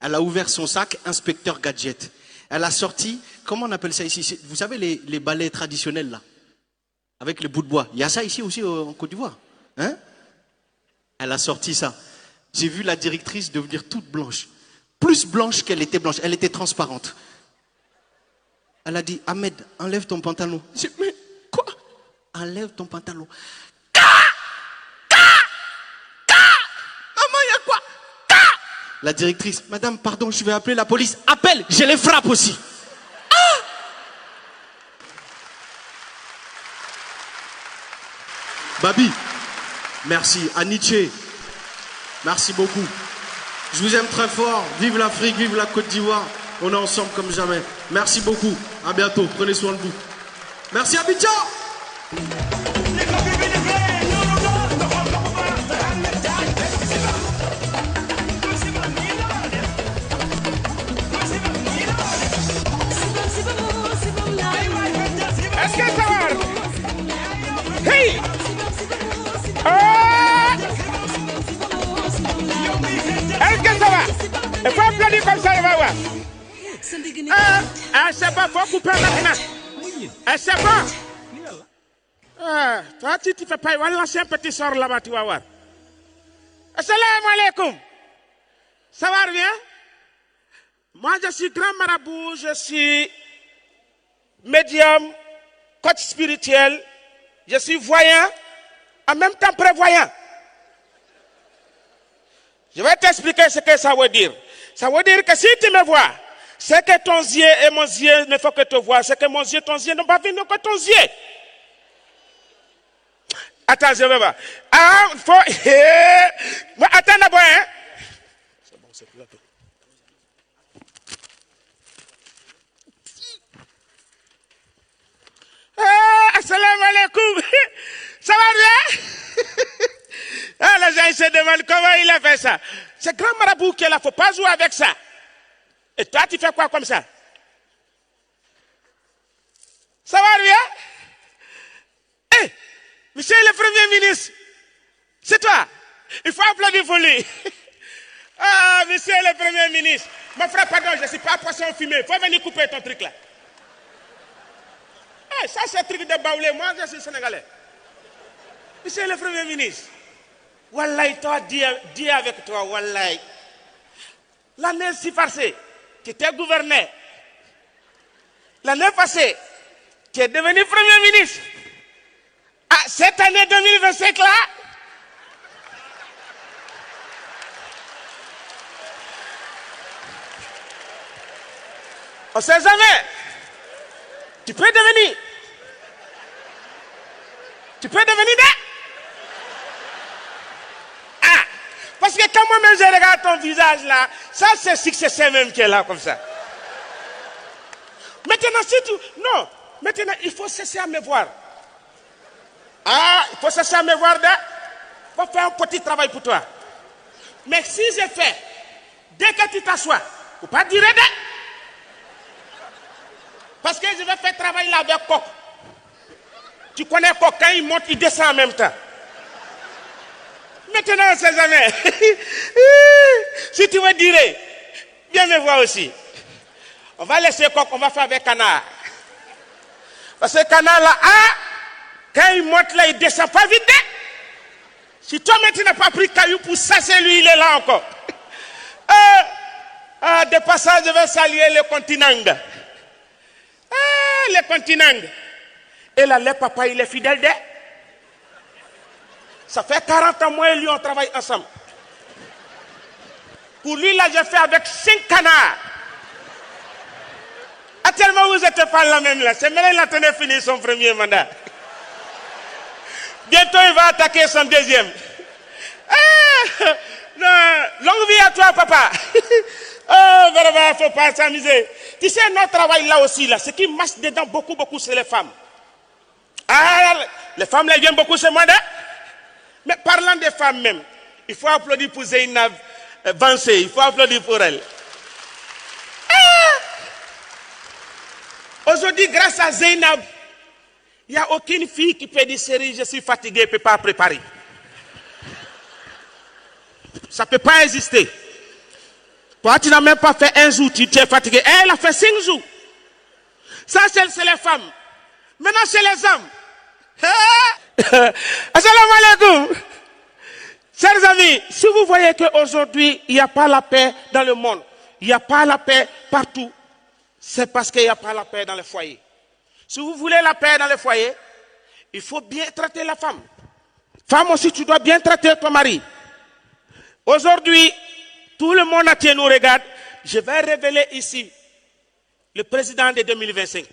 Elle a ouvert son sac, inspecteur gadget. Elle a sorti, comment on appelle ça ici? Vous savez, les balais traditionnels, là, avec les bouts de bois. Il y a ça ici aussi en Côte d'Ivoire. Hein? Elle a sorti ça. J'ai vu la directrice devenir toute blanche. Plus blanche qu'elle était blanche. Elle était transparente. Elle a dit, Ahmed, enlève ton pantalon. J'ai dit, mais quoi? Enlève ton pantalon. Maman, il y a quoi? La directrice, madame, pardon, je vais appeler la police. Appelle, je les frappe aussi. Babi, merci. Aniché, merci beaucoup. Je vous aime très fort. Vive l'Afrique, vive la Côte d'Ivoire. On est ensemble comme jamais. Merci beaucoup. À bientôt. Prenez soin de vous. Merci Abidjan. Est-ce que ça va? Hey! Est-ce que ça va? Il faut applaudir comme ça, il va voir. C'est pas, faut couper maintenant. C'est bon. Toi, tu fais pas, il va lancer un petit sort là-bas, tu vas voir. Assalamu alaikum. Ça va bien? Moi, je suis grand marabout, je suis médium, coach spirituel, je suis voyant, en même temps prévoyant. Je vais t'expliquer ce que ça veut dire. Ça veut dire que si tu me vois, c'est que ton yeux et mon yeux ne font que te voir. C'est que mon yeux et ton yeux n'ont pas vu que ton yeux. Attends, je vais voir. Ah, faut... Attends d'abord, hein. C'est bon, c'est plus rapide. Assalamu alaikum. Ça va bien? Les gens se demandent comment il a fait ça. C'est grand marabout qui est là, il ne faut pas jouer avec ça. Et toi, tu fais quoi comme ça? Ça va bien? Eh, monsieur le Premier ministre, c'est toi. Il faut applaudir pour lui. Ah, monsieur le Premier ministre. Mon frère, pardon, je ne suis pas poisson fumé. Il faut venir couper ton truc là. Eh, ça, c'est un truc de baoulé. Moi, je suis sénégalais. Monsieur le Premier ministre. Wallahi, toi, dis avec toi, Wallahi. L'année si passée, tu étais gouverneur. L'année passée, tu es devenu Premier ministre. Ah, cette année 2025 là, on ne sait jamais. Tu peux devenir. Tu peux devenir là. Parce que quand moi-même je regarde ton visage là, ça c'est succès même qui est là comme ça. Maintenant, si tu... Non, maintenant il faut cesser à me voir. Ah, il faut cesser à me voir là. Il faut faire un petit travail pour toi. Mais si je fais, dès que tu t'assois, il ne faut pas dire là. Parce que je vais faire travail là avec Coq. Tu connais Coq, quand il monte, il descend en même temps. Maintenant, on ne sait jamais. Si tu veux dire, viens me voir aussi. On va laisser Coq, on va faire avec Canard. Parce que Canard là, quand il monte là, il descend pas vite. Si toi-même tu n'as pas pris caillou pour ça, c'est lui, il est là encore. De passage, je vais saluer le continent. Le continent. Et là, le papa, il est fidèle de. Ça fait 40 ans, moi et lui, on travaille ensemble. Pour lui, là, j'ai fait avec 5 canards. Actuellement, vous n'êtes pas là même là. C'est maintenant qu'il a tenu fini son premier mandat. Bientôt, il va attaquer son deuxième. Non, longue vie à toi, papa. Oh, vraiment, il ne faut pas s'amuser. Tu sais, notre travail là aussi, là, ce qui marche dedans beaucoup, c'est les femmes. Ah, les femmes, là, viennent beaucoup chez moi, là. Mais parlant des femmes même, il faut applaudir pour Zeynab Vancé, il faut applaudir pour elle. Aujourd'hui, grâce à Zeynab, Il n'y a aucune fille qui peut dire, chérie, je suis fatiguée, ne peut pas préparer. Ça ne peut pas exister. Toi, tu n'as même pas fait un jour, tu es fatigué. Elle a fait 5 jours. Ça, c'est les femmes. Maintenant, c'est les hommes. Assalamu alaikum. Chers amis, si vous voyez qu'aujourd'hui, il n'y a pas la paix dans le monde, il n'y a pas la paix partout, c'est parce qu'il n'y a pas la paix dans les foyers. Si vous voulez la paix dans les foyers, il faut bien traiter la femme. Femme aussi, tu dois bien traiter ton mari. Aujourd'hui, tout le monde entier nous regarde. Je vais révéler ici le président de 2025.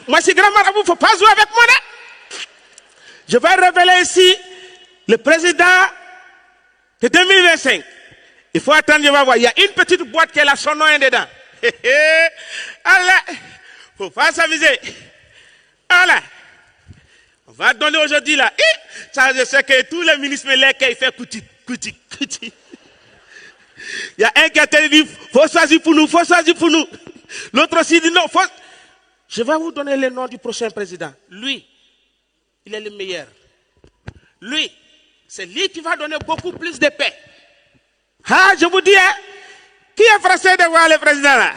Moi, c'est grand marabout, il ne faut pas jouer avec moi là. Je vais révéler ici le président de 2025. Il faut attendre, je vais voir. Il y a une petite boîte qui a son nom dedans. Allez, il ne faut pas s'amuser. Allez, on va donner aujourd'hui là. Ça, je sais que tous les ministres me l'aient fait couti. Il y a un qui a dit, faut choisir pour nous, faut choisir pour nous. L'autre aussi dit non, faut... Je vais vous donner le nom du prochain président. Lui, il est le meilleur. Lui, c'est lui qui va donner beaucoup plus de paix. Ah, je vous dis, hein, qui est pressé de voir le président là?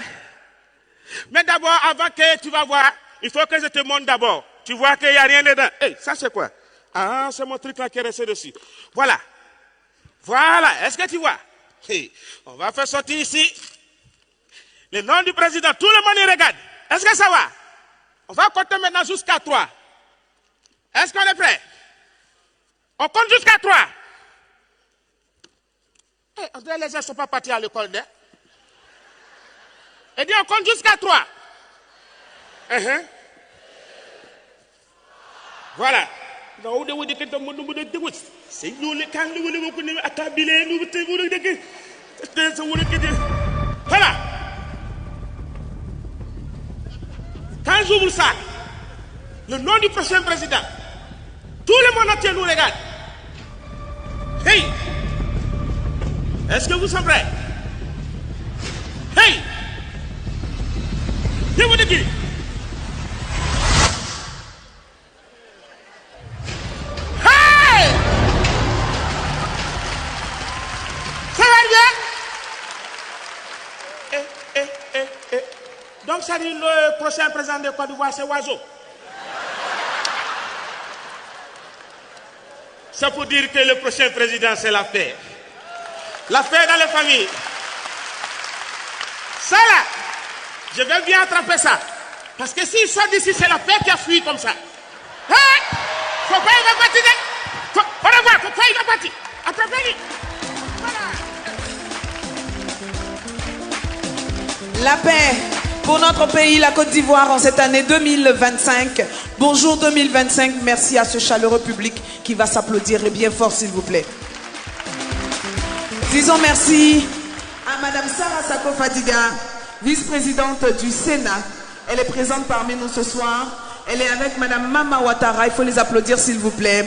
Mais d'abord, avant que tu vas voir, il faut que je te montre d'abord. Tu vois qu'il n'y a rien dedans. Hey, ça c'est quoi? Ah, c'est mon truc là qui est resté dessus. Voilà. Voilà. Est-ce que tu vois? Hey, on va faire sortir ici le nom du président. Tout le monde y regarde. Est-ce que ça va? On va compter maintenant jusqu'à 3. Est-ce qu'on est prêt? On compte jusqu'à 3. Hey, on dirait les gens ne sont pas partis à l'école, hein? Et dit on compte jusqu'à 3. Voilà. Voilà. Quand j'ouvre ça, le nom du prochain président, tout le monde entier nous regarde. Hey! Est-ce que vous êtes prêts? Hey! Je vous dis. Hey! Ça va bien? Donc, ça dit le prochain président de Côte d'Ivoire, c'est Oiseau. C'est pour dire que le prochain président, c'est la paix. La paix dans les familles. Ça là, je vais bien attraper ça. Parce que s'il sort d'ici, c'est la paix qui a fui comme ça. Hein? Faut pas y va partir. Faut revoir, faut pas y va partir. Attrapez-le. Voilà. La paix pour notre pays, la Côte d'Ivoire, en cette année 2025. Bonjour 2025. Merci à ce chaleureux public qui va s'applaudir et bien fort, s'il vous plaît. Disons merci à Madame Sarah Sako Fadiga, vice-présidente du Sénat. Elle est présente parmi nous ce soir. Elle est avec Madame Mama Ouattara. Il faut les applaudir, s'il vous plaît.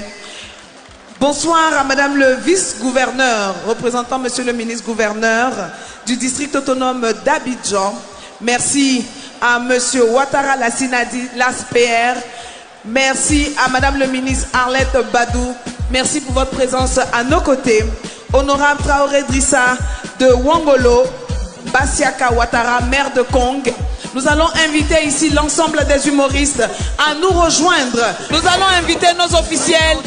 Bonsoir à Madame le vice-gouverneur, représentant Monsieur le ministre-gouverneur du district autonome d'Abidjan. Merci à Monsieur Ouattara Lassinadi, l'ASPR. Merci à Madame le ministre Arlette Badou. Merci pour votre présence à nos côtés. Honorable Traoré Drissa de Wangolo, Bassiaka Ouattara, maire de Kong. Nous allons inviter ici l'ensemble des humoristes à nous rejoindre. Nous allons inviter nos officiels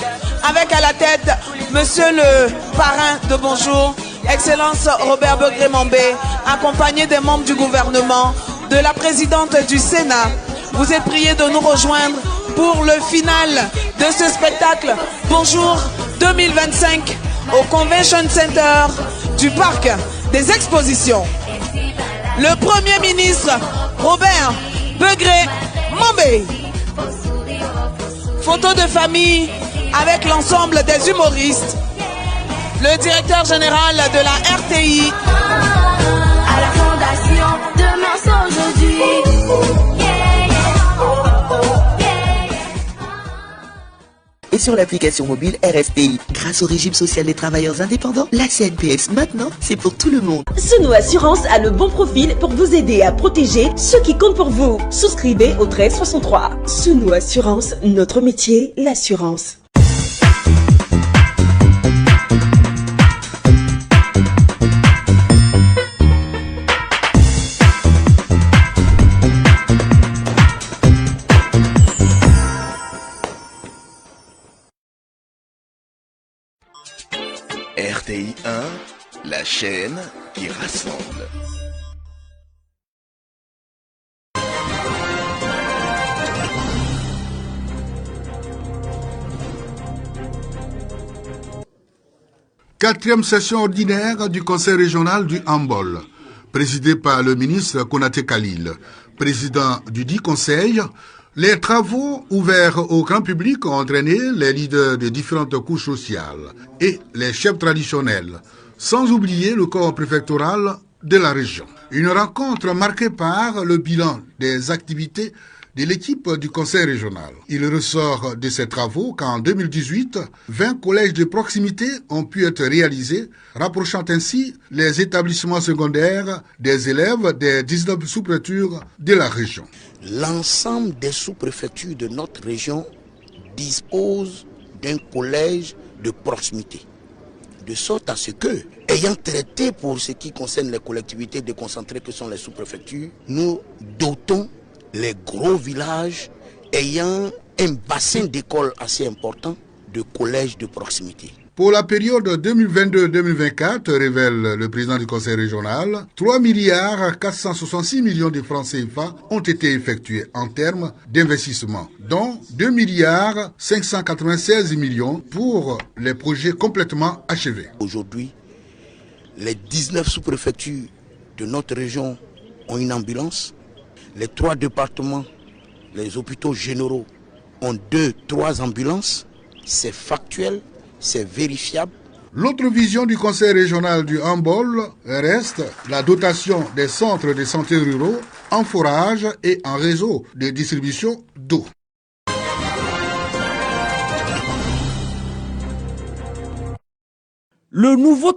avec à la tête Monsieur le parrain de Bonjour, Excellence Robert Begré-Mambé, accompagné des membres du gouvernement, de la présidente du Sénat. Vous êtes priés de nous rejoindre pour le final de ce spectacle Bonjour 2025 au Convention Center du Parc des Expositions. Le Premier ministre Robert Begré-Mambé. Photo de famille avec l'ensemble des humoristes. Le directeur général de la RTI. À la fondation, demain c'est aujourd'hui. et sur l'application mobile RSPI. Grâce au régime social des travailleurs indépendants, la CNPS maintenant, c'est pour tout le monde. Suno Assurance a le bon profil pour vous aider à protéger ceux qui comptent pour vous. Souscrivez au 1363. Suno Assurance, notre métier, l'assurance. RTI 1, la chaîne qui rassemble. Quatrième session ordinaire du Conseil régional du handball, présidée par le ministre Konaté Khalil, président du dit Conseil. Les travaux ouverts au grand public ont entraîné les leaders des différentes couches sociales et les chefs traditionnels, sans oublier le corps préfectoral de la région. Une rencontre marquée par le bilan des activités de l'équipe du conseil régional. Il ressort de ces travaux qu'en 2018, 20 collèges de proximité ont pu être réalisés, rapprochant ainsi les établissements secondaires des élèves des 19 sous-préfectures de la région. L'ensemble des sous-préfectures de notre région disposent d'un collège de proximité. De sorte à ce que, ayant traité pour ce qui concerne les collectivités déconcentrées que sont les sous-préfectures, nous dotons les gros villages ayant un bassin d'écoles assez important de collèges de proximité. Pour la période 2022-2024, révèle le président du conseil régional, 3 milliards 466 millions de francs CFA ont été effectués en termes d'investissement, dont 2 milliards 596 millions pour les projets complètement achevés. Aujourd'hui, les 19 sous-préfectures de notre région ont une ambulance. Les 3 départements, les hôpitaux généraux ont 2-3 ambulances. C'est factuel. C'est vérifiable. L'autre vision du conseil régional du handball reste la dotation des centres de santé ruraux en forage et en réseau de distribution d'eau. Le nouveau